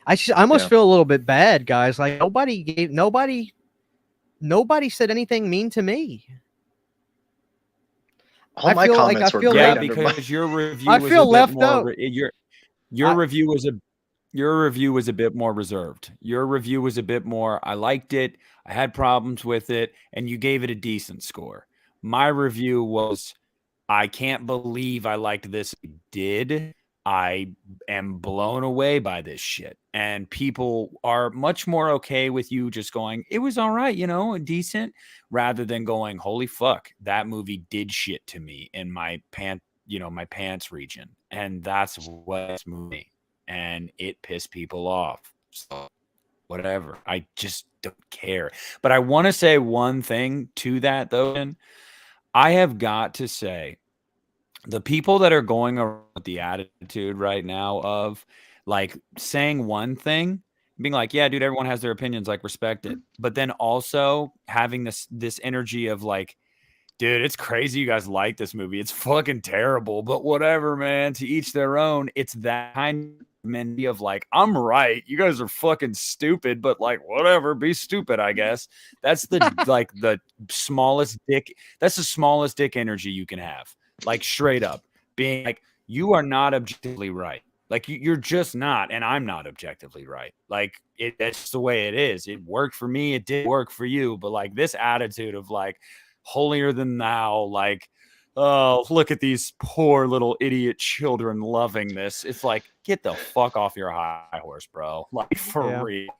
D: I almost feel a little bit bad, guys. Like nobody said anything mean to me.
C: All my comments were
B: great because your review.
D: I feel left out.
B: Your review was a bit more reserved. Your review was a bit more. I liked it. I had problems with it, and you gave it a decent score. My review was, I can't believe I liked this. I did, I am blown away by this shit. And people are much more okay with you just going, it was all right, you know, decent, rather than going, holy fuck, that movie did shit to me in my my pants region. And that's what this movie. And it pissed people off. So whatever. I just don't care. But I want to say one thing to that, though. I have got to say, the people that are going around with the attitude right now of like saying one thing, being like, yeah, dude, everyone has their opinions, like respect it. But then also having this energy of like, dude, it's crazy you guys like this movie. It's fucking terrible, but whatever, man, to each their own. It's that kind of mentality of like, I'm right. You guys are fucking stupid, but like, whatever, be stupid, I guess. That's the like the smallest dick. That's the smallest dick energy you can have. Like straight up being like, you are not objectively right. Like you're just not, and I'm not objectively right. Like that's the way it is. It worked for me. It did work for you. But like this attitude of like holier than thou, like, oh, look at these poor little idiot children loving this. It's like, get the fuck off your high horse, bro. Like for real.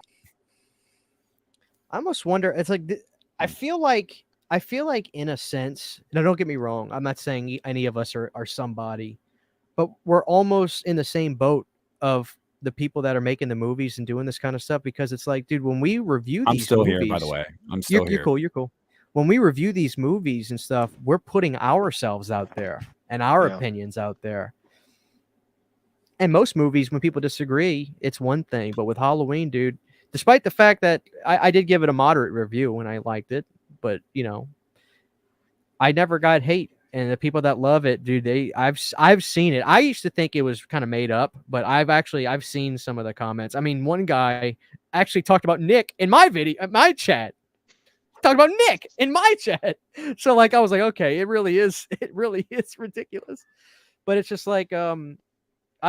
D: I almost wonder. It's like I feel like in a sense. Now, don't get me wrong. I'm not saying any of us are somebody, but we're almost in the same boat of the people that are making the movies and doing this kind of stuff. Because it's like, dude, when we review these movies,
B: here, by the way. I'm still here.
D: You're cool. When we review these movies and stuff, we're putting ourselves out there and our opinions out there. And most movies, when people disagree, it's one thing. But with Halloween, dude, despite the fact that I did give it a moderate review when I liked it, but you know, I never got hate. And the people that love it, dude, I've seen it. I used to think it was kind of made up, but I've seen some of the comments. I mean, one guy actually talked about Nick in my video, my chat. Talking about Nick in my chat. So like I was like, okay, it really is ridiculous. But it's just like I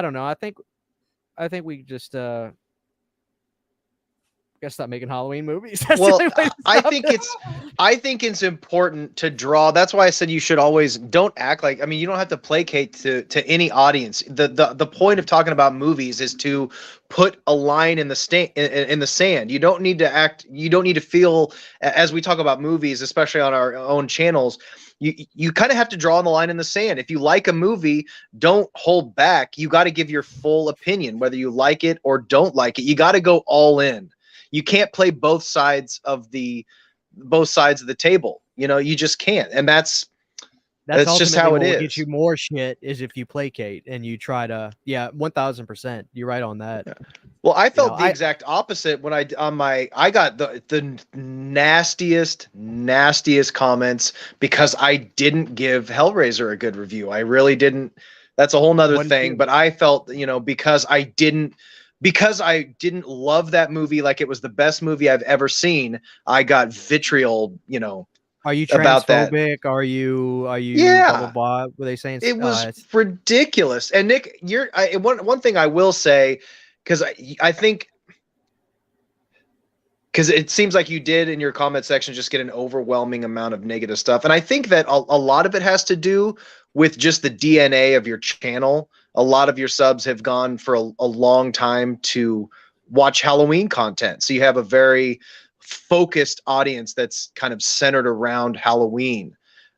D: don't know. I think we just gotta stop making Halloween movies. That's
C: well, I think it's important to draw. That's why I said you should always don't act like, I mean, you don't have to placate to any audience. The point of talking about movies is to put a line in the sand. You don't need to feel, as we talk about movies, especially on our own channels, you kind of have to draw the line in the sand. If you like a movie, don't hold back. You got to give your full opinion, whether you like it or don't like it. You got to go all in. You can't play both sides of the table. You know, you just can't. And that's just how it is.
D: Get you more shit is if you placate and you try to, 1000%. You're right on that.
C: Yeah. Well, I felt the exact opposite when I got the nastiest comments because I didn't give Hellraiser a good review. I really didn't. That's a whole nother thing. But I felt, because I didn't love that movie like it was the best movie I've ever seen, I got vitriol,
D: Are you transphobic? Are you blah, blah, blah? Were they saying
C: it was ridiculous? And Nick, one thing I will say, because I think, because it seems like you did in your comment section just get an overwhelming amount of negative stuff. And I think that a lot of it has to do with just the DNA of your channel. A lot of your subs have gone for a long time to watch Halloween content. So you have a very focused audience that's kind of centered around Halloween.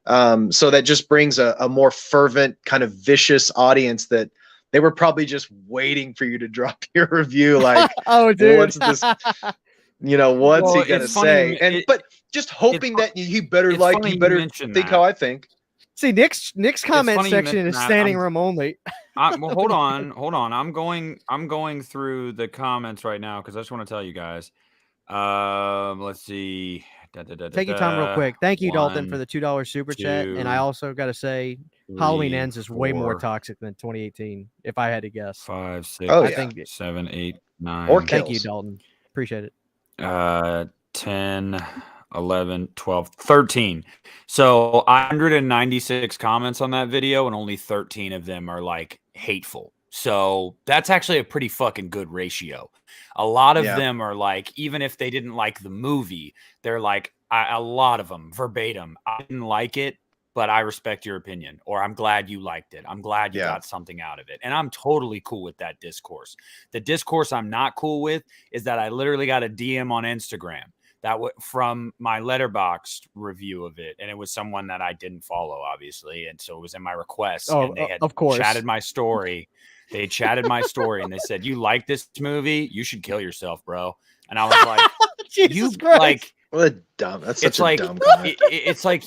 C: So that just brings a more fervent, kind of vicious audience that they were probably just waiting for you to drop your review. Like,
D: oh, dude,
C: what's this? What's he gonna say? But just hoping that he better think how I think.
D: See, Nick's comment section is standing room only.
B: Well, hold on. I'm going through the comments right now because I just want to tell you guys. Let's see.
D: Take your time real quick. Thank you, Dalton, for the $2 super chat. And I also got to say, Halloween Ends is way more toxic than 2018, if I had to guess.
B: 5, 6, 7, 8, 9.
C: Or
D: thank you, Dalton. Appreciate
B: it. 10, 11, 12, 13. So 196 comments on that video, and only 13 of them are like hateful. So that's actually a pretty fucking good ratio. A lot of them are like, even if they didn't like the movie, they're like, a lot of them verbatim, I didn't like it, but I respect your opinion, or I'm glad you liked it. I'm glad you got something out of it. And I'm totally cool with that discourse. The discourse I'm not cool with is that I literally got a DM on Instagram that from my Letterboxd review of it. And it was someone that I didn't follow, obviously. And so it was in my requests.
D: Oh,
B: and they had
D: of course.
B: chatted my story. They chatted my story and they said, "You like this movie? You should kill yourself, bro." And I was like,
D: Jesus Christ.
B: Like,
C: what a dumb, that's such a dumb comment.
B: It's like,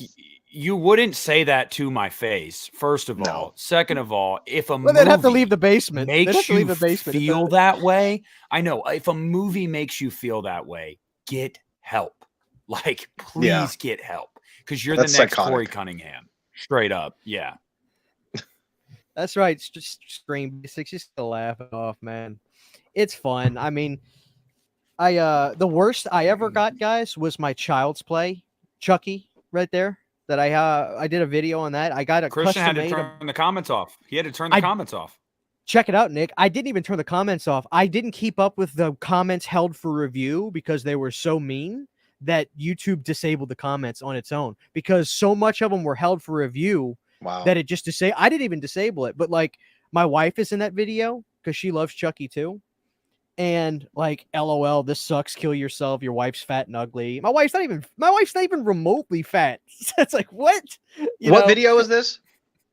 B: you wouldn't say that to my face, first of all. Second of all, if a movie
D: they'd have to leave the basement.
B: makes you feel that way, I know. If a movie makes you feel that way, get help. Like, please get help. Because you're the next
C: psychotic.
B: Corey Cunningham. Straight up. Yeah.
D: That's right. It's just Scream Basics. Just to laugh it off, man. It's fun. I mean, the worst I ever got, guys, was my Child's Play, Chucky, right there. That I did a video on that. I got a
B: Christian had to turn the comments off. He had to turn the comments off.
D: Check it out, Nick. I didn't even turn the comments off. I didn't keep up with the comments held for review because they were so mean that YouTube disabled the comments on its own because so much of them were held for review.
C: Wow.
D: That it just I didn't even disable it, but like my wife is in that video because she loves Chucky too. And like, LOL, this sucks. Kill yourself. Your wife's fat and ugly. My wife's not even remotely fat. It's like, what?
C: What video was this?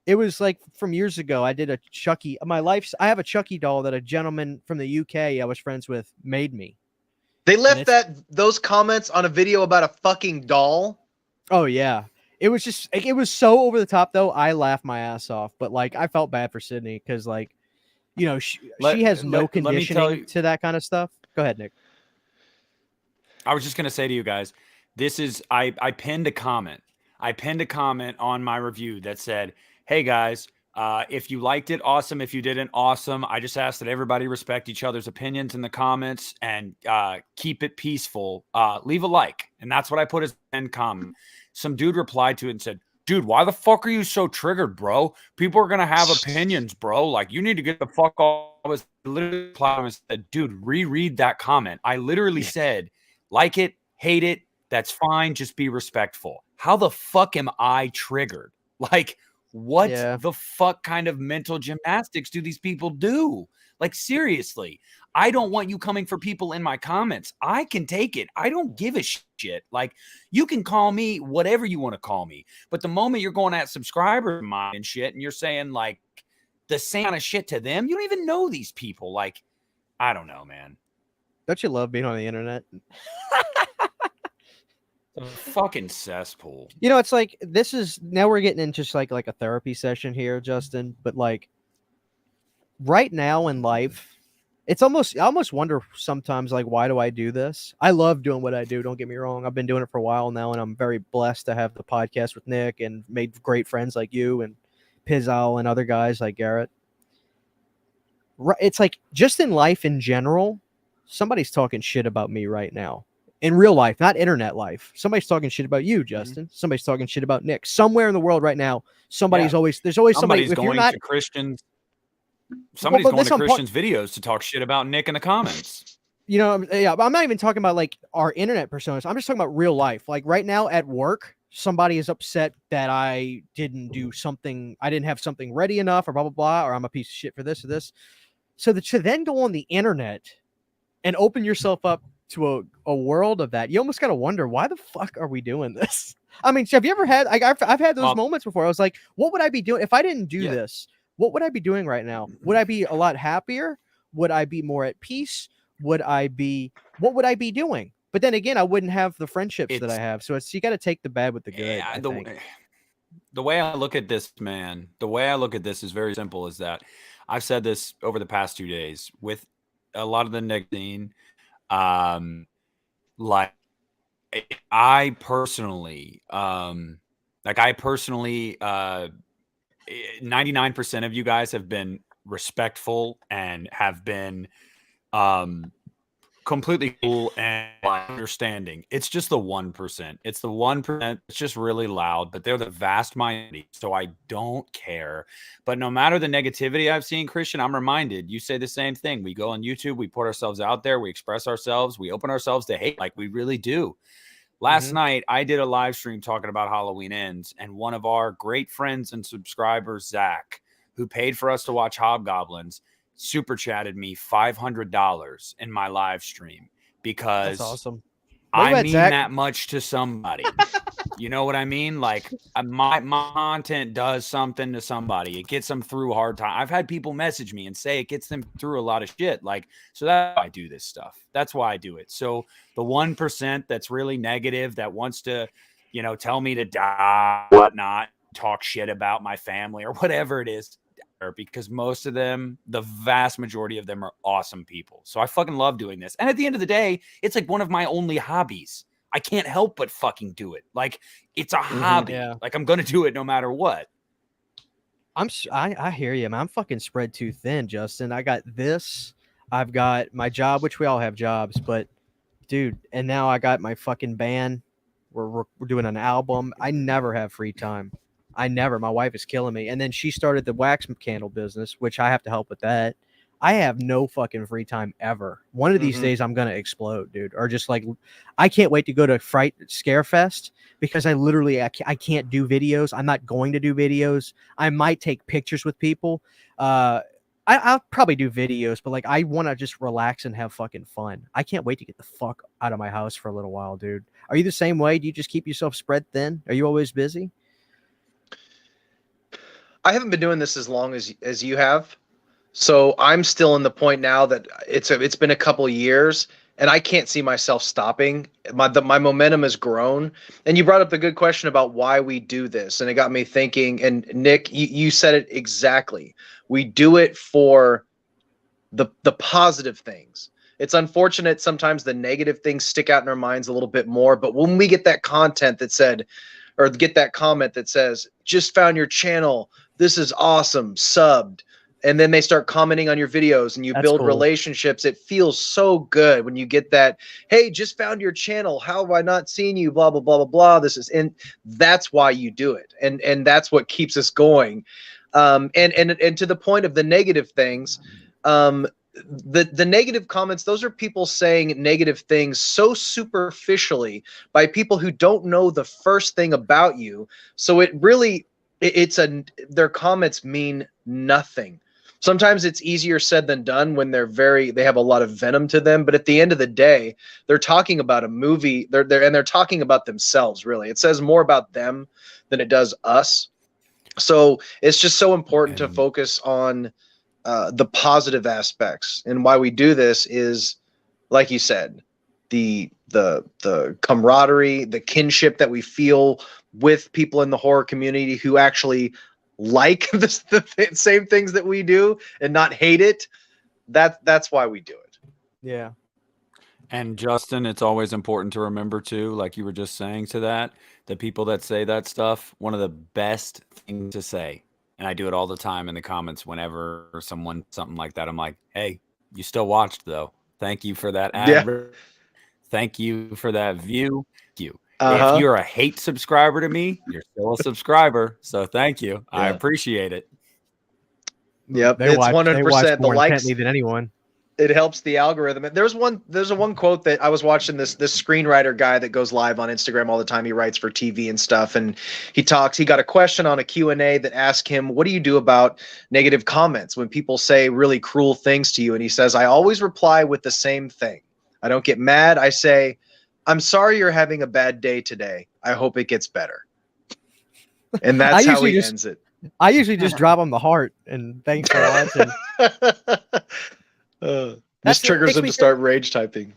D: It was like from years ago. I did a Chucky. I have a Chucky doll that a gentleman from the UK I was friends with made me.
C: They left those comments on a video about a fucking doll.
D: Oh yeah. It was just, it was so over the top though. I laughed my ass off, but like, I felt bad for Sydney because like, she has no conditioning to that kind of stuff. Go ahead, Nick.
B: I was just going to say to you guys, this is, I pinned a comment. I pinned a comment on my review that said, "Hey guys, if you liked it, awesome. If you didn't, awesome. I just ask that everybody respect each other's opinions in the comments and keep it peaceful. Leave a like." And that's what I put as end comment. Some dude replied to it and said, "Dude, why the fuck are you so triggered, bro? People are going to have opinions, bro. Like, you need to get the fuck off." I was literally replying and said, "Dude, reread that comment. I literally said, like it, hate it. That's fine. Just be respectful." How the fuck am I triggered? Like, what the fuck kind of mental gymnastics do these people do? Like, seriously, I don't want you coming for people in my comments. I can take it. I don't give a shit. Like, you can call me whatever you want to call me. But the moment you're going at subscriber mine and shit, and you're saying like the same kind of shit to them, you don't even know these people. Like, I don't know, man.
D: Don't you love being on the internet?
B: A fucking cesspool.
D: It's like, this is, now we're getting into just like a therapy session here, Justin. But like, right now in life, I almost wonder sometimes, like, why do I do this? I love doing what I do. Don't get me wrong. I've been doing it for a while now, and I'm very blessed to have the podcast with Nick and made great friends like you and Pizzal and other guys like Garrett. It's like, just in life in general, somebody's talking shit about me right now. In real life, not internet life. Somebody's talking shit about you, Justin. Mm-hmm. Somebody's talking shit about Nick. Somewhere in the world right now, there's always somebody. If
B: going
D: you're not
B: to Christians. Somebody's going to Christian's videos to talk shit about Nick in the comments.
D: But I'm not even talking about like our internet personas. I'm just talking about real life. Like right now at work, somebody is upset that I didn't do something. I didn't have something ready enough, or blah blah blah, or I'm a piece of shit for this or this. So to then go on the internet and open yourself up to a world of that, you almost got to wonder, why the fuck are we doing this? I mean, have you ever had? I've had those moments before. I was like, what would I be doing if I didn't do this? What would I be doing right now? Would I be a lot happier? Would I be more at peace? What would I be doing? But then again, I wouldn't have the friendships that I have. So you got to take the bad with the good.
B: The way I look at this, man, the way I look at this is very simple. Is that I've said this over the past 2 days with a lot of the nicotine. Like I personally, 99% of you guys have been respectful and have been completely cool and understanding. It's just the 1%. It's the 1%. It's just really loud, but they're the vast minority. So I don't care. But no matter the negativity I've seen, Christian, I'm reminded, you say the same thing. We go on YouTube, we put ourselves out there, we express ourselves, we open ourselves to hate like we really do. Last night, I did a live stream talking about Halloween Ends, and one of our great friends and subscribers, Zach, who paid for us to watch Hobgoblins, super chatted me $500 in my live stream because
D: That's awesome.
B: I mean that much to somebody. You know what I mean? Like my content does something to somebody. It gets them through a hard time. I've had people message me and say it gets them through a lot of shit. Like, so that's why I do this stuff. That's why I do it. So the 1% that's really negative, that wants to, you know, tell me to die, whatnot, talk shit about my family or whatever it is, because most of them, the vast majority of them, are awesome people. So I fucking love doing this. And at the end of the day, it's like one of my only hobbies. I can't help but fucking do it. Like, it's a hobby.
D: Yeah.
B: Like, I'm going to do it no matter what.
D: I hear you, man. I'm fucking spread too thin, Justin. I got this. I've got my job, which we all have jobs, but dude, and now I got my fucking band. We're doing an album. I never have free time. My wife is killing me. And then she started the wax candle business, which I have to help with that. I have no fucking free time ever. One of these days I'm going to explode, dude. Or just like, I can't wait to go to Scare Fest because I can't do videos. I'm not going to do videos. I might take pictures with people. I'll probably do videos, but like, I want to just relax and have fucking fun. I can't wait to get the fuck out of my house for a little while, dude. Are you the same way? Do you just keep yourself spread thin? Are you always busy?
C: I haven't been doing this as long as you have. So I'm still in the point now that it's been a couple years and I can't see myself stopping. My momentum has grown. And you brought up the good question about why we do this. And it got me thinking, and Nick, you said it exactly. We do it for the positive things. It's unfortunate sometimes the negative things stick out in our minds a little bit more, but when we get that content that said, or get that comment that says, just found your channel, this is awesome, subbed, and then they start commenting on your videos and you build relationships. It feels so good when you get that, hey, just found your channel, how have I not seen you, blah blah blah blah blah. And that's why you do it, and that's what keeps us going. And to the point of the negative things, the negative comments, those are people saying negative things so superficially by people who don't know the first thing about you. So it really, their comments mean nothing. Sometimes it's easier said than done when they have a lot of venom to them. But at the end of the day, they're talking about a movie. They're talking about themselves. Really, it says more about them than it does us. So it's just so important to focus on the positive aspects. And why we do this is, like you said, the camaraderie, the kinship that we feel with people in the horror community who actually like the same things that we do and not hate it. That's why we do it.
D: Yeah.
B: And Justin, it's always important to remember too, like you were just saying to that, the people that say that stuff, one of the best things to say, and I do it all the time in the comments whenever something like that, I'm like, hey, you still watched though. Thank you for that ad. Yeah. Thank you for that view. Thank you. If you're a hate subscriber to me, you're still a subscriber. So thank you. Yeah. I appreciate it.
C: Yep. It's 100% the likes
D: than anyone.
C: It helps the algorithm. There's one quote that I was watching, this screenwriter guy that goes live on Instagram all the time. He writes for TV and stuff. And he got a question on a Q&A that asked him, what do you do about negative comments when people say really cruel things to you? And he says, I always reply with the same thing. I don't get mad. I say, I'm sorry you're having a bad day today. I hope it gets better. And that's how he ends it.
D: I usually just drop him the heart and thanks for watching.
C: This triggers him to start rage typing.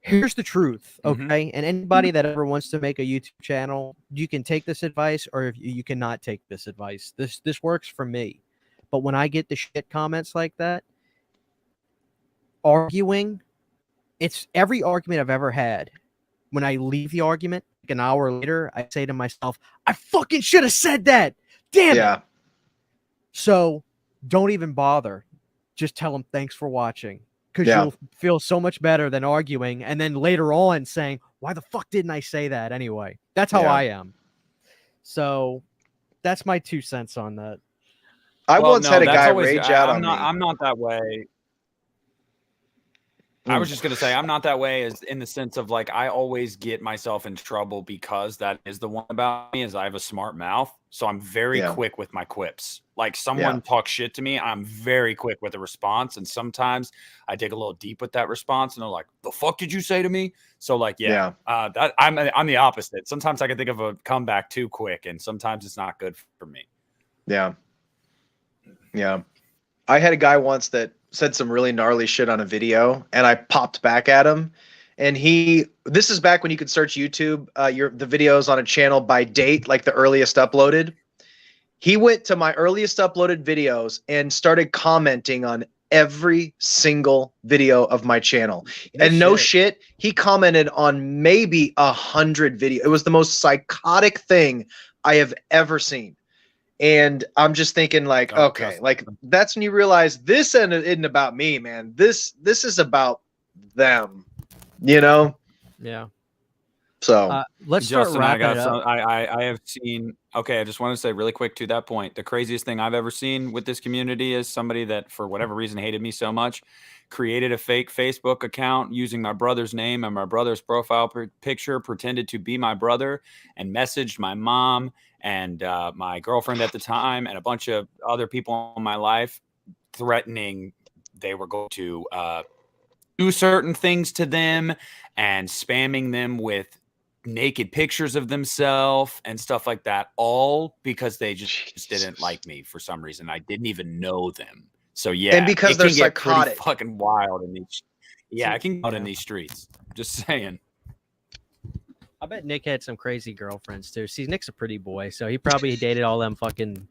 D: Here's the truth, okay? And anybody that ever wants to make a YouTube channel, you can take this advice or you cannot take this advice. This works for me. But when I get the shit comments like that, arguing, it's every argument I've ever had. When I leave the argument, like an hour later, I say to myself, I fucking should have said that. Damn it. So don't even bother. Just tell them thanks for watching, because you'll feel so much better than arguing and then later on saying, why the fuck didn't I say that anyway? That's how I am. So that's my 2 cents on that.
C: I once had a guy rage out on me.
B: I'm not that way. I was just going to say, I'm not that way as in the sense of like, I always get myself in trouble because that is the one about me is I have a smart mouth. So I'm very quick with my quips. Like someone talks shit to me, I'm very quick with a response. And sometimes I dig a little deep with that response and they're like, the fuck did you say to me? So like, that I'm the opposite. Sometimes I can think of a comeback too quick and sometimes it's not good for me.
C: Yeah. Yeah. I had a guy once that said some really gnarly shit on a video and I popped back at him. And this is back when you could search YouTube, the videos on a channel by date, like the earliest uploaded. He went to my earliest uploaded videos and started commenting on every single video of my channel. No shit, he commented on maybe 100 videos. It was the most psychotic thing I have ever seen. And I'm just thinking like, okay, like that's when you realize this isn't about me, man. This is about them, you know?
A: Yeah.
C: So
A: let's start wrapping it up.
B: I have seen. Okay, I just want to say really quick to that point. The craziest thing I've ever seen with this community is somebody that, for whatever reason, hated me so much, created a fake Facebook account using my brother's name and my brother's profile picture, pretended to be my brother, and messaged my mom and my girlfriend at the time and a bunch of other people in my life, threatening they were going to do certain things to them and spamming them with naked pictures of themselves and stuff like that, all because they just didn't like me for some reason. I didn't even know them. So yeah,
C: and because they're psychotic,
B: fucking wild in these. Yeah, I can go out in these streets. Just saying.
A: I bet Nick had some crazy girlfriends too. See, Nick's a pretty boy, so he probably dated all them fucking,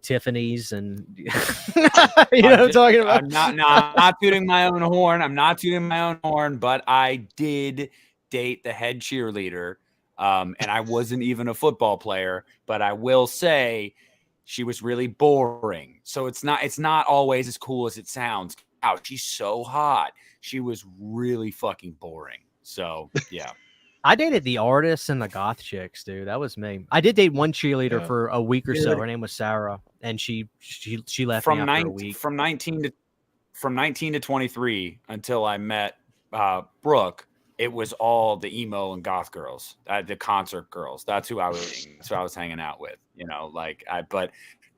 A: Tiffany's and you know what I'm talking about.
B: I'm not tooting my own horn. I'm not tooting my own horn, but I did date the head cheerleader, and I wasn't even a football player. But I will say, she was really boring. So it's not always as cool as it sounds. Wow, she's so hot. She was really fucking boring. So yeah.
A: I dated the artists and the goth chicks, dude. That was me. I did date one cheerleader for a week or so. Her name was Sarah, and she left me after a week.
B: From 19 to 23 until I met Brooke. It was all the emo and goth girls, the concert girls. That's who I was hanging out with. But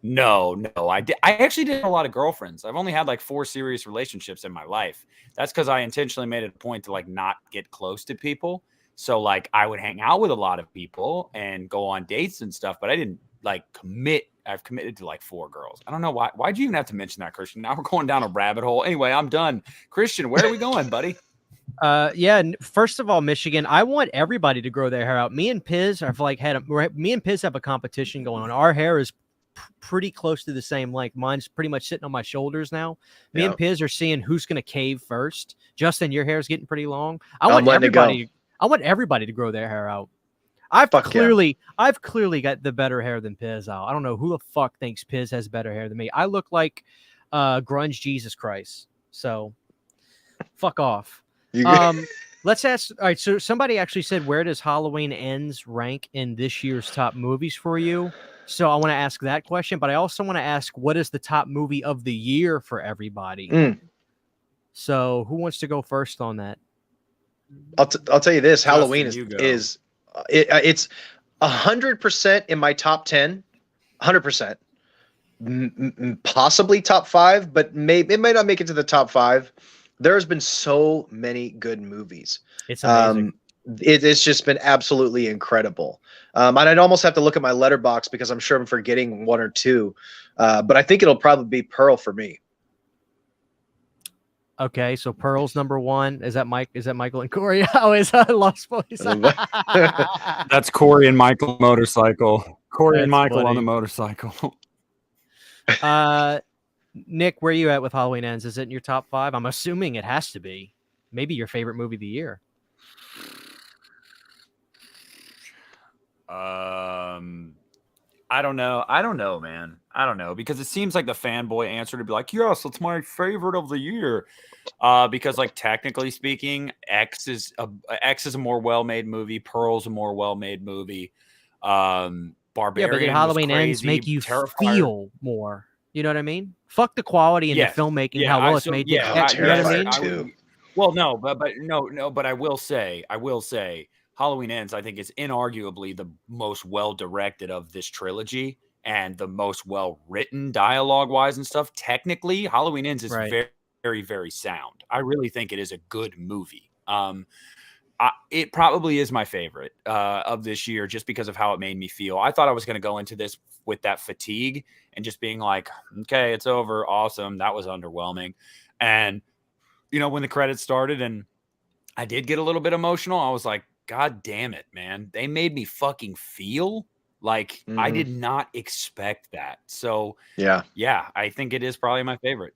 B: no, I actually did a lot of girlfriends. I've only had like 4 serious relationships in my life. That's because I intentionally made it a point to like not get close to people. So like I would hang out with a lot of people and go on dates and stuff, but I didn't like commit. I've committed to like 4 girls. I don't know why. Why'd you even have to mention that, Christian? Now we're going down a rabbit hole. Anyway, I'm done. Christian, where are we going, buddy?
A: First of all, Michigan, I want everybody to grow their hair out. Me and Piz have have a competition going on. Our hair is pretty close to the same length. Mine's pretty much sitting on my shoulders now. Me and Piz are seeing who's going to cave first. Justin, your hair is getting pretty long. I want everybody to grow their hair out. I've clearly got the better hair than Piz out. I don't know who the fuck thinks Piz has better hair than me. I look like grunge Jesus Christ. So fuck off. Let's ask. All right. So somebody actually said, where does Halloween Ends rank in this year's top movies for you? So I want to ask that question, but I also want to ask, what is the top movie of the year for everybody? So who wants to go first on that?
C: I'll tell you this. Halloween is it's 100% in my top 10, 100%, possibly top 5, but it may not make it to the top 5. There's been so many good movies.
A: It's amazing.
C: It's just been absolutely incredible. And I'd almost have to look at my letterbox because I'm sure I'm forgetting 1 or 2. But I think it'll probably be Pearl for me.
B: Okay, so Pearl's number 1. Is that Mike? Is that Michael and Corey? Oh, is that Lost Boys?
E: That's Corey and Michael motorcycle. Corey and Michael
B: funny.
E: on the motorcycle.
B: Nick, where are you at with Halloween Ends? Is it in your top 5? I'm assuming it has to be. Maybe your favorite movie of the year.
E: I don't know, man. I don't know, because it seems like the fanboy answer to be like, yes, it's my favorite of the year. Because like technically speaking, X is a more well-made movie. Pearl's a more well-made movie. Barbarian,
B: but did Halloween
E: was crazy,
B: Ends make you
E: Terrifier.
B: feel more?
D: You know what I mean? Fuck the quality and
B: Yes.
D: the filmmaking,
B: Yeah,
D: how well
B: I-
D: it's
B: so-
D: made.
B: yeah,
C: Oh,
D: You know what I mean?
C: Terrifier 2.
B: Well, no, but I will say, Halloween Ends, I think, is inarguably the most well directed of this trilogy and the most well written dialogue wise and stuff. Technically, Halloween Ends is
D: Right.
B: very, very, very sound. I really think it is a good movie. It probably is my favorite of this year just because of how it made me feel. I thought I was going to go into this with that fatigue and just being like, okay, it's over. Awesome. That was underwhelming. And, you know, when the credits started and I did get a little bit emotional, I was like, God damn it, man. They made me fucking feel like I did not expect that. So,
C: Yeah.
B: I think it is probably my favorite.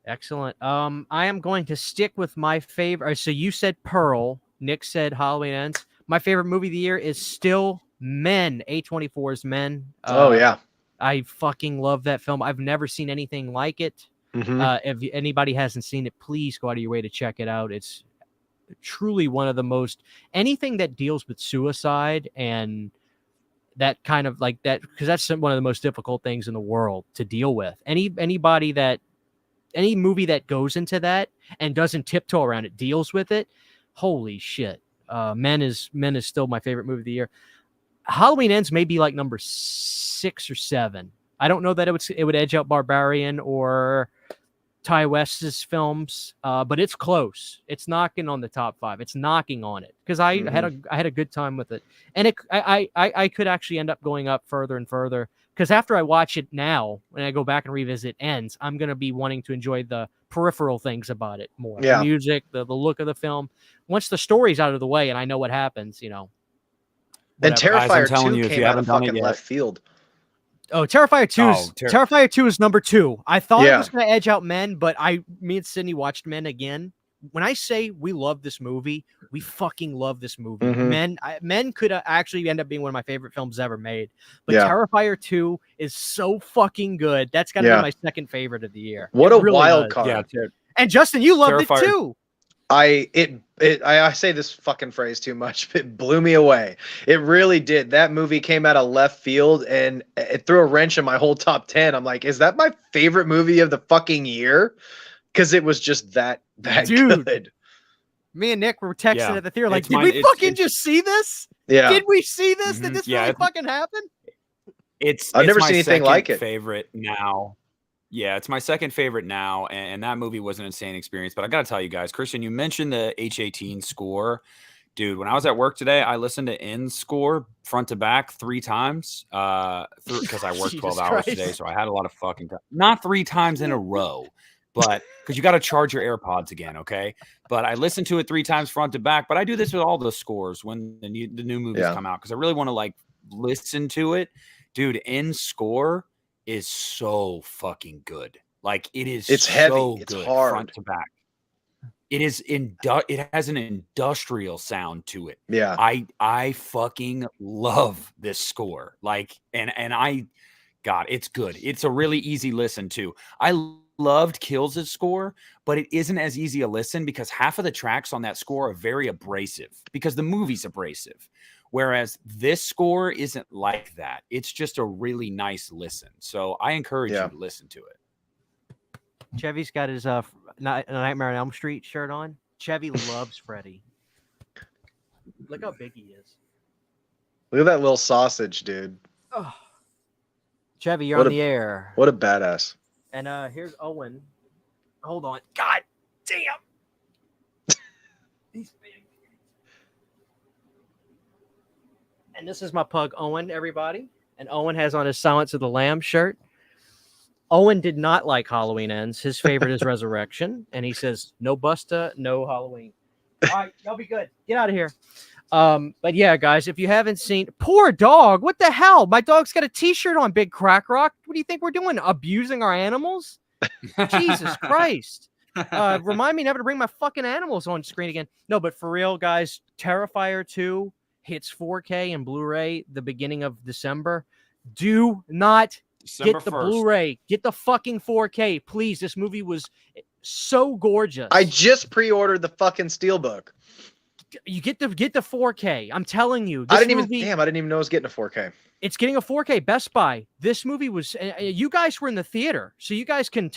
D: Excellent. I am going to stick with my favorite. So you said Pearl. Nick said Halloween Ends. My favorite movie of the year is still Men. A24's Men.
C: Oh yeah.
D: I fucking love that film. I've never seen anything like it. If anybody hasn't seen it, please go out of your way to check it out. It's truly one of the most, anything that deals with suicide and that kind of like that, because that's one of the most difficult things in the world to deal with. Any movie that goes into that and doesn't tiptoe around it, deals with it. Holy shit. Men is still my favorite movie of the year. Halloween Ends may be like number 6 or 7. I don't know that it would edge out Barbarian or Ty West's films, but it's close. It's knocking on the top 5. It's knocking on it because I had a good time with it, and I could actually end up going up further and further because after I watch it now, when I go back and revisit Ends, I'm gonna be wanting to enjoy the peripheral things about it more.
C: Yeah.
D: The music, the look of the film. Once the story's out of the way and I know what happens, you know.
C: And
D: whatever.
B: Guys, I'm
C: Terrifier
B: telling
C: 2
B: you, if
C: came
B: you
C: out
B: haven't
C: of
B: done it
C: fucking
B: yet-
C: left field.
D: Oh, Terrifier 2 is Terrifier 2 is number 2. I thought it
C: Yeah.
D: was going to edge out Men, but me and Sydney watched Men again. When I say we love this movie, we fucking love this movie. Men could actually end up being one of my favorite films ever made. But
C: Yeah.
D: Terrifier 2 is so fucking good. That's got to
C: Yeah.
D: be my second favorite of the year.
C: What
D: It
C: a
D: really
C: wild
D: does.
C: card.
B: Yeah,
D: And Justin, you loved
B: Terrifier-
D: it too.
C: I say this fucking phrase too much, but it blew me away. It really did. That movie came out of left field and it threw a wrench in my whole top 10. I'm like, is that my favorite movie of the fucking year? Because it was just that
D: Dude.
C: good.
D: Me and Nick were texting
B: Yeah.
D: at the theater like,
B: It's
D: did
B: mine-
D: we
B: it's-
D: fucking
B: it's-
D: just see this?
C: Yeah.
D: Did we see this? Did
B: Mhm.
D: this
B: Yeah,
D: really
B: it's-
D: fucking happen?
C: I've never
B: my
C: seen anything
B: second
C: like it.
B: Favorite now. Yeah, it's my second favorite now, and that movie was an insane experience. But I got to tell you guys, Christian, you mentioned the H18 score. Dude, when I was at work today, I listened to N's score front to back 3 times because I worked 12
D: Jesus
B: hours
D: Christ.
B: today, so I had a lot of fucking time. Not 3 times in a row, but because you got to charge your AirPods again, okay? But I listened to it 3 times front to back. But I do this with all the scores when the new movies come out because I really want to like listen to it. Dude, N's score is so fucking good. Like it's
C: heavy.
B: so
C: It's
B: good
C: hard.
B: front to back. It is it has an industrial sound to it.
C: Yeah.
B: I fucking love this score. Like and God, it's good. It's a really easy listen too. I loved Kills' score, but it isn't as easy a listen because half of the tracks on that score are very abrasive because the movie's abrasive. Whereas this score isn't like that. It's just a really nice listen. So I encourage you to listen to it.
D: Chevy's got his Nightmare on Elm Street shirt on. Chevy loves Freddy. Look how big he is.
C: Look at that little sausage, dude.
D: Oh. Chevy, you're
C: What
D: on
C: a-
D: the air.
C: What a badass.
D: And here's Owen. Hold on. God damn. He's big. And this is my pug, Owen, everybody. And Owen has on his Silence of the Lambs shirt. Owen did not like Halloween Ends. His favorite is Resurrection. And he says, no Busta, no Halloween. All right, y'all be good. Get out of here. But yeah, guys, if you haven't seen Poor Dog, what the hell? My dog's got a t-shirt on, Big Crack Rock. What do you think we're doing? Abusing our animals? Jesus Christ. Remind me never to bring my fucking animals on screen again. No, but for real, guys, Terrifier 2 hits 4K and Blu-ray the beginning of December. Do not
B: December
D: get the
B: 1st.
D: Blu-ray. Get the fucking 4K, please. This movie was so gorgeous.
C: I just pre-ordered the fucking Steelbook.
D: You get the 4K. I'm telling you.
C: I didn't even know it was getting a 4K.
D: It's getting a 4K. Best Buy. This movie was. You guys were in the theater, so you guys can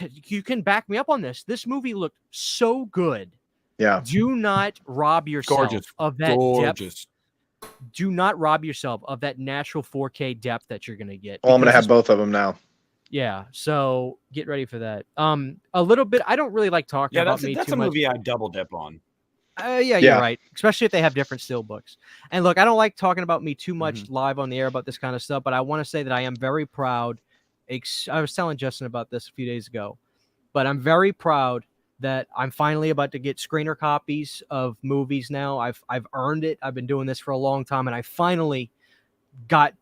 D: back me up on this. This movie looked so good.
C: Yeah.
D: Do not rob yourself of that depth. Do not rob yourself of that natural 4K depth that you're gonna get.
C: Well, I'm gonna have both of them now.
D: Yeah, so get ready for that. A little bit. I don't really like talking about me too much.
E: That's a movie I double dip on.
D: Yeah, you're right. Especially if they have different still books. And look, I don't like talking about me too much live on the air about this kind of stuff, but I want to say that I am very proud. I was telling Justin about this a few days ago, but I'm very proud that I'm finally about to get screener copies of movies now. I've earned it. I've been doing this for a long time, and I finally got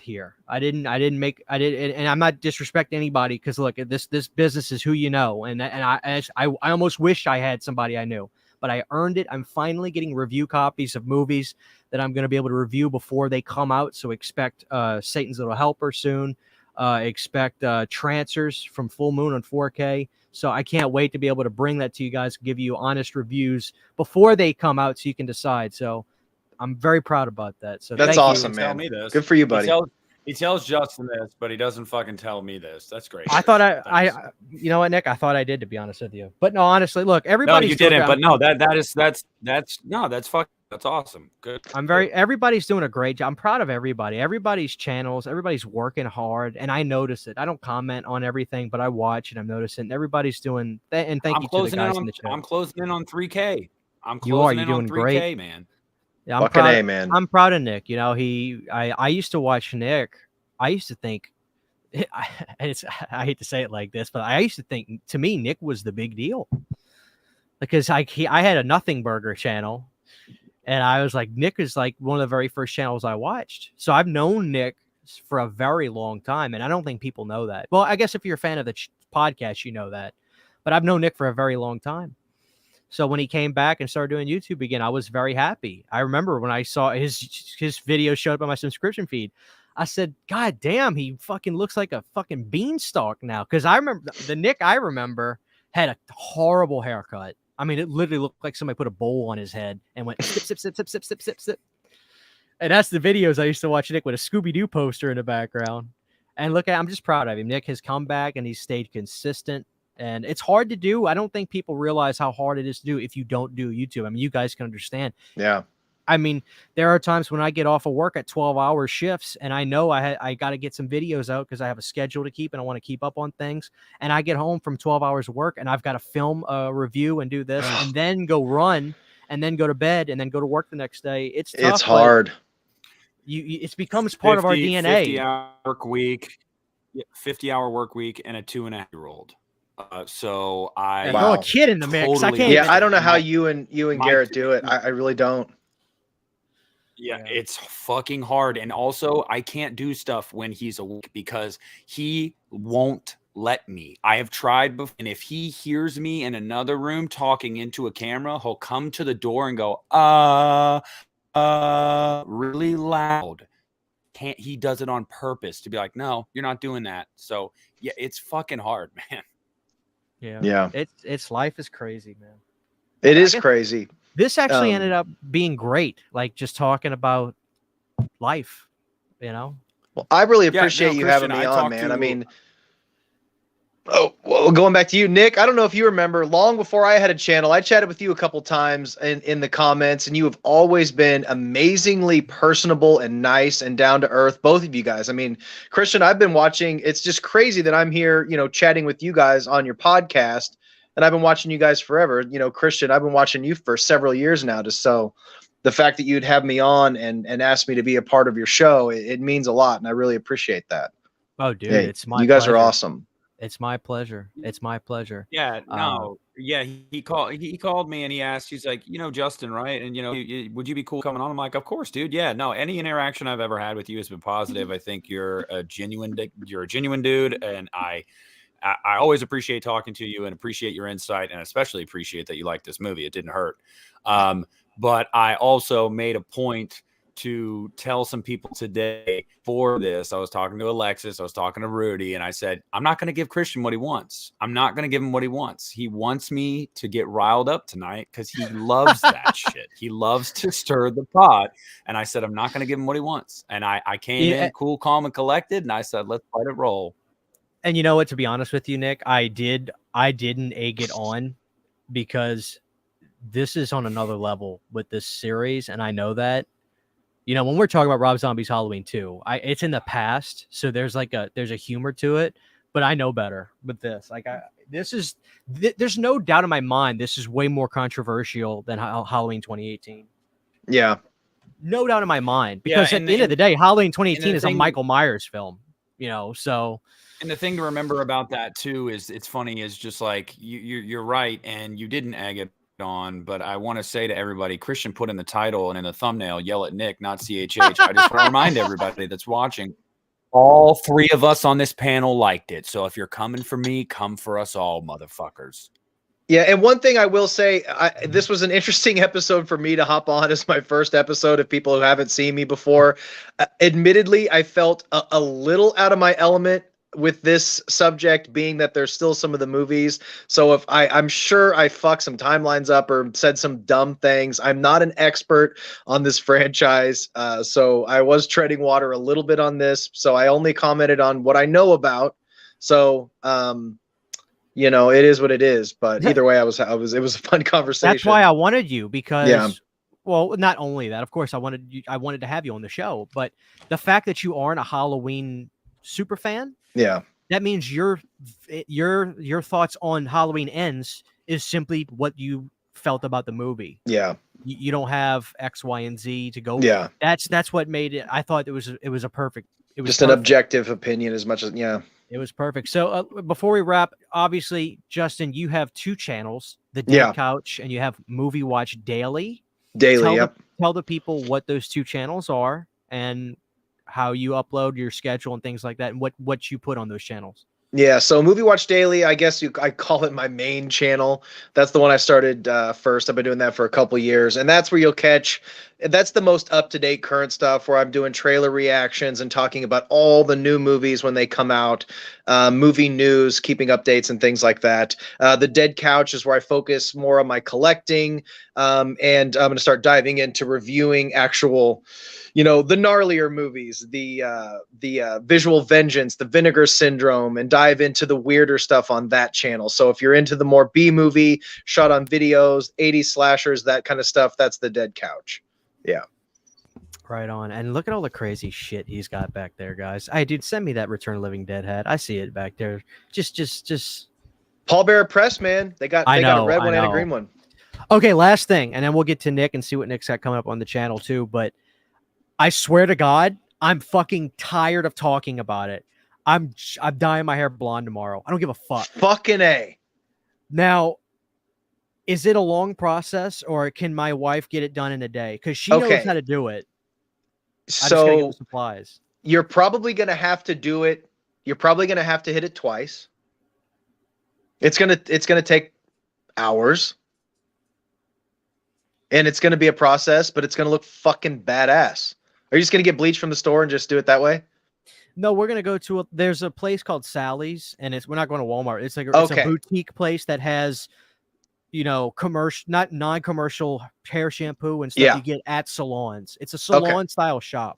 D: here. And I'm not disrespecting anybody, because look, this business is who you know, and I almost wish I had somebody I knew, but I earned it. I'm finally getting review copies of movies that I'm going to be able to review before they come out. So expect Satan's Little Helper soon. Expect Trancers from Full Moon on 4K. So I can't wait to be able to bring that to you guys, give you honest reviews before they come out, so you can decide. So I'm very proud about that. So
C: that's awesome, man.
E: Tell me this.
C: Good for you, buddy.
E: He tells Justin this, but he doesn't fucking tell me this. That's great.
D: I thought I you know what, Nick? I thought I did, to be honest with you. But no, honestly, look, everybody.
E: No, you didn't. But no, that's awesome. Good.
D: Everybody's doing a great job. I'm proud of everybody. Everybody's channels. Everybody's working hard, and I notice it. I don't comment on everything, but I watch and I'm noticing everybody's doing that. And thank you to the guys in the chat.
E: I'm closing in on 3K.
D: You're doing
E: 3K,
D: great,
E: man.
D: Yeah, I'm proud of Nick. You know, I used to watch Nick. I used to think, I hate to say it like this, but I used to think, to me, Nick was the big deal, because I had a Nothing Burger channel, and I was like, Nick is like one of the very first channels I watched. So I've known Nick for a very long time, and I don't think people know that. Well, I guess if you're a fan of the podcast, you know that, but I've known Nick for a very long time. So when he came back and started doing YouTube again, I was very happy. I remember when I saw his video showed up on my subscription feed, I said, God damn, he fucking looks like a fucking beanstalk now. Because I remember the Nick I remember had a horrible haircut. I mean, it literally looked like somebody put a bowl on his head and went sip, sip, sip, sip, sip, sip, sip, sip. And that's the videos I used to watch Nick with a Scooby-Doo poster in the background. And look, I'm just proud of him. Nick has come back and he's stayed consistent. And it's hard to do. I don't think people realize how hard it is to do if you don't do YouTube. I mean, you guys can understand.
C: Yeah.
D: I mean, there are times when I get off of work at 12-hour shifts, and I know I got to get some videos out because I have a schedule to keep and I want to keep up on things. And I get home from 12 hours of work and I've got to film a review and do this and then go run and then go to bed and then go to work the next day. It's tough,
C: it's hard.
D: It becomes part of our DNA.
E: 50-hour work week, 50-hour work week, and a 2.5-year-old. So I
D: throw a kid in the mix.
E: Totally,
D: I can't.
C: Yeah, I don't know how you and Garrett do it. I really don't.
E: Yeah, it's fucking hard. And also, I can't do stuff when he's awake because he won't let me. I have tried before, and if he hears me in another room talking into a camera, he'll come to the door and go, really loud. He does it on purpose to be like, no, you're not doing that. So yeah, it's fucking hard, man.
D: Yeah. It's life is crazy, man.
C: It is crazy.
D: This actually ended up being great. Like just talking about life, you know?
C: Well, I really appreciate you having me on, man. I mean, well, going back to you, Nick, I don't know if you remember, long before I had a channel, I chatted with you a couple times in the comments, and you have always been amazingly personable and nice and down to earth, both of you guys. I mean, Christian, I've been watching. It's just crazy that I'm here, chatting with you guys on your podcast, and I've been watching you guys forever. Christian, I've been watching you for several years now. Just so the fact that you'd have me on and ask me to be a part of your show, it means a lot, and I really appreciate that.
D: Oh, dude, it's my
C: you guys
D: pleasure.
C: are awesome.
D: It's my pleasure. It's my pleasure.
E: Yeah, no. Yeah, he called me and he asked, he's like, Justin, right? And would you be cool coming on? I'm like, of course, dude. Yeah, no, any interaction I've ever had with you has been positive. I think you're a genuine dude, and I always appreciate talking to you and appreciate your insight, and especially appreciate that you like this movie. It didn't hurt. But I also made a point to tell some people today before this, I was talking to Alexis, I was talking to Rudy, and I said, I'm not going to give Christian what he wants. I'm not going to give him what he wants. He wants me to get riled up tonight because he loves that shit. He loves to stir the pot. And I said, I'm not going to give him what he wants. And I came in cool, calm, and collected, and I said, let's let it roll.
D: And you know what, to be honest with you, Nick, I didn't egg it on because this is on another level with this series, and I know that. You know, when we're talking about Rob Zombie's Halloween 2, it's in the past, so there's a humor to it, but I know better with this. Like, there's no doubt in my mind this is way more controversial than Halloween 2018.
C: Yeah,
D: no doubt in my mind, because at the end of the day, Halloween 2018 is a Michael Myers film. You know, so.
E: And the thing to remember about that too is it's funny is just like you're right, and you didn't egg it on, but I want to say to everybody, Christian put in the title and in the thumbnail, yell at Nick, not CHH. I just want to remind everybody that's watching, all three of us on this panel liked it. So if you're coming for me, come for us all, motherfuckers.
C: Yeah, and one thing I will say, this was an interesting episode for me to hop on as my first episode of people who haven't seen me before. Admittedly, I felt a little out of my element with this subject, being that there's still some of the movies. So if I'm sure I fucked some timelines up or said some dumb things. I'm not an expert on this franchise. So I was treading water a little bit on this. So I only commented on what I know about. So, you know, it is what it is, but either way, it was a fun conversation.
D: That's why I wanted you, because well, not only that, of course, I wanted to have you on the show, but the fact that you aren't a Halloween super fan, that means your thoughts on Halloween Ends is simply what you felt about the movie. You don't have X, Y, and Z to go with. That's what made it. I thought it was a perfect. It was
C: just an objective opinion as much as
D: it was perfect. So before we wrap, obviously, Justin, you have two channels, the Dead Couch and you have Movie Watch Daily. Tell the people what those two channels are and how you upload your schedule and things like that, and what you put on those channels.
C: Yeah, so Movie Watch Daily, I guess I call it my main channel. That's the one I started first. I've been doing that for a couple years, and that's where you'll catch. That's the most up-to-date current stuff, where I'm doing trailer reactions and talking about all the new movies when they come out, movie news, keeping updates and things like that. The Dead Couch is where I focus more on my collecting, and I'm going to start diving into reviewing actual, you know, the gnarlier movies, the Visual Vengeance, the Vinegar Syndrome, and dive into the weirder stuff on that channel. So if you're into the more B movie, shot on videos, 80s slashers, that kind of stuff, that's the Dead Couch. Yeah.
D: Right on. And look at all the crazy shit he's got back there, guys. Hey, dude, send me that Return of the Living Dead hat. I see it back there. Just
C: Paul Bearer Press, man. They got a red one and a green one.
D: Okay, last thing, and then we'll get to Nick and see what Nick's got coming up on the channel too. But I swear to God, I'm fucking tired of talking about it. I'm dyeing my hair blonde tomorrow. I don't give a fuck.
C: Fucking A.
D: Now, is it a long process, or can my wife get it done in a day? Because she knows how to do it. I just gotta get the supplies.
C: You're probably gonna have to do it. You're probably gonna have to hit it twice. It's gonna take hours. And it's gonna be a process, but it's gonna look fucking badass. Are you just gonna get bleach from the store and just do it that way?
D: No, we're gonna go to there's a place called Sally's, and we're not going to Walmart. It's like it's a boutique place that has, you know, commercial, not non-commercial hair shampoo and stuff you get at salons. It's a salon style shop.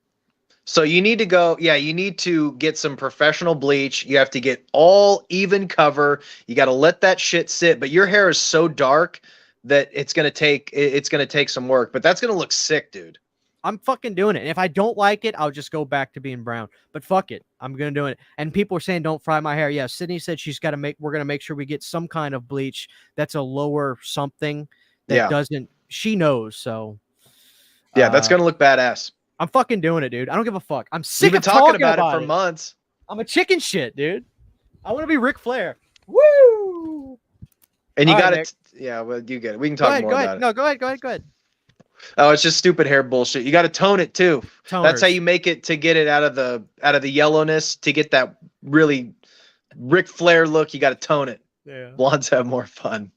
C: So you need to go, you need to get some professional bleach. You have to get all even cover. You got to let that shit sit. But your hair is so dark that it's gonna take some work. But that's gonna look sick, dude.
D: I'm fucking doing it. And if I don't like it, I'll just go back to being brown. But fuck it, I'm gonna do it. And people are saying don't fry my hair. Yeah, Sydney said we're gonna make sure we get some kind of bleach that's a lower something that doesn't. She knows. So
C: yeah, that's gonna look badass.
D: I'm fucking doing it, dude. I don't give a fuck. I'm sick
C: of
D: talking
C: about it for months.
D: I'm a chicken shit, dude. I want to be Ric Flair. Woo!
C: And you got it. Yeah, well, you get it. We can talk more about it.
D: No, go ahead.
C: Oh, it's just stupid hair bullshit. You got to tone it too. That's how you make it, to get it out of the yellowness, to get that really Ric Flair look. You got to tone it. Yeah. Blondes have more fun.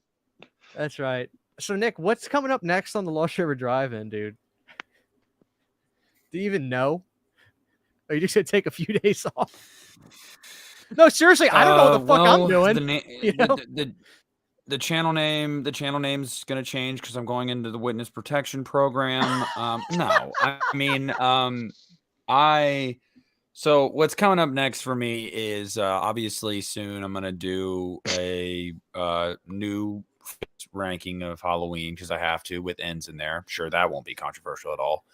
D: That's right. So Nick, what's coming up next on the Lost River Drive-In, dude? Do you even know? Are you just gonna take a few days off? No, seriously, I don't know what the fuck I'm doing.
E: The channel name's gonna change because I'm going into the witness protection program. No, I mean, so what's coming up next for me is obviously soon I'm gonna do a new ranking of Halloween because I have to with ends in there. I'm sure that won't be controversial at all.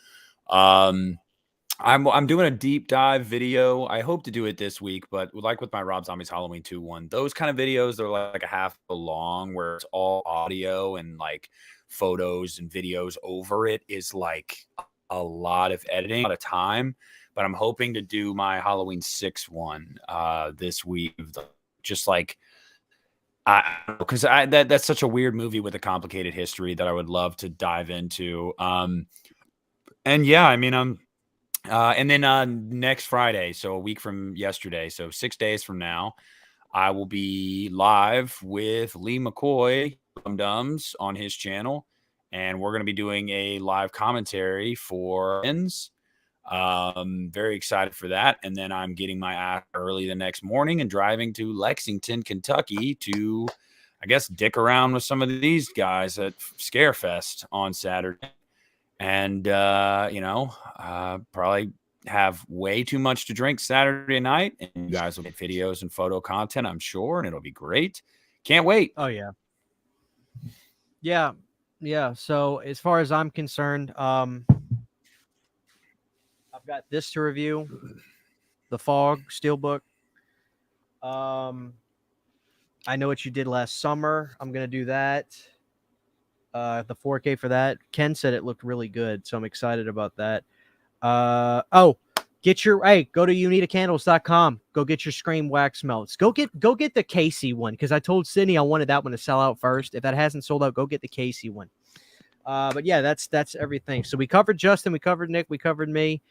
E: I'm doing a deep dive video. I hope to do it this week, but like with my Rob Zombie's Halloween 2 one, those kind of videos, they're like a half long where it's all audio and like photos and videos over it is like a lot of editing, a lot of time. But I'm hoping to do my Halloween 6 one this week. Just like because that's such a weird movie with a complicated history that I would love to dive into. And yeah, I mean, and then next Friday, so a week from yesterday, so 6 days from now, I will be live with Lee McCoy from Dumbs on his channel, and we're going to be doing a live commentary for Ends. Very excited for that. And then I'm getting my ass early the next morning and driving to Lexington, Kentucky to, I guess, dick around with some of these guys at Scarefest on Saturday. And, probably have way too much to drink Saturday night. And you guys will get videos and photo content, I'm sure, and it'll be great. Can't wait.
D: Oh, yeah. Yeah. So as far as I'm concerned, I've got this to review. The Fog Steelbook. I know what you did last summer. I'm going to do that. The 4K for that. Ken said it looked really good, so I'm excited about that. Go to uneedacandles.com. Go get your Scream wax melts. Go get the Casey one because I told Sydney I wanted that one to sell out first. If that hasn't sold out, go get the Casey one. But yeah, that's everything. So we covered Justin, we covered Nick, we covered me.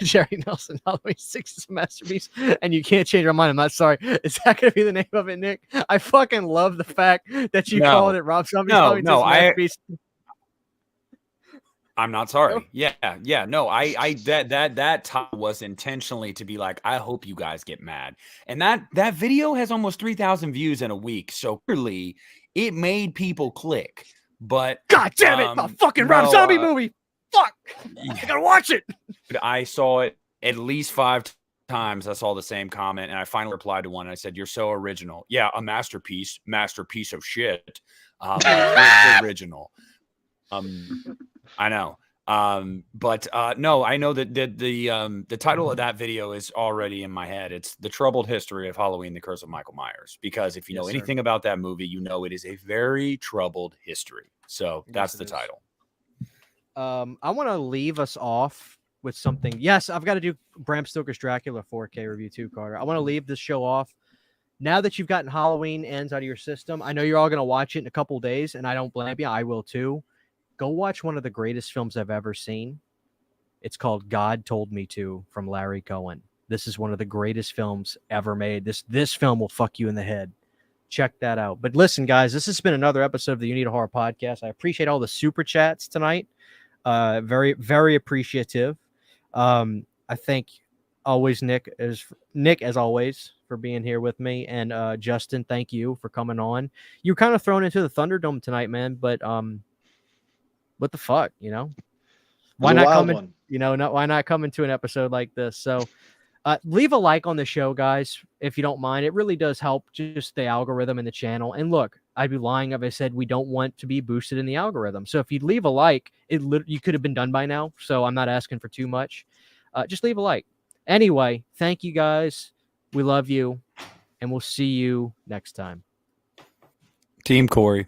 D: Jerry Nelson, Halloween 6 is a masterpiece, and you can't change your mind. I'm not sorry. Is that going to be the name of it, Nick? I fucking love the fact that you called it Rob Zombie's Halloween 6 masterpiece.
E: I'm not sorry. Yeah. No, that title was intentionally to be like, I hope you guys get mad. And that video has almost 3,000 views in a week. So clearly it made people click. But
D: God damn it, a fucking Rob Zombie movie. Fuck. I gotta watch it.
E: I saw it at least 5 times. I saw the same comment and I finally replied to one and I said, "You're so original." Yeah, a masterpiece of shit. Original. I know. But no, I know that the title of that video is already in my head. It's The Troubled History of Halloween, The Curse of Michael Myers. Because if you know anything about that movie, you know it is a very troubled history. So that's the title.
D: I want to leave us off with something. Yes, I've got to do Bram Stoker's Dracula 4K review too, Carter. I want to leave this show off. Now that you've gotten Halloween Ends out of your system, I know you're all going to watch it in a couple days, and I don't blame you. I will too. Go watch one of the greatest films I've ever seen. It's called God Told Me To from Larry Cohen. This is one of the greatest films ever made. This film will fuck you in the head. Check that out. But listen, guys, this has been another episode of the Uneeda Horror Podcast. I appreciate all the super chats tonight. Very, very appreciative. I thank always Nick as always for being here with me, and Justin, thank you for coming on. You were kind of thrown into the Thunderdome tonight, man, but what the fuck, you know? Why not come in, why not come into an episode like this? So leave a like on the show, guys, if you don't mind. It really does help just the algorithm and the channel. And look, I'd be lying if I said we don't want to be boosted in the algorithm. So if you leave a like, you could have been done by now. So I'm not asking for too much. Just leave a like. Anyway, thank you guys. We love you, and we'll see you next time.
E: Team Corey.